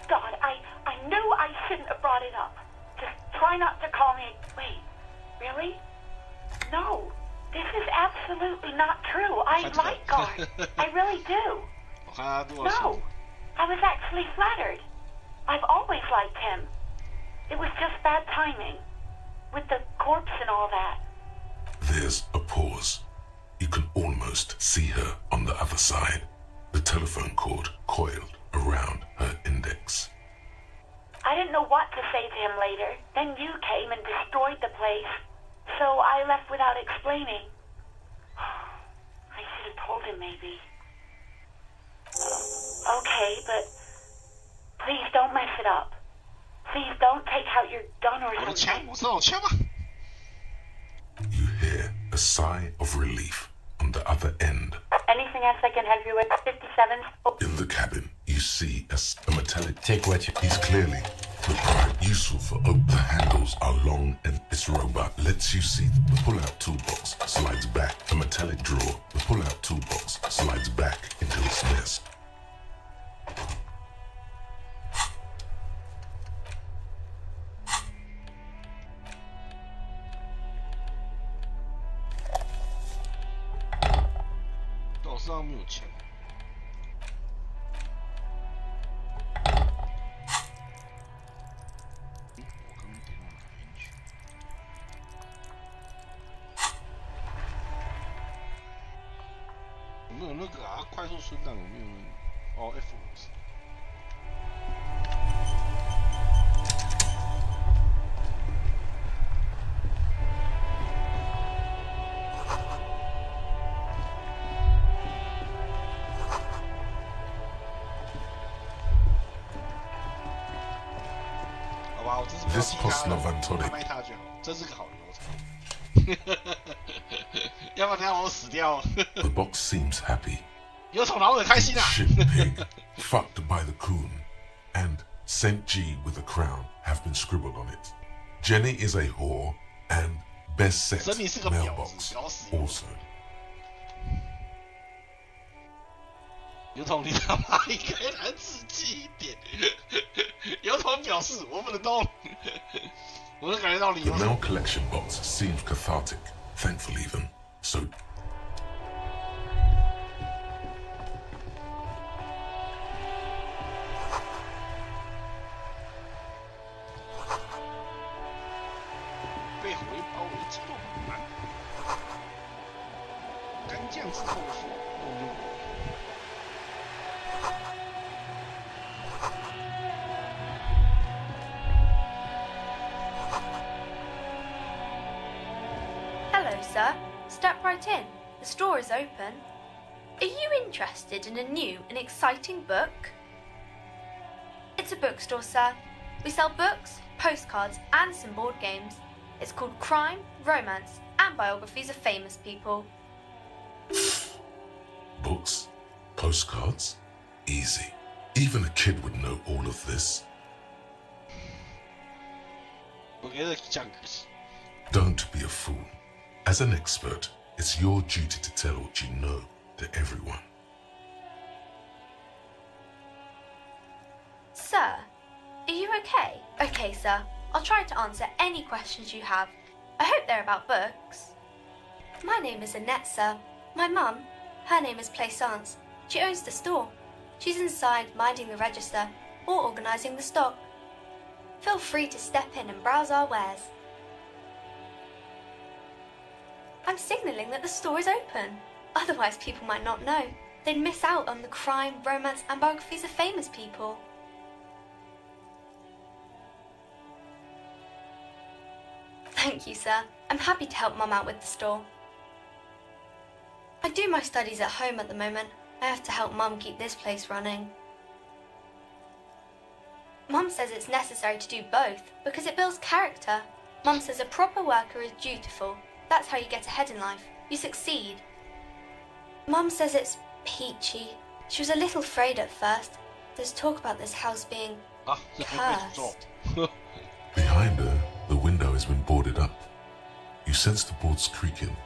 S14: God, I knew I shouldn't have brought it up. Just try not to call me... Wait, really? No, this is absolutely not true. I like God. I really do. No, I was actually flattered. I've always liked him. It was just bad timing. With the corpse and all that.
S3: There's a pause. You can almost see her on the other side. The telephone cord coiled around her index.
S14: I didn't know what to say to him later. Then you came and destroyed the place. So I left without explaining. I should have told him, maybe. Okay, but please don't mess it up. Please don't take out your gun or something.
S3: You hear a sigh of relief on the other end.
S14: Anything else I can help you with? 57? Oh.
S3: In the cabin, you see a metallic... Take what you... He's clearly useful for... the handles are long and this robot lets you see the pull-out toolbox slides back. A metallic drawer. The pull-out toolbox slides back into its nest.
S1: 没有那个啊？快速存档有没有？哦，F50。好吧，我这是不要
S3: This
S1: 踢
S3: costs
S1: 他
S3: no
S1: 了，
S3: Vantonic.
S1: 卖他就好，这是个好流程。要不然等下我死掉。
S3: The box seems happy.
S1: 有宠老很开心啊。
S3: Shit pig, fucked by the coon, and Saint G with a crown have been scribbled on it. Jenny is a whore, and best set
S1: 神明是个婊子，
S3: mailbox
S1: 搞死
S3: also.
S1: 有种你他妈应该来仔细一点。有种表示我不能动。我能感觉到你
S3: The
S1: 有
S3: mail
S1: 种。
S3: collection box seems cathartic, thankful even. So
S1: 被回包围激动很难。干将之后说动用。
S10: Hello, sir. Step right in. The store is open. Are you interested in a new and exciting book? It's a bookstore, sir. We sell books, postcards, and some board games. It's called Crime, Romance, and Biographies of Famous People.
S3: books, postcards, easy. Even a kid would know all of this.
S1: 我给他讲，
S3: Don't be a fool. As an expert, it's your duty to tell what you know to everyone.
S10: Sir, are you okay? Okay, sir. I'll try to answer any questions you have. I hope they're about books. My name is Annette, sir. My mum, her name is Plaisance. She owns the store. She's inside minding the register or organising the stock. Feel free to step in and browse our wares. I'm signalling that the store is open. Otherwise, people might not know. They'd miss out on the crime, romance, and biographies of famous people. Thank you, sir. I'm happy to help Mum out with the store. I do my studies at home at the moment. I have to help Mum keep this place running. Mum says it's necessary to do both because it builds character. Mum says a proper worker is dutiful. That's how you get ahead in life. You succeed. Mum says it's peachy. She was a little afraid at first. There's talk about this house being cursed.
S3: Behind her, the window has been boarded up. You sense the boards creaking,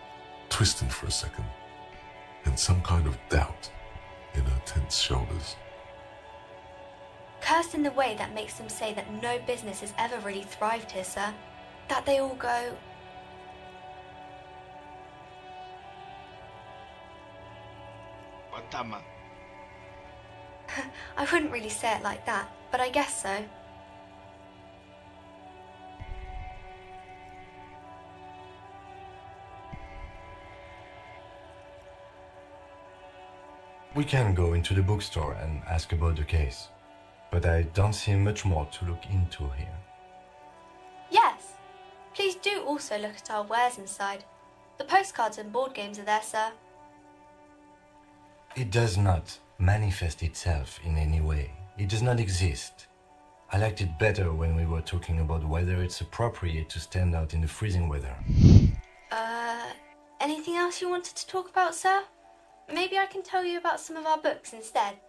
S3: twisting for a second, and some kind of doubt in her tense shoulders.
S10: Cursed in the way that makes them say that no business has ever really thrived here, sir. That they all go... I wouldn't really say it like that, but I guess so.
S6: We can go into the bookstore and ask about the case, but I don't see much more to look into here.
S10: Yes. Please do also look at our wares inside. The postcards and board games are there, sir.
S6: It does not manifest itself in any way. It does not exist. I liked it better when we were talking about whether it's appropriate to stand out in the freezing weather.
S10: Anything else you wanted to talk about, sir? Maybe I can tell you about some of our books instead.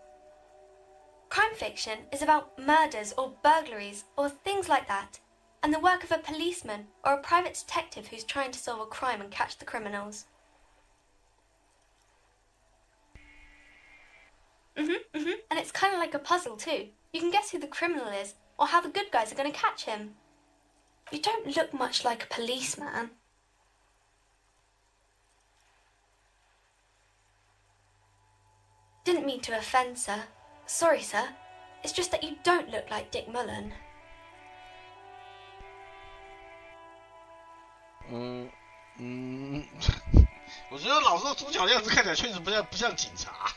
S10: Crime fiction is about murders or burglaries or things like that, and the work of a policeman or a private detective who's trying to solve a crime and catch the criminals. And it's kind of like a puzzle too. You can guess who the criminal is or how the good guys are going to catch him. You don't look much like a policeman. Didn't mean to offend, sir. Sorry, sir. It's just that you don't look like Dick Mullen.
S1: 我觉觉得老师的主角的样子看起来确实不像警察。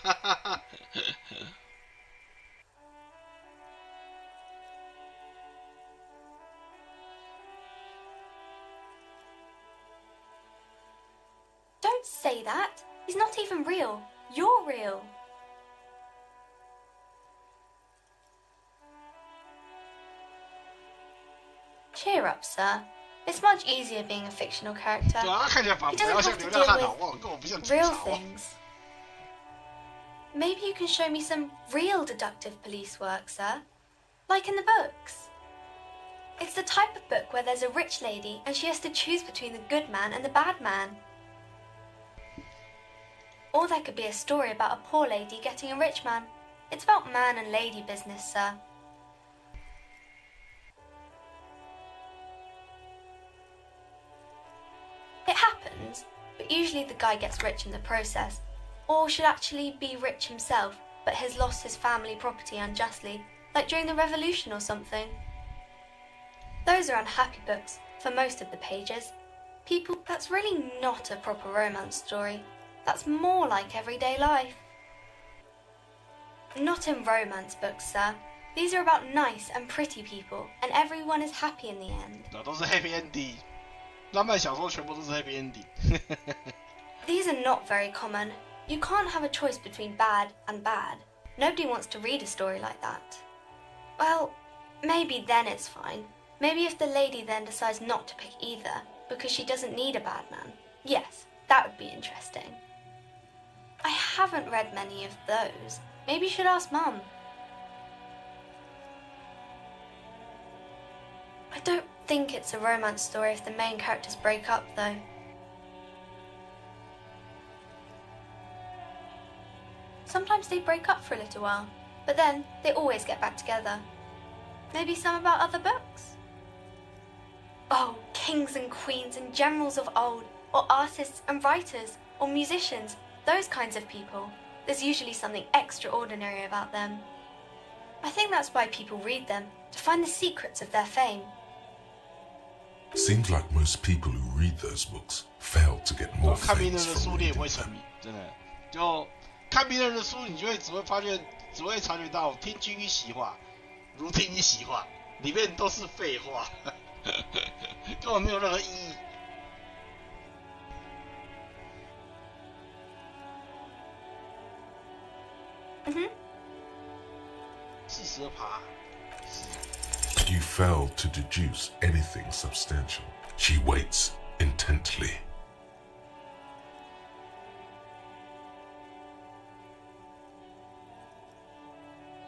S10: Don't say that. He's not even real. You're real. Cheer up, sir. It's much easier being a fictional character. He doesn't have to deal with real things. Maybe you can show me some real deductive police work, sir. Like in the books. It's the type of book where there's a rich lady and she has to choose between the good man and the bad man. Or there could be a story about a poor lady getting a rich man. It's about man and lady business, sir. It happens, but usually the guy gets rich in the process, or should actually be rich himself, but has lost his family property unjustly, like during the revolution or something. Those are unhappy books, for most of the pages. People, that's really not a proper romance story. That's more like everyday life. Not in romance books, sir. These are about nice and pretty people, and everyone is happy in the end.
S1: 那都是 happy ending， 浪漫小说全部都是 happy ending。
S10: These are not very common. You can't have a choice between bad and bad. Nobody wants to read a story like that. Well, maybe then it's fine. Maybe if the lady then decides not to pick either, because she doesn't need a bad man. Yes, that would be interesting. I haven't read many of those. Maybe you should ask Mum. I don't think it's a romance story if the main characters break up, though. Sometimes they break up for a little while, but then they always get back together. Maybe some about other books? Oh, kings and queens and generals of old, or artists and writers, or musicians, those kinds of people. There's usually something extraordinary about them. I think that's why people read them, to find the secrets of their fame.
S3: Seems like most people who read those books fail to get more
S1: 看别人
S3: famous
S1: 的书
S3: from
S1: 你也
S3: reading
S1: 不会沉迷，真的。就看别人的书，你就会只会察觉到听君一席话，如听一席话，里面都是废话，根本没有任何意义。42%。
S3: You fail to deduce anything substantial. She waits intently.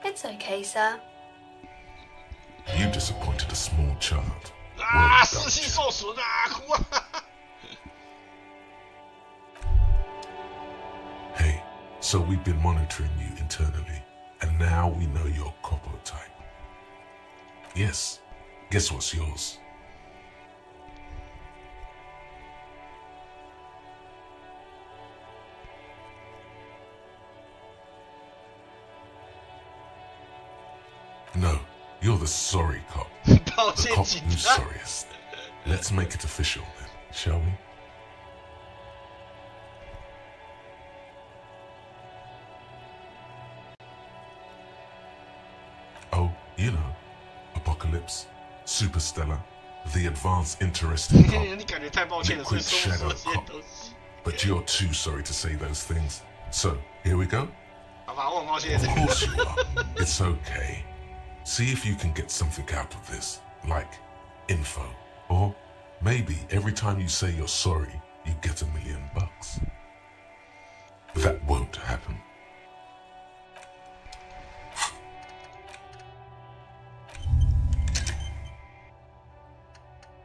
S10: It's okay, sir.
S3: You disappointed a small child.
S1: 啊，士气受损啊，哭啊！
S3: Hey, so we've been monitoring you internally, and now we know your Copo type. Yes, guess what's yours? No, you're the sorry cop. The cop who's sorriest. Let's make it official then, shall we? Oh, you know, Apocalypse, Superstellar, the advanced interesting cop, liquid shadow cop. But you're too sorry to say those things. So, here we go? Of course you are. It's okay. See if you can get something out of this, like info. Or maybe every time you say you're sorry, you get $1 million. That won't happen.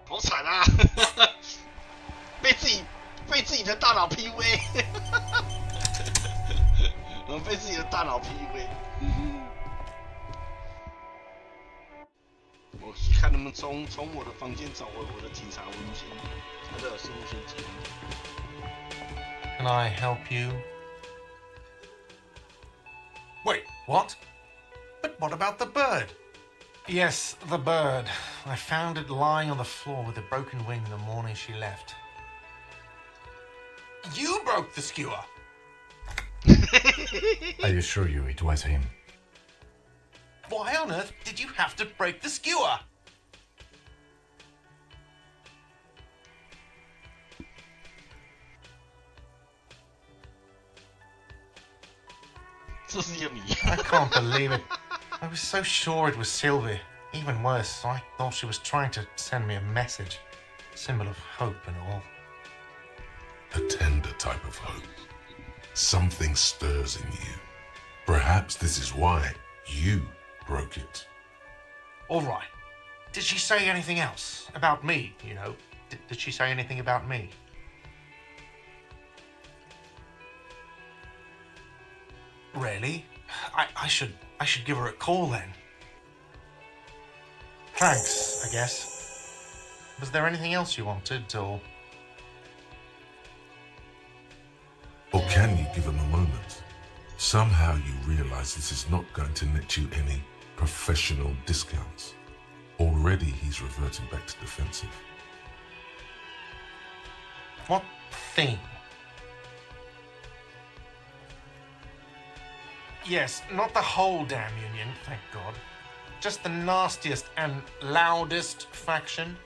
S1: Hảo 惨啊！被自己的大脑 PUA， 我们被自己的大脑 PUA。我看能不能从我的房间找回我的警察文件，他的生物线记录。
S5: Can I help you? Wait, what? But what about the bird? Yes, the bird. I found it lying on the floor with a broken wing the morning she left. You broke the skewer.
S6: I assure you it was him.
S5: Why on earth did you have to break the skewer? I can't believe it. I was so sure it was Sylvie. Even worse, I thought she was trying to send me a message. Symbol of hope and all.
S3: A tender type of hope. Something stirs in you. Perhaps this is why you broke it.
S5: All right. Did she say anything else? About me, you know? Did she say anything about me? Really? I should give her a call then. Thanks, I guess. Was there anything else you wanted, or...
S3: Or can you give him a moment? Somehow you realize this is not going to net you any professional discounts. Already he's reverting back to defensive.
S5: What thing? Yes, not the whole damn union, thank God. Just the nastiest and loudest faction.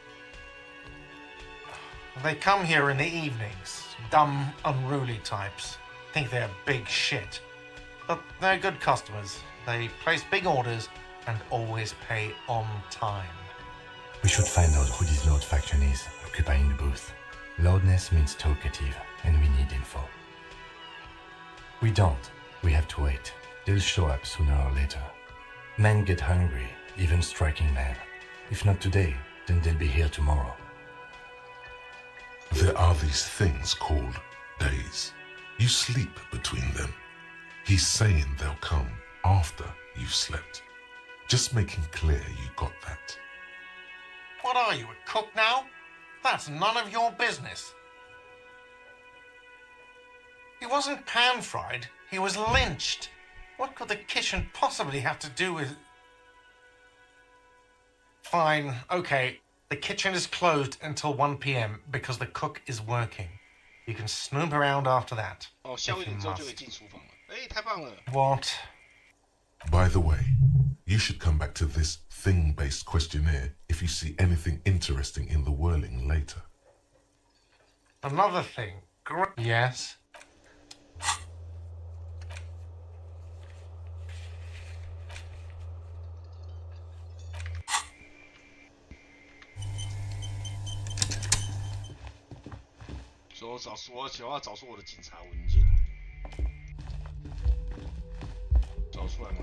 S5: They come here in the evenings. Dumb, unruly types. Think they're big shit. But they're good customers. They place big orders and always pay on time.
S6: We should find out who this loud faction is, occupying the booth. Loudness means talkative, and we need info. We don't. We have to wait. They'll show up sooner or later. Men get hungry, even striking men. If not today, then they'll be here tomorrow.
S3: There are these things called days. You sleep between them. He's saying they'll come after you've slept. Just making clear you got that.
S5: What are you, a cook now? That's none of your business. He wasn't pan-fried, he was lynched. What could the kitchen possibly have to do with... Fine, okay. The kitchen is closed until 1 p.m. because the cook is working. You can snoop around after that. if you must. What?
S3: By the way, you should come back to this thing-based questionnaire if you see anything interesting in the whirling later.
S5: Another thing. Yes?
S1: 我想要找出我的警察文件，找出来吗？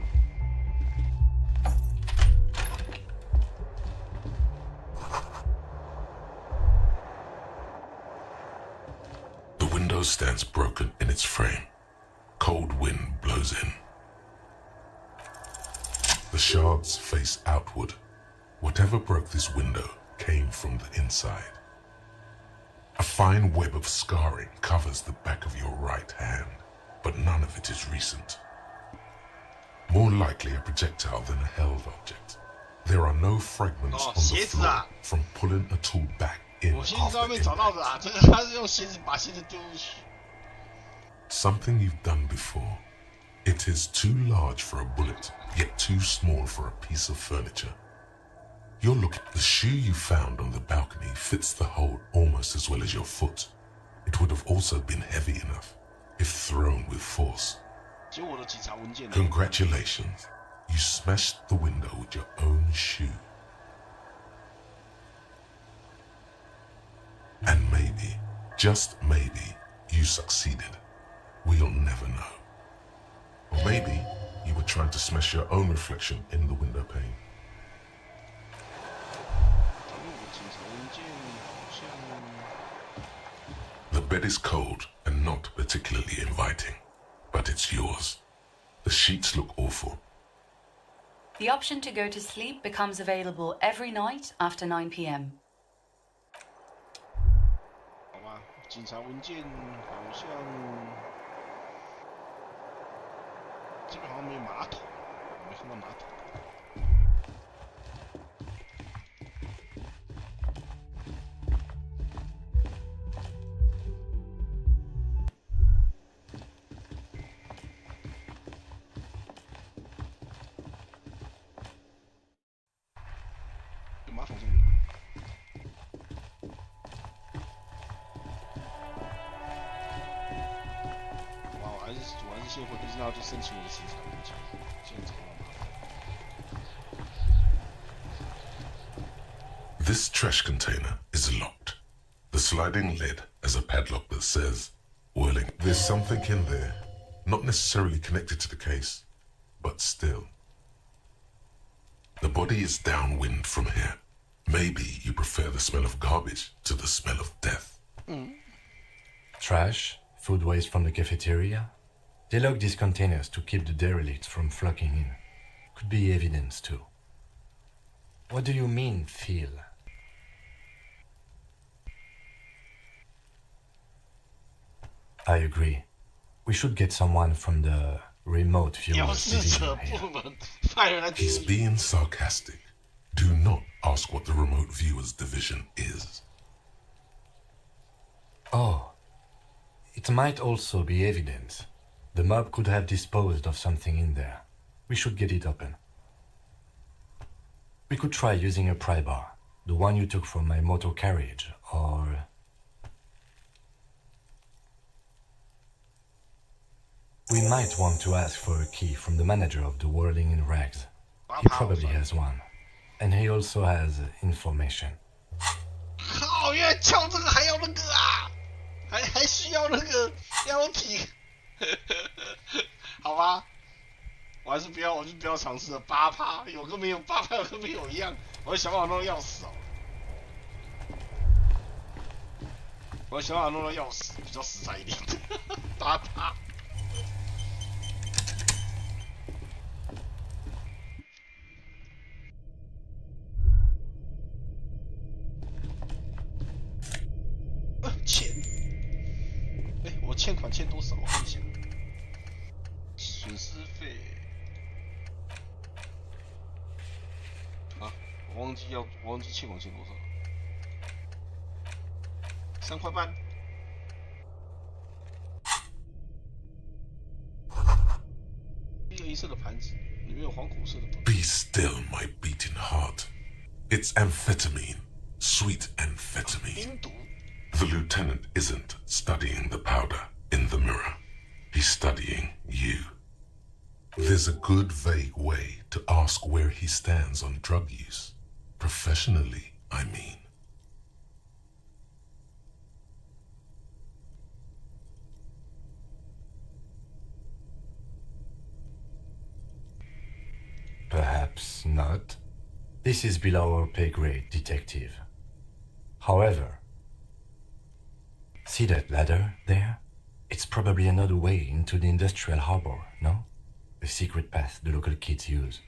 S3: The window stands broken in its frame. Cold wind blows in. The shards face outward. Whatever broke this window came from the inside. A fine web of scarring covers the back of your right hand, but none of it is recent. More likely a projectile than a held object. There are no fragments on the floor from pulling a tool back in after impact. Something you've done before. It is too large for a bullet, yet too small for a piece of furniture. You're looking. The shoe you found on the balcony fits the hole almost as well as your foot. It would have also been heavy enough if thrown with force. Congratulations. You smashed the window with your own shoe. And maybe, just maybe, you succeeded. We'll never know. Or maybe you were trying to smash your own reflection in the window pane. The bed is cold and not particularly inviting, but it's yours. The sheets look awful.
S7: The option to go to sleep becomes available every night after 9 p.m.
S1: 好吧，警察文件好像这边好像没有马桶，我没看到马桶。谢会，可是那就申请我的薪水不讲，现在找到麻烦。
S3: This trash container is locked. The sliding lid has a padlock that says, whirling. There's something in there, not necessarily connected to the case, but still. The body is downwind from here. Maybe you prefer the smell of garbage to the smell of death.
S6: Trash, food waste from the cafeteria. They lock these containers to keep the derelicts from flocking in. Could be evidence too. What do you mean, feel? I agree. We should get someone from the remote viewers division here.
S3: He's being sarcastic. Do not ask what the remote viewers division is.
S6: Oh. It might also be evidence. The mob could have disposed of something in there. We should get it open. We could try using a pry bar, the one you took from my motor carriage, or... We might want to ask for a key from the manager of the Whirling in Rags. He probably has one. And he also has information.
S1: 靠，原来撬这个还要那个啊，还需要那个标题，好吧，我还是不要，我就不要尝试了。8%有个没有，8%有个没有一样，我的想法弄到要死哦，我的想法弄到要死，比较实在一点，8%。欠，我欠款欠多少？我看一下，损失费啊，我忘记欠款欠多少，3块半。一个银色的盘子，里面有黄果色的。
S3: Be still, my beating heart. It's amphetamine, sweet amphetamine.
S1: 冰毒。
S3: The lieutenant isn't studying the powder in the mirror. He's studying you. There's a good vague way to ask where he stands on drug use. Professionally, I mean.
S6: Perhaps not. This is below our pay grade, detective. However, see that ladder there? It's probably another way into the industrial harbor, no? A secret path the local kids use.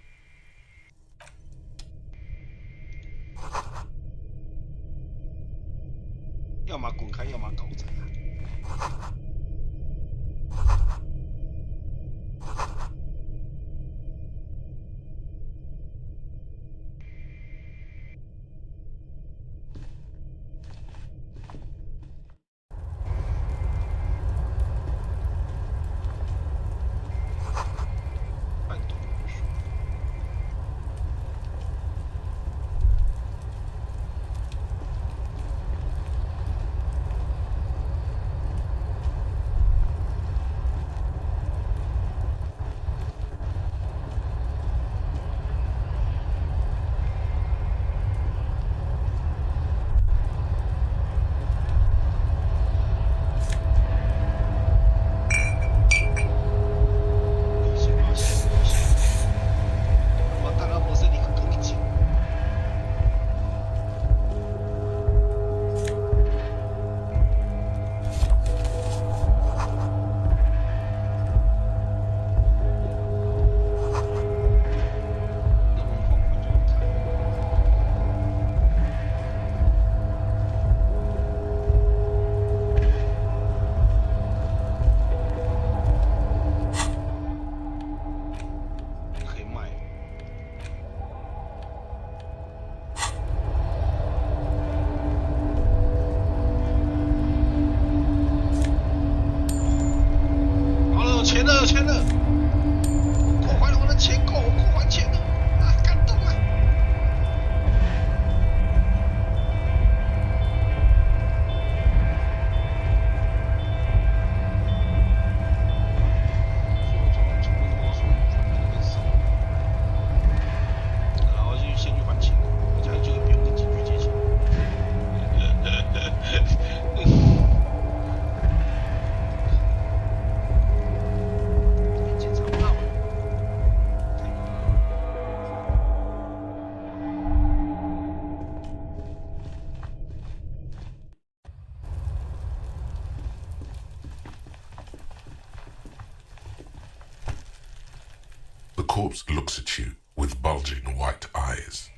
S3: corpse looks at you with bulging white eyes.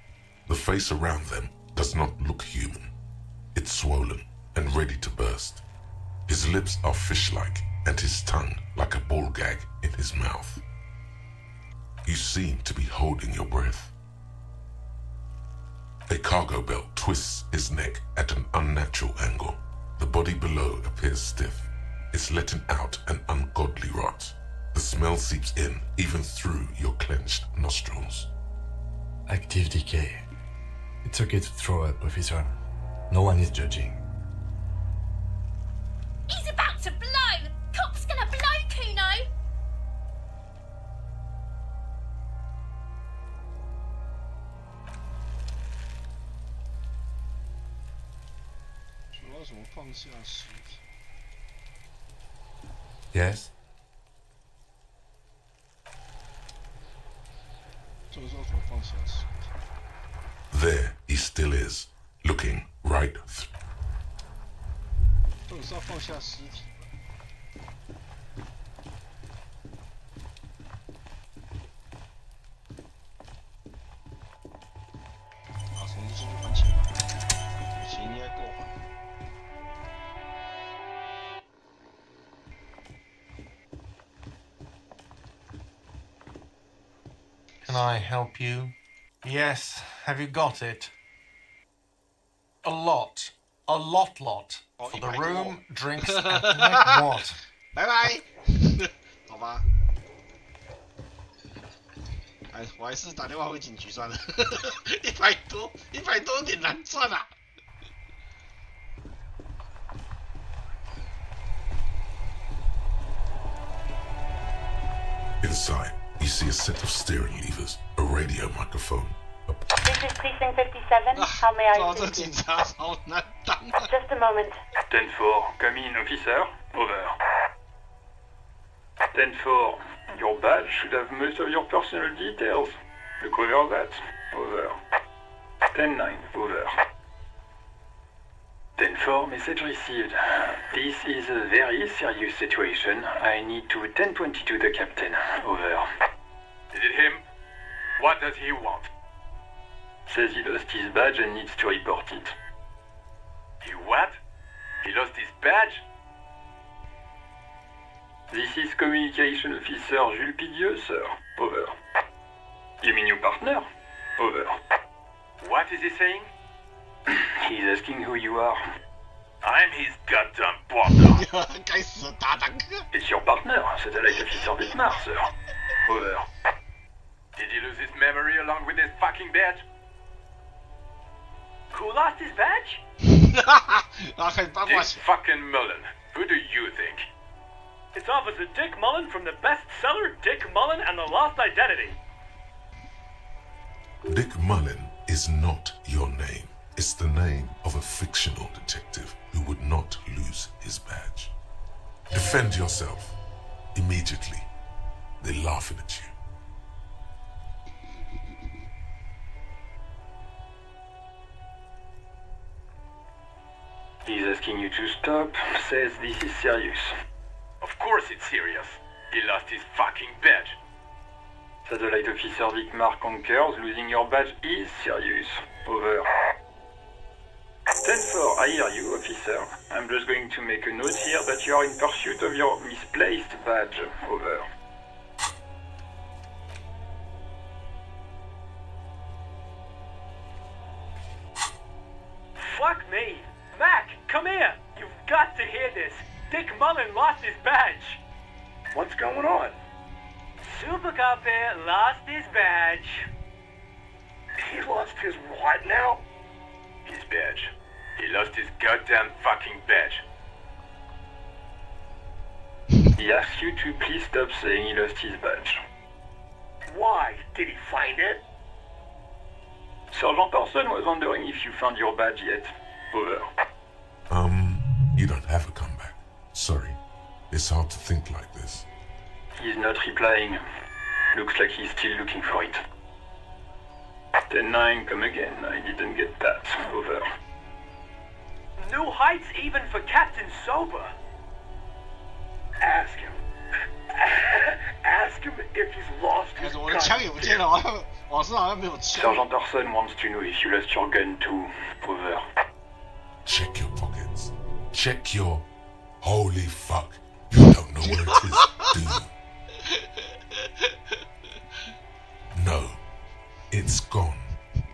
S3: The face around them does not look human. It's swollen and ready to burst. His lips are fish-like and his tongue like a ball gag in his mouth. You seem to be holding your breath. A cargo belt twists his neck at an unnatural angle. The body below appears stiff. It's letting out an ungodly rot. The smell seeps in even through your clenched nostrils.
S6: Active decay. It's okay to throw up, officer. No one is judging.
S16: He's about to blow! The cop's gonna blow, Kuno!
S6: Yes?
S3: There he still is, looking right through.
S1: 到底是要放下尸体把手机继续还钱吧，钱应该够还。
S5: Can I help you? Yes. Have you got it? A lot. A lot. For the room, drinks, and like what?
S1: 拜拜。好吧。哎，我还是打电话回警局算了。100多有点难赚啊。
S3: Inside, you see a set of steering levers, a radio microphone.
S14: This is Precinct 57. How may I
S1: 抓这
S14: assist
S1: 警
S14: you?
S1: 察好难当啊。
S14: Just a moment.
S15: 10-4, come in, officer. Over. 10-4, your badge should have most of your personal details. Look over that. Over. 10-9, over. 10-4, message received. This is a very serious situation. I need to 1022 the captain. Over. Is it him? What does he want? Says he lost his badge and needs to report it. He what? He lost his badge? This is Communication Officer Jules Pidieux, sir. Over. You mean your partner? Over. What is he saying? He's asking who you are. I'm his goddamn partner.
S1: 该死的搭档。
S15: It's your partner, Satellite Officer Dietmar, sir. Over. Did he lose his memory along with his fucking badge? Who lost his badge?
S1: 然后开始八卦
S15: Dick
S1: 起来。
S15: fucking Mullen. Who do you think?
S17: It's Officer Dick Mullen from the bestseller Dick Mullen and the Lost Identity.
S3: Dick Mullen is not your name. It's the name of a fictional detective who would not lose his badge. Defend yourself. Immediately, they're laughing at you.
S15: He's asking you to stop, says this is serious. Of course it's serious. He lost his fucking badge. Satellite Officer Dietmar concurs, losing your badge is serious. Over. 10-4, I hear you, officer. I'm just going to make a note here that you are in pursuit of your misplaced badge. Over.
S17: Fuck me. Mac, come here. You've got to hear this. Dick Mullen lost his badge.
S15: What's going on?
S17: Super Cop here lost his badge.
S15: He lost his what now? His badge. He lost his goddamn fucking badge. He asks you to please stop saying he lost his badge.
S17: Why? Did he find it?
S15: Sergeant Orson was wondering if you found your badge yet. Over.
S3: You don't have a comeback. Sorry. It's hard to think like this.
S15: He's not replying. Looks like he's still looking for it. 10-9, come again. I didn't get that. Over.
S17: New heights even for Captain Sober.
S15: Ask him. Ask him if he's lost his goddamn
S1: 瓦斯好像没有枪。
S15: Sergeant Orson wants to know if you lost your gun too. Over.
S3: Check your pockets. Check your... Holy fuck. You don't know where it is, do you? No. It's gone.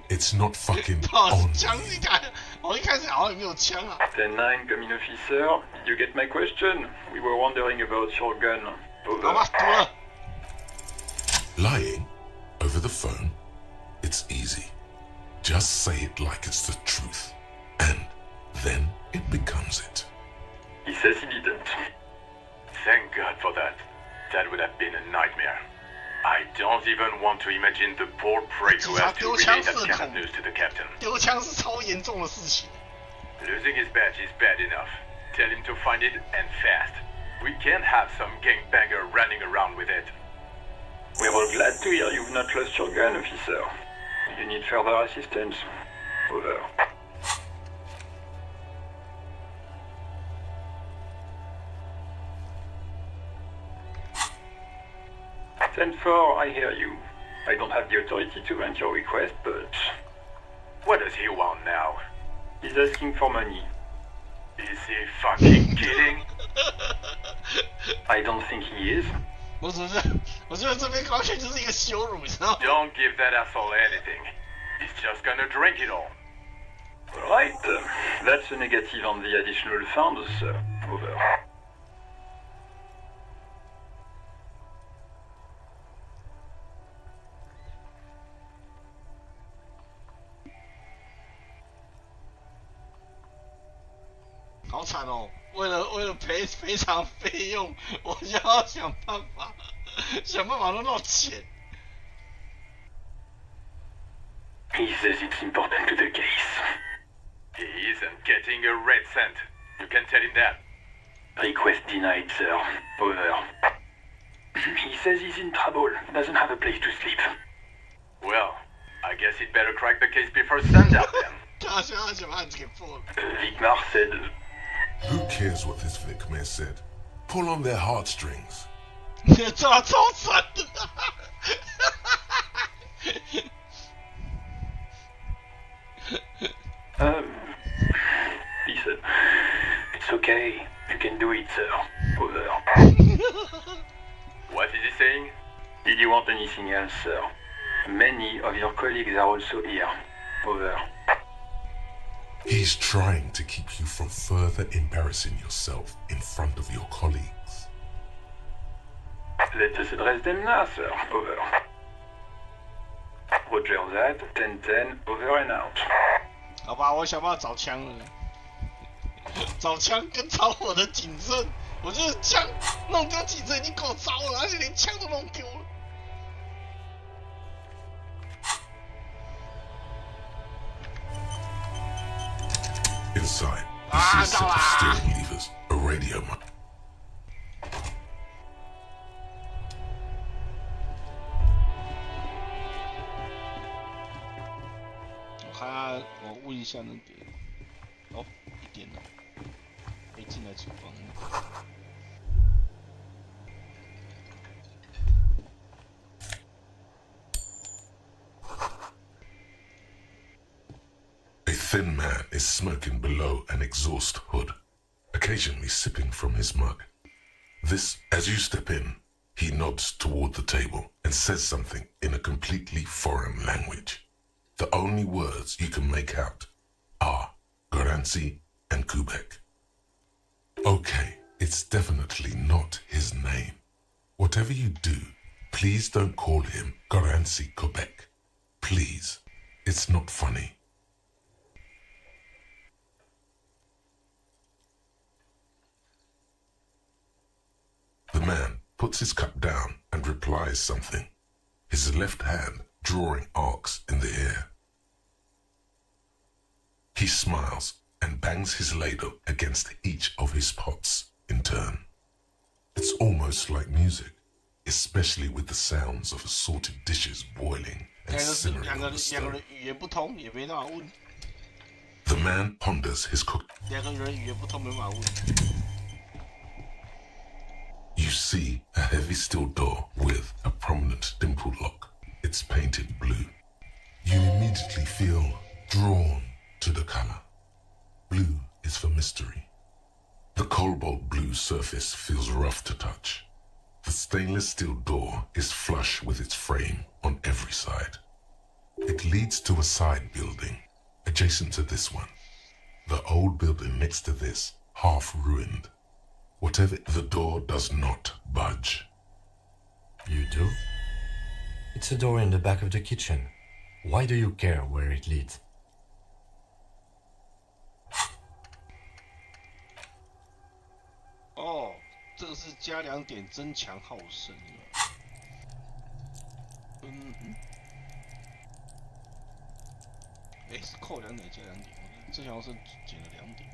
S3: It's not fucking
S1: 哦，
S3: on
S1: 枪
S3: me.
S1: 一开，我一开始好像也没有枪啊。
S15: 10-9, come in officer. Did you get my question? We were wondering about your gun.
S1: 好
S15: Over.
S1: 吧，读了。
S3: Lying over the phone? It's easy. Just say it like it's the truth. And then it becomes it.
S15: He says he didn't.
S18: Thank God for that. That would have been a nightmare. I don't even want to imagine the poor prick who has to relay that kind of news to the captain.
S1: 丢枪是超严重的事情。
S18: Losing his badge is bad enough. Tell him to find it and fast. We can't have some gangbanger running around with it.
S15: We're all glad to hear you've not lost your gun, officer. Do you need further assistance? Over. Ten-4, I hear you. I don't have the authority to grant your request, but...
S18: What does he want now?
S15: He's asking for money.
S18: Is he fucking kidding?
S15: I don't think he is.
S1: 我觉得这边完全就是一个羞辱，你知道吗？
S18: Don't give that asshole anything. He's just gonna drink it all.
S15: Right. That's a negative on the additional funds, sir. Over.
S1: "好惨哦！为了赔偿费用，我就要想办法弄到钱。
S15: He says it's important to the case.
S18: He isn't getting a red cent. You can tell him that.
S15: Request denied, sir. Over. He says he's in trouble. Doesn't have a place to sleep.
S18: Well, I guess he'd better crack the case before sundown then.
S1: 他想要把案子给破了。
S15: Vigmar said...
S3: Who cares what this Vicmare said? Pull on their heartstrings.
S1: 这他超惨的。
S15: He said, it's okay. You can do it, sir. Over.
S18: What is he saying?
S15: Did you want anything else, sir? Many of your colleagues are also here. Over.
S3: He's trying to keep you from further embarrassing yourself in front of your colleagues.
S15: Let us address them now, sir. Over. Roger that. 10-10. Over and out.
S1: 好吧，我想办法找枪了。找枪跟找我的警证，我觉得枪弄丢警证已经够糟了，而且连枪都弄丢了。
S3: Inside, you see a set of steering levers, a radio mic.
S1: 我问一下那个，哦，一点了，可以进来厨房了。
S3: A thin man is smoking below an exhaust hood, occasionally sipping from his mug. This, as you step in, he nods toward the table and says something in a completely foreign language. The only words you can make out are Goranci and Kubek. Okay, it's definitely not his name. Whatever you do, please don't call him Goranci Kubek. Please, it's not funny. The man puts his cup down and replies something, his left hand drawing arcs in the air. He smiles and bangs his ladle against each of his pots in turn. It's almost like music, especially with the sounds of assorted dishes boiling and simmering on the stove.
S1: 语言不通也没办法问。
S3: The man ponders his cook.
S1: 两个人语言不通没办法问。
S3: You see a heavy steel door with a prominent dimple lock. it's painted blue. You immediately feel drawn to the color. Blue is for mystery. The cobalt blue surface feels rough to touch. The stainless steel door is flush with its frame on every side. It leads to a side building, adjacent to this one. The old building next to this, half ruined. Whatever the door does not budge.
S6: You do? It's a door in the back of the kitchen. Why do you care where it leads?
S1: 哦，这个是加2点增强耗损。是扣2点加2点，这好像是减了2点。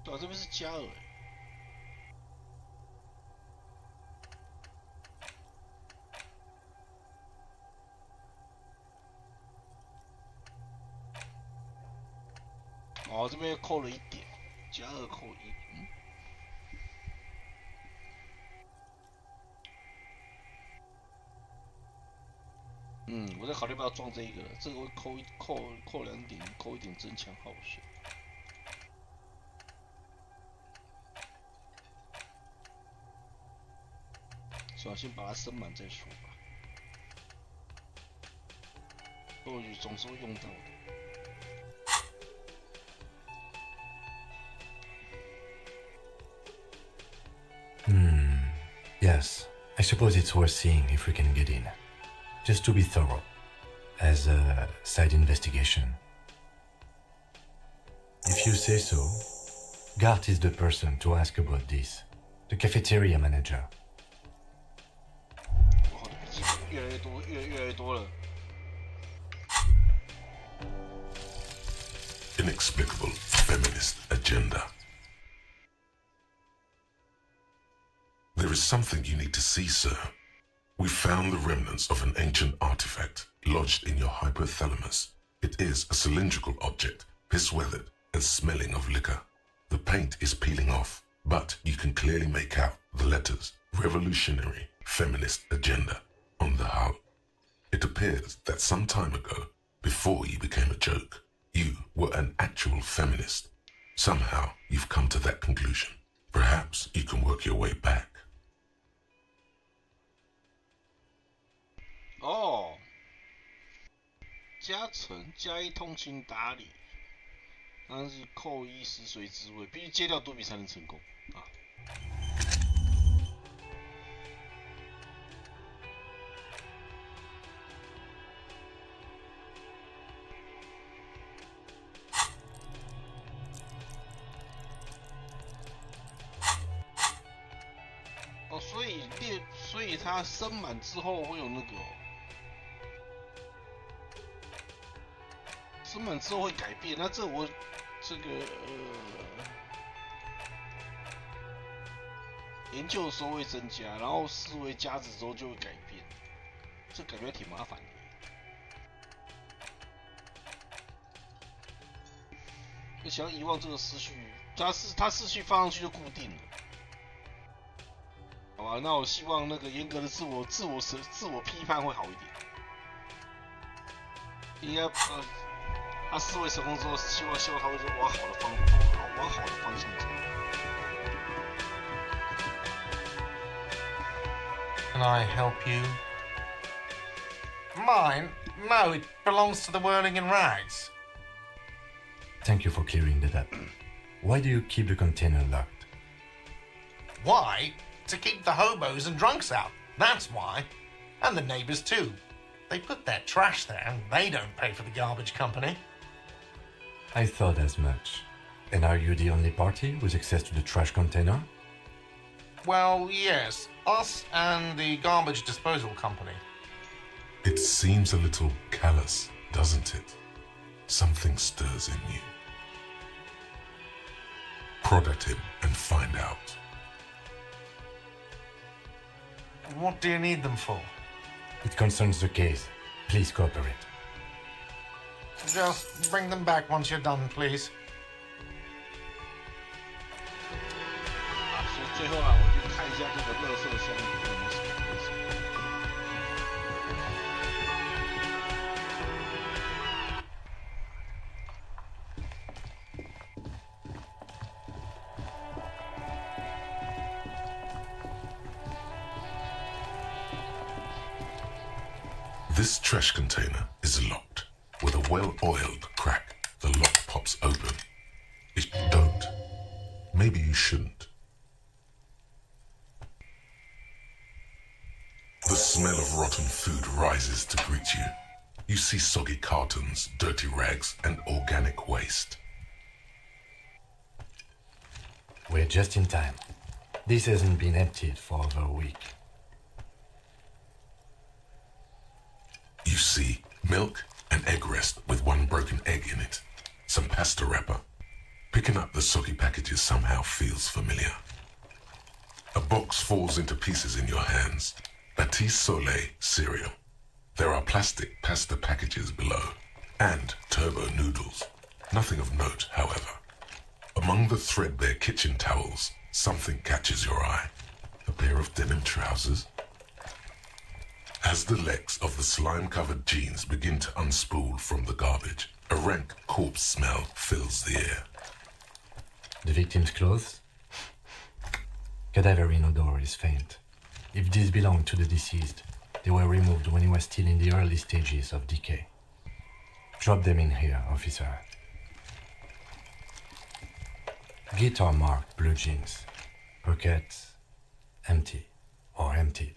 S1: 对啊，这边是加2。哦，这边又扣了1点，加2扣1。我在考虑要不要装这个，这个会扣2点，扣1点增强耗损。算了，先把它升满再说吧。或许总是会用到的。
S6: Yes, I suppose it's worth seeing if we can get in. Just to be thorough, as a side investigation. If you say so, Gart is the person to ask about this. The cafeteria manager.
S1: 越来越多了。
S3: Inexplicable feminist agenda. There is something you need to see, sir. We found the remnants of an ancient artifact lodged in your hypothalamus. It is a cylindrical object, piss-weathered and smelling of liquor. The paint is peeling off, but you can clearly make out the letters Revolutionary Feminist Agenda on the hull. It appears that some time ago, before you became a joke, you were an actual feminist. Somehow you've come to that conclusion. Perhaps you can work your way back.
S1: 哦，加成加1通情达理，但是扣1食髓知味，必须戒掉毒品才能成功啊。哦，所以它升满之后会有那个升满之后会改变，那这个研究的时候会增加，然后思维加值之后就会改变，这感觉挺麻烦的。想要遗忘这个思绪，它思绪放上去就固定了。好吧，那我希望那个严格的自我批判会好一点。应该他思维成功之后，希望他会往好的方向走。
S5: Can I help you? Mine? No, it belongs to the Whirling in Rags.
S6: Thank you for clearing that up. Why do you keep the container locked?
S5: Why? To keep the hobos and drunks out. That's why. And the neighbors too. They put their trash there and they don't pay for the garbage company.
S6: I thought as much. And are you the only party with access to the trash container?
S5: Well, yes. Us and the garbage disposal company.
S3: It seems a little callous, doesn't it? Something stirs in you. Prod at him and find out.
S5: What do you need them for?
S6: It concerns the case. Please cooperate.
S5: Just bring them back once you're done, please.
S1: 所以最后我就看一下这个垃圾箱里面有什么。
S3: This trash container is locked. With a well-oiled crack, the lock pops open. Don't. Maybe you shouldn't. The smell of rotten food rises to greet you. You see soggy cartons, dirty rags, and organic waste.
S6: We're just in time. This hasn't been emptied for over a week.
S3: You see milk, an egg rest with one broken egg in it, some pasta wrapper. Picking up the soggy packages somehow feels familiar. A box falls into pieces in your hands. Batiste Soleil cereal. There are plastic pasta packages below, and turbo noodles. Nothing of note, however. Among the threadbare kitchen towels, something catches your eye. A pair of denim trousers. As the legs of the slime-covered jeans begin to unspool from the garbage, a rank corpse smell fills the air.
S6: The victim's clothes? Cadaverine odor is faint. If these belong to the deceased, they were removed when he was still in the early stages of decay. Drop them in here, officer. Guitar-marked blue jeans. Pockets empty or emptied.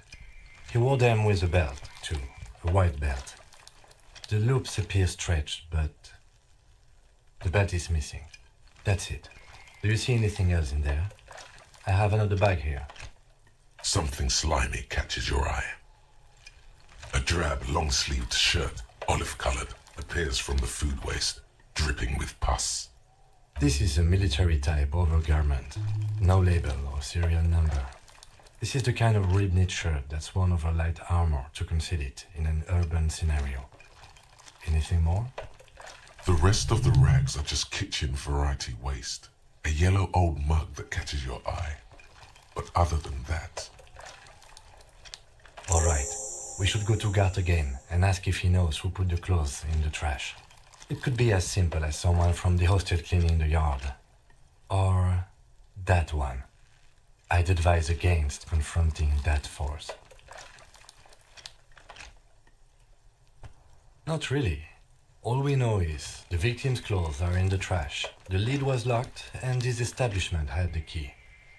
S6: He wore them with a belt, too, a white belt. The loops appear stretched, but the belt is missing. That's it. Do you see anything else in there? I have another bag here.
S3: Something slimy catches your eye. A drab, long-sleeved shirt, olive-colored, appears from the food waste, dripping with pus.
S6: This is a military-type overgarment. No label or serial number. This is the kind of rib-knit shirt that's worn over light armor to conceal it in an urban scenario. Anything more?
S3: The rest of the rags are just kitchen variety waste. A yellow old mug that catches your eye. But other than that...
S6: All right. We should go to Gart again and ask if he knows who put the clothes in the trash. It could be as simple as someone from the hostel cleaning the yard. Or that one. I'd advise against confronting that force. Not really. All we know is the victim's clothes are in the trash, the lid was locked, and his establishment had the key.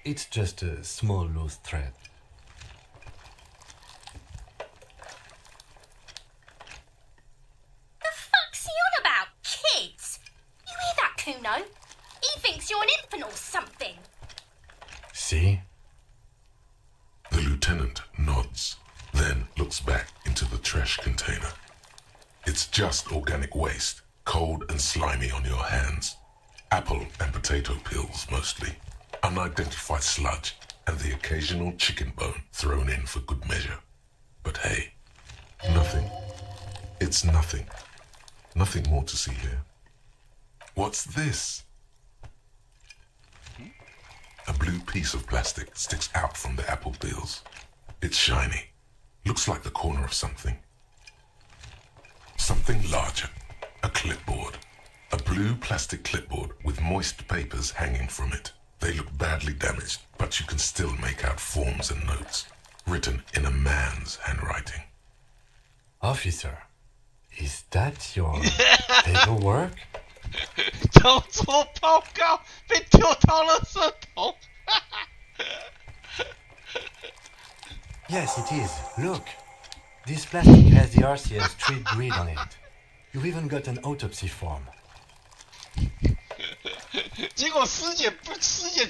S6: It's just a small loose thread.
S16: The fuck's he on about, kids? You hear that, Kuno? He thinks you're an infant or something.
S6: See?
S3: The lieutenant nods, then looks back into the trash container. It's just organic waste, cold and slimy on your hands. Apple and potato peels, mostly. Unidentified sludge, and the occasional chicken bone thrown in for good measure. But hey, nothing. It's nothing. Nothing more to see here. What's this? A blue piece of plastic sticks out from the apple peels. It's shiny. Looks like the corner of something. Something larger. A clipboard. A blue plastic clipboard with moist papers hanging from it. They look badly damaged, but you can still make out forms and notes, written in a man's handwriting.
S6: Officer, is that your paperwork?
S1: 交错报告被丢到了垃圾桶。
S6: Yes, it is. Look. This plastic has the RCS street grid on it. You've even got an autopsy form.
S1: 结果尸检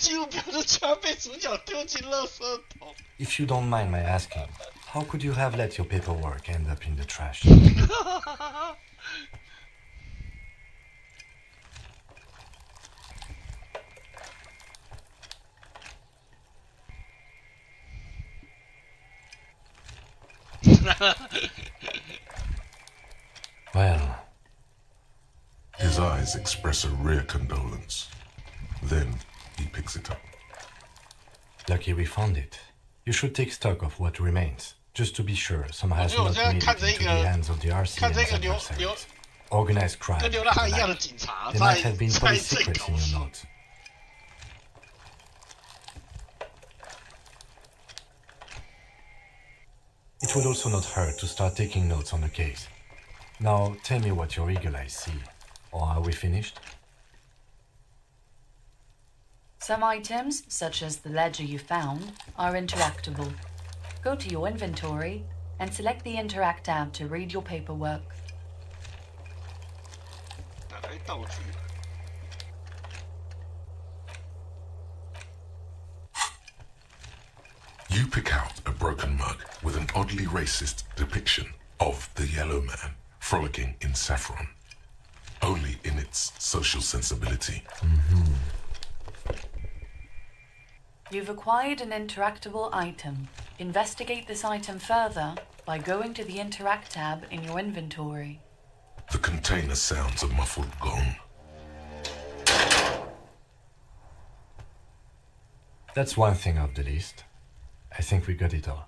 S1: 记录表就居然被主角丢进垃圾桶。
S6: If you don't mind my asking, how could you have let your paperwork end up in the trash? Well...
S3: His eyes express a rare condolence. Then he picks it up.
S6: Lucky we found it. You should take stock of what remains, just to be sure some has not made it into the hands of the RCM's adversaries. Organized crime. There might have been police secrets in your notes. It would also not hurt to start taking notes on the case. Now, tell me what your eagle eyes see. Or are we finished?
S7: Some items, such as the ledger you found, are interactable. Go to your inventory and select the Interact tab to read your paperwork.
S3: You pick out a broken mug with an oddly racist depiction of the yellow man frolicking in saffron, only in its social sensibility.
S7: You've acquired an interactable item. Investigate this item further by going to the Interact tab in your inventory.
S3: The container sounds a muffled gong.
S6: That's one thing off the list. I think we got it all.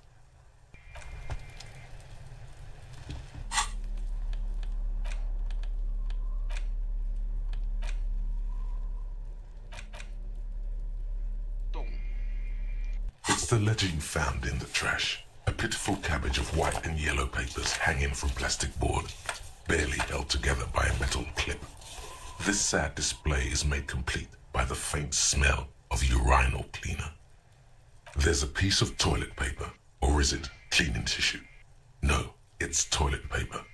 S3: It's the ledger you found in the trash. A pitiful cabbage of white and yellow papers hanging from plastic board, barely held together by a metal clip. This sad display is made complete by the faint smell of urinal cleaner. There's a piece of toilet paper, or is it cleaning tissue? No, it's toilet paper,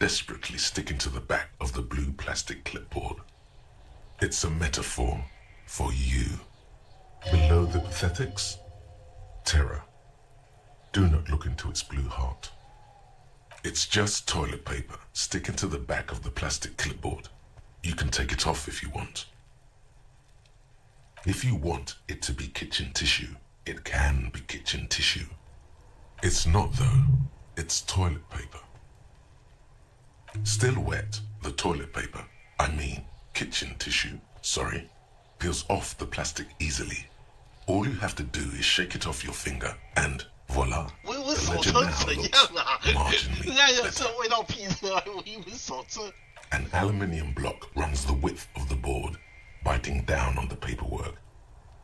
S3: desperately sticking to the back of the blue plastic clipboard. It's a metaphor for you. Below the pathetics, terror. Do not look into its blue heart. It's just toilet paper sticking to the back of the plastic clipboard. You can take it off if you want. If you want it to be kitchen tissue, it can be kitchen tissue. It's not though. It's toilet paper. Still wet, the toilet paper, kitchen tissue, peels off the plastic easily. All you have to do is shake it off your finger and voila. The ledger now looks marginally better. An aluminium block runs the width of the board, biting down on the paperwork.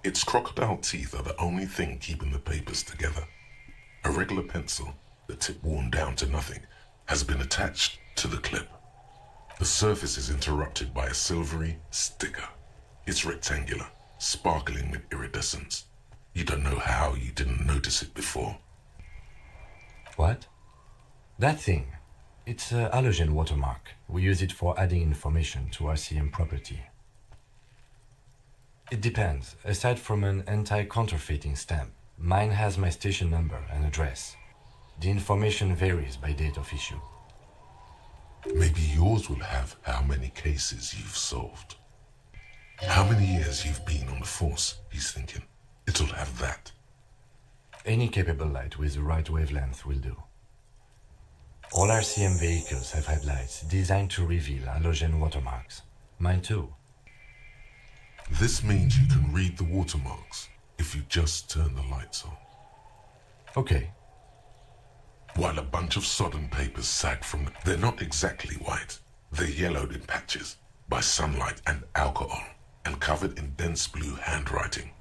S3: Its crocodile teeth are the only thing keeping the papers together. A regular pencil, the tip worn down to nothing, has been attached to the clip. The surface is interrupted by a silvery sticker. It's rectangular, sparkling with iridescence. You don't know how you didn't notice it before.
S6: What? That thing. It's a halogen watermark. We use it for adding information to RCM property. It depends. Aside from an anti-counterfeiting stamp, mine has my station number and address. The information varies by date of issue.
S3: Maybe yours will have how many cases you've solved. How many years you've been on the force, he's thinking. It'll have that.
S6: Any capable light with the right wavelength will do. All RCM vehicles have headlights designed to reveal halogen watermarks. Mine too.
S3: This means you can read the watermarks if you just turn the lights on.
S6: Okay.
S3: While a bunch of sodden papers sag from them, they're not exactly white. They're yellowed in patches by sunlight and alcohol and covered in dense blue handwriting.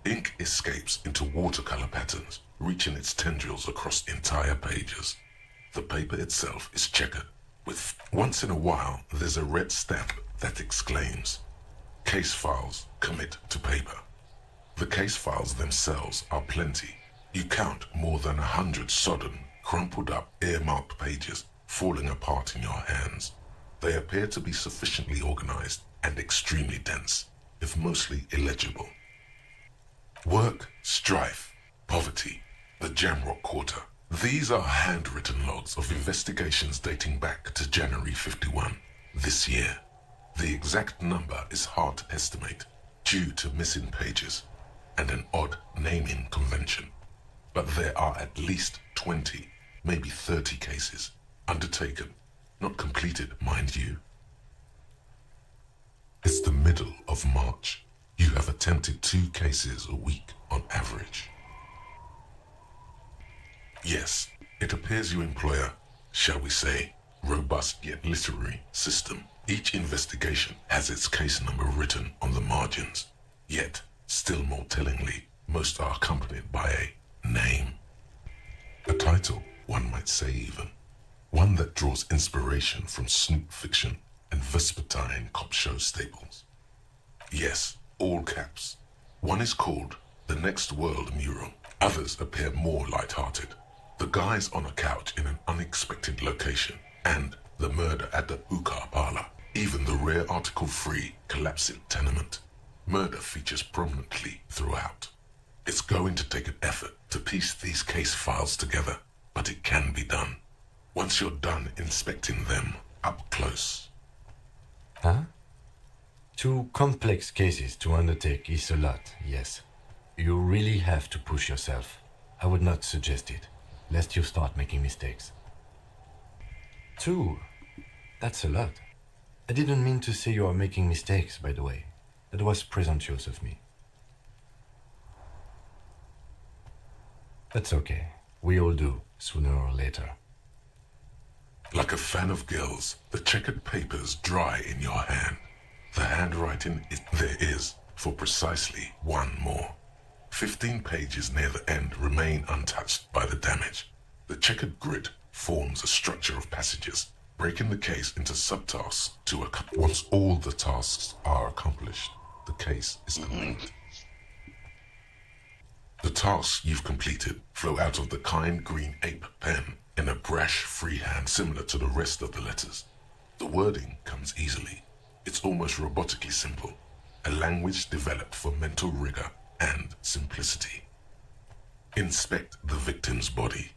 S3: Ink escapes into watercolor patterns, reaching its tendrils across entire pages. The paper itself is checkered, with once in a while there's a red stamp that exclaims, "Case files commit to paper." The case files themselves are plenty. You count more than 100 sodden, crumpled up, earmarked pages falling apart in your hands. They appear to be sufficiently organized and extremely dense, if mostly illegible. Work, strife, poverty, the Jamrock Quarter. These are handwritten logs of investigations dating back to January 51, this year. The exact number is hard to estimate due to missing pages and an odd naming convention. But there are at least 20, maybe 30 cases undertaken, not completed, mind you. It's the middle of March. You have attempted 2 cases a week on average. Yes, it appears you employ a, shall we say, robust yet literary system. Each investigation has its case number written on the margins. Yet, still more tellingly, most are accompanied by a name. A title one might say even. One that draws inspiration from snoop fiction and vespertine cop show staples. Yes, all caps. One is called The Next World Mural. Others appear more light-hearted. The Guys on a Couch in an Unexpected Location, and The Murder at the Hookah Parlor. Even the rare article-free Collapsing Tenement. Murder features prominently throughout. It's going to take an effort to piece these case files together, but it can be done. Once you're done inspecting them up close.
S6: Huh? 2 complex cases to undertake is a lot, yes. You really have to push yourself. I would not suggest it, lest you start making mistakes. 2? That's a lot. I didn't mean to say you are making mistakes, by the way. That was presumptuous of me. That's okay. We all do, sooner or later.
S3: Like a fan of gills, the checkered papers dry in your hand. The handwriting there is for precisely one more. 15 pages near the end remain untouched by the damage. The checkered grid forms a structure of passages, breaking the case into subtasks to once all the tasks are accomplished, the case is complete. The tasks you've completed flow out of the kind green ape pen in a brash freehand similar to the rest of the letters. The wording comes easily. It's almost robotically simple, a language developed for mental rigor and simplicity. Inspect the victim's body.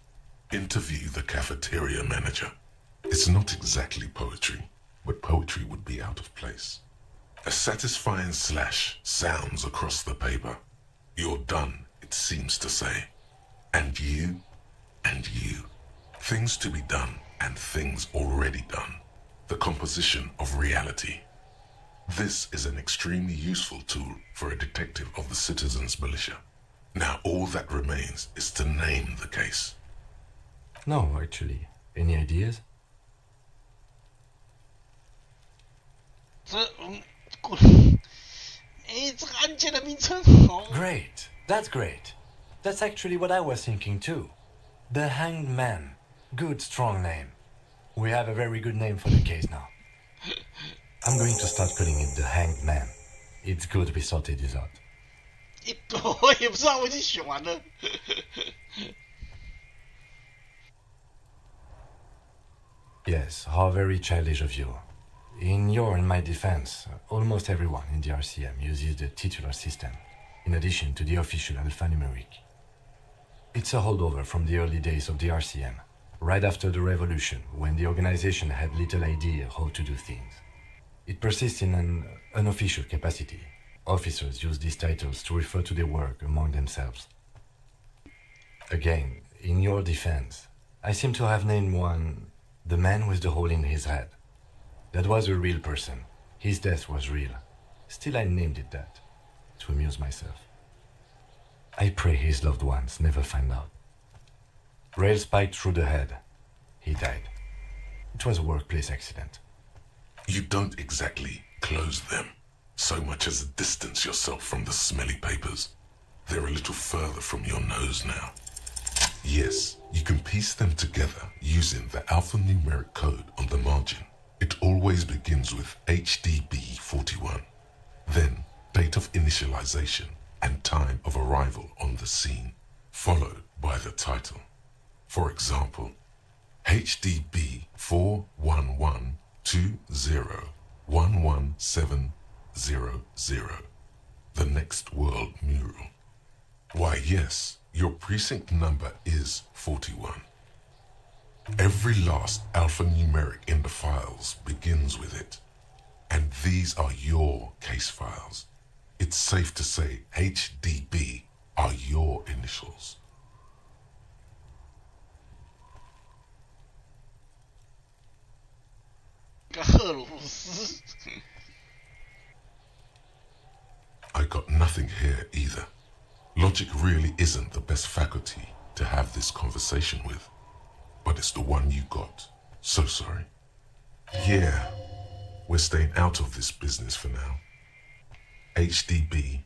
S3: Interview the cafeteria manager. It's not exactly poetry, but poetry would be out of place. A satisfying slash sounds across the paper. You're done, it seems to say. And you, and you. Things to be done and things already done. The composition of reality. This is an extremely useful tool for a detective of the citizens' militia. Now all that remains is to name the case.
S6: No, actually. Any ideas? Great. That's great. That's actually what I was thinking too. The Hanged Man. Good, strong name. We have a very good name for the case now. I'm going to start calling it the Hanged Man. It's good we sorted this out.
S1: 我也不知道我已经选完了。
S6: Yes, how very childish of you. In your and my defense, almost everyone in the RCM uses the titular system, in addition to the official alphanumeric. It's a holdover from the early days of the RCM, right after the revolution, when the organization had little idea how to do things. It persists in an unofficial capacity. Officers use these titles to refer to their work among themselves. Again, in your defense, I seem to have named one the man with the hole in his head. That was a real person. His death was real. Still, I named it that, to amuse myself. I pray his loved ones never find out. Rail spiked through the head. He died. It was a workplace accident.
S3: You don't exactly close them, so much as distance yourself from the smelly papers. They're a little further from your nose now. Yes, you can piece them together using the alphanumeric code on the margin. It always begins with HDB 41, then date of initialization and time of arrival on the scene, followed by the title. For example, HDB 41120111700, the Next World Mural. Why, yes, your precinct number is 41. Every last alphanumeric in the files begins with it. And these are your case files. It's safe to say HDB are your initials. I got nothing here either. Logic really isn't the best faculty to have this conversation with. But it's the one you got. So sorry. Yeah, we're staying out of this business for now. HDB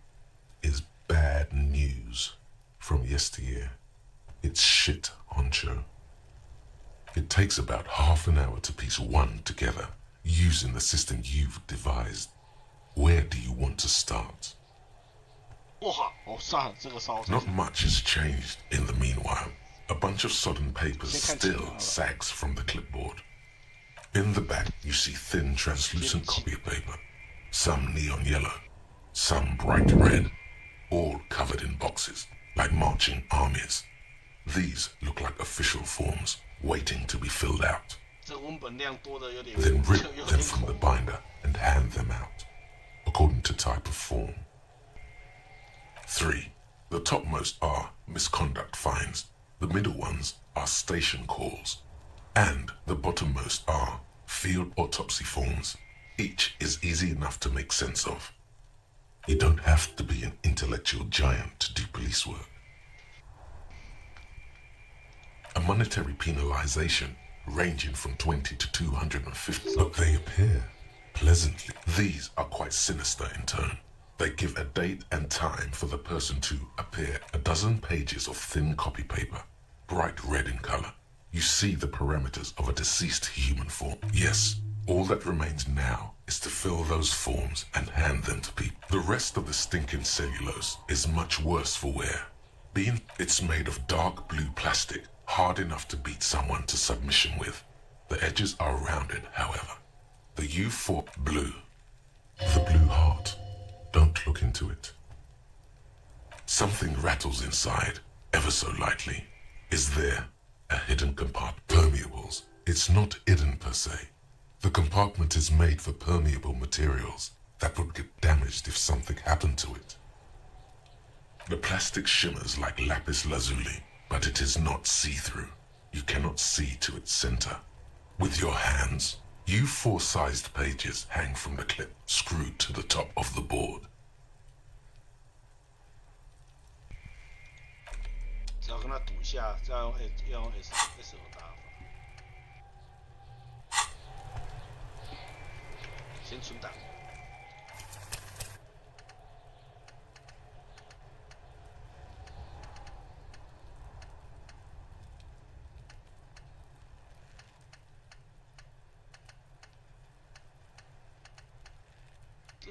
S3: is bad news from yesteryear. It's shit, honcho. It takes about half an hour to piece one together using the system you've devised. Where do you want to start? Not much has changed in the meanwhile. A bunch of sodden papers still sags from the clipboard. In the back, you see thin, translucent copy paper. Some neon yellow, some bright red, all covered in boxes, like marching armies. These look like official forms, waiting to be filled out. Then rip them from the binder and hand them out, according to type of form. 3. The topmost are misconduct fines, the middle ones are station calls, and the bottommost are field autopsy forms. Each is easy enough to make sense of. You don't have to be an intellectual giant to do police work. A monetary penalization ranging from 20 to 250, but they appear pleasantly. These are quite sinister in tone. They give a date and time for the person to appear. A dozen pages of thin copy paper, bright red in color. You see the parameters of a deceased human form. Yes, all that remains now is to fill those forms and hand them to people. The rest of the stinking cellulose is much worse for wear. It's made of dark blue plastic, hard enough to beat someone to submission with. The edges are rounded, however. The U4 blue. The blue heart. Don't look into it. Something rattles inside, ever so lightly. Is there a hidden compartment? Permeables. It's not hidden per se. The compartment is made for permeable materials that would get damaged if something happened to it. The plastic shimmers like lapis lazuli, but it is not see-through. You cannot see to its center. With your hands, U4-sized pages hang from the clip, screwed to the top of the board.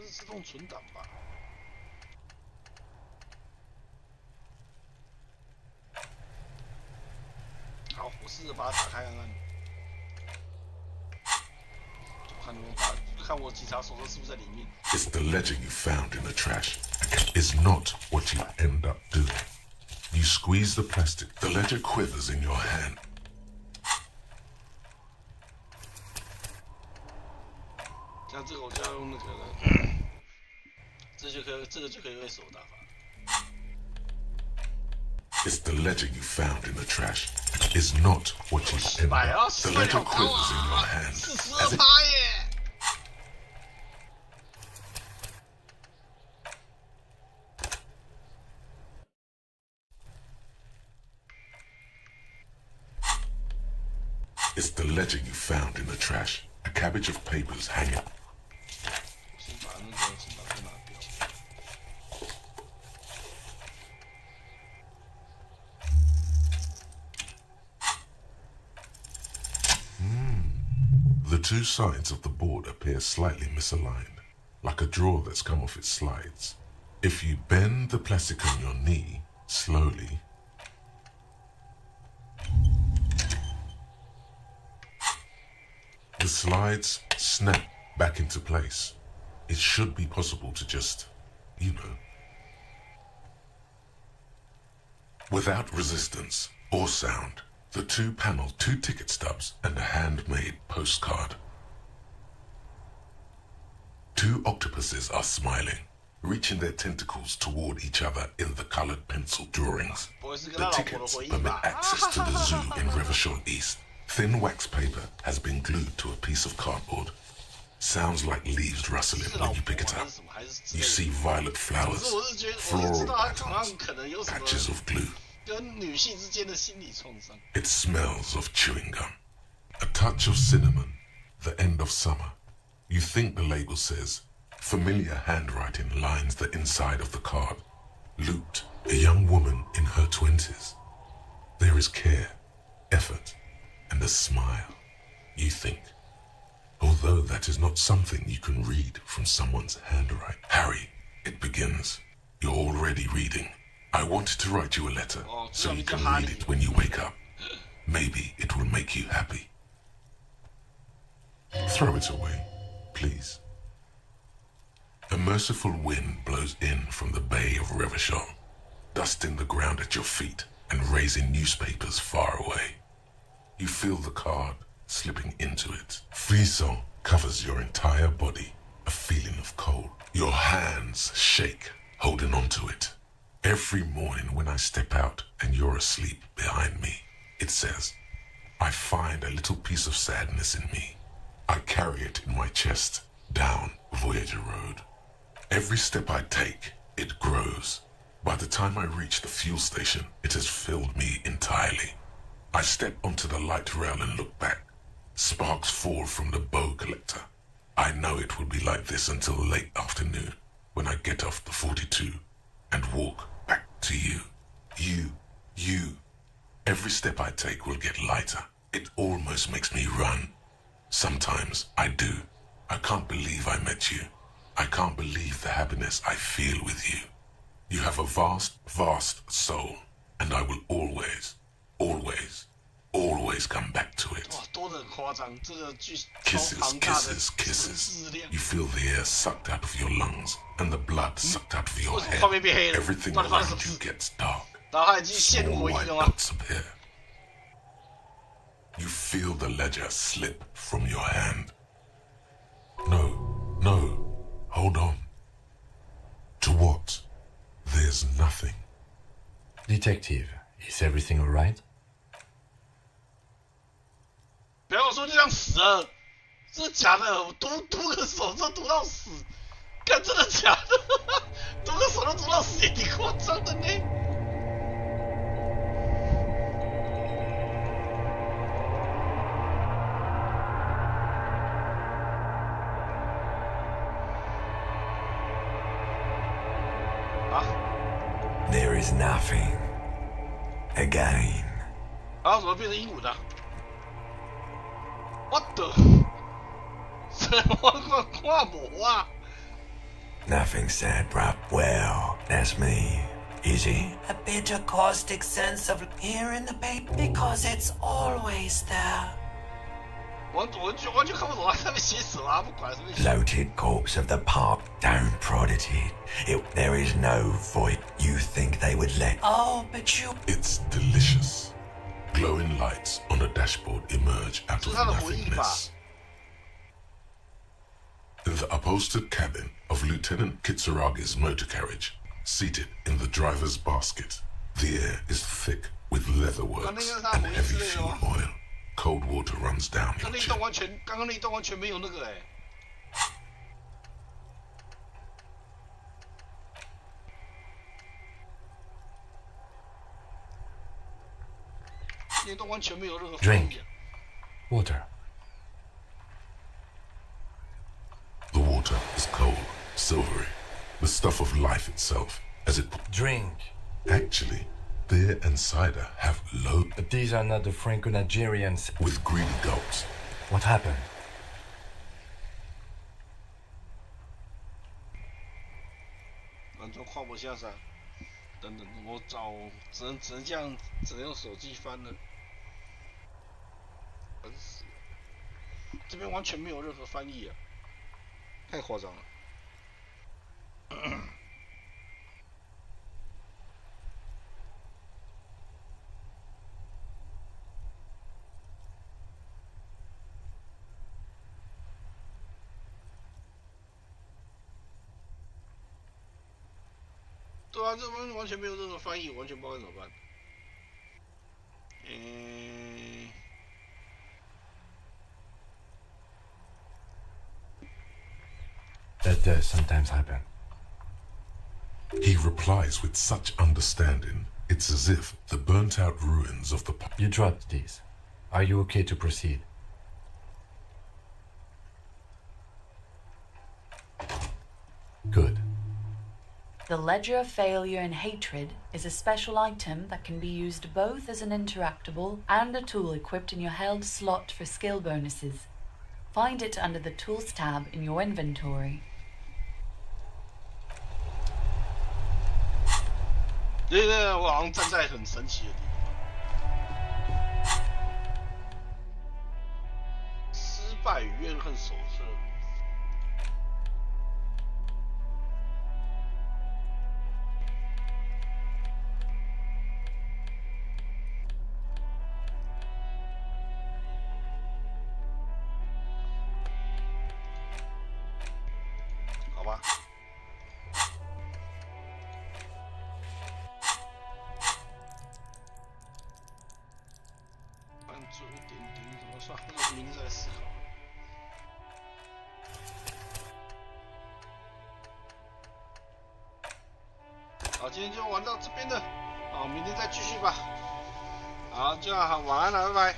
S1: 自动存档吧。好，我试着把它打开看看。看我检查手册是不是在里面。
S3: It's the ledger you found in the trash. It's not what you end up doing. You squeeze the plastic. The ledger quivers in your hand.
S1: 像这个我就要用那个了，这个就可以用手打法。
S3: It's the ledger you found in the trash. It's not what you end up. The ledger quivers in your hand.
S1: 42%耶！
S3: It's the ledger you found in the trash. A cabbage of papers hanging. The two sides of the board appear slightly misaligned, like a drawer that's come off its slides. If you bend the plastic on your knee slowly, the slides snap back into place. It should be possible to just, without resistance or sound. The two panels, 2 ticket stubs, and a handmade postcard. 2 octopuses are smiling, reaching their tentacles toward each other in the colored pencil drawings. The tickets permit access to the zoo in Rivershore East. Thin wax paper has been glued to a piece of cardboard. Sounds like leaves rustling when you pick it up. You see violet flowers, floral patterns, patches of glue. It smells of chewing gum. A touch of cinnamon, the end of summer. You think the label says, familiar handwriting lines the inside of the card. Looped, a young woman in her 20s. There is care, effort, and a a smile. You think, although that is not something you can read from someone's handwriting. Harry, it begins. You're already reading. I wanted to write you a letter so you can read it when you wake up. Maybe it will make you happy. Throw it away, please. A merciful wind blows in from the Bay of Revachol, dusting the ground at your feet and raising newspapers far away. You feel the card slipping into it. Frisson covers your entire body, a feeling of cold. Your hands shake, holding onto it. Every morning when I step out and you're asleep behind me, it says, I find a little piece of sadness in me. I carry it in my chest, down Voyager Road. Every step I take, it grows. By the time I reach the fuel station, it has filled me entirely. I step onto the light rail and look back. Sparks fall from the bow collector. I know it will be like this until late afternoon, when I get off the 42 and walk back to you. You. Every step I take will get lighter. It almost makes me run. Sometimes I do. I can't believe I met you. I can't believe the happiness I feel with you. You have a vast, vast soul, and I will always, always, always come back to it. Kisses, kisses, kisses. You feel the air sucked out of your lungs and the blood sucked out of your head. Everything around you gets dark. Small white dots appear. You feel the ledger slip from your hand. No, hold on. To what? There's nothing.
S6: Detective, is everything all right?
S1: 不要说就这样死了，这是假的，我读个手这读到死，干真的假的？读个手都读到死也挺夸张的呢。
S2: There is nothing. Again.
S1: 啊，怎么变成英文的？What the？ 什么跨模啊
S2: Nothing said, bruh. Well, that's me. Easy. A bitter caustic sense of here in the paper because it's always there.
S1: 完全看不懂他上面写什么，不管什么。
S2: Bloated corpse of the Part.1 prodigy. There is no void. You think they would let? Oh, but you.
S3: It's delicious. Glowing lights on a dashboard emerge out of nothingness. The upholstered cabin of Lieutenant Kitsuragi's motor carriage, seated in the driver's basket. The air is thick with leatherworks and heavy fuel oil. Cold water runs down your chin.
S1: 刚刚那一段完全没有那个哎。那段完全没有任何翻译。
S6: Drink. Water.
S3: The water is cold, silvery, the stuff of life itself, as it...
S6: Drink.
S3: Actually, beer and cider have low...
S6: But these are not the Franco-Nigerians.
S3: With greedy gulps.
S6: What happened?
S1: 完全跨不下山。等等，我找只能这样，只能用手机翻了。烦死了！这边完全没有任何翻译啊，太夸张了。对啊，这边完全没有任何翻译，完全不知道该怎么办。
S6: That does sometimes happen.
S3: He replies with such understanding, it's as if the burnt-out ruins of the...
S6: You dropped these. Are you okay to proceed? Good.
S7: The Ledger of Failure and Hatred is a special item that can be used both as an interactable and a tool equipped in your held slot for skill bonuses. Find it under the Tools tab in your inventory.
S1: 对，我好像站在很神奇的地方。失败与怨恨手册。好吧。做一点点怎么算？这个名字在思考。好，今天就玩到这边了，好，明天再继续吧。好，这样好，晚安了，拜拜。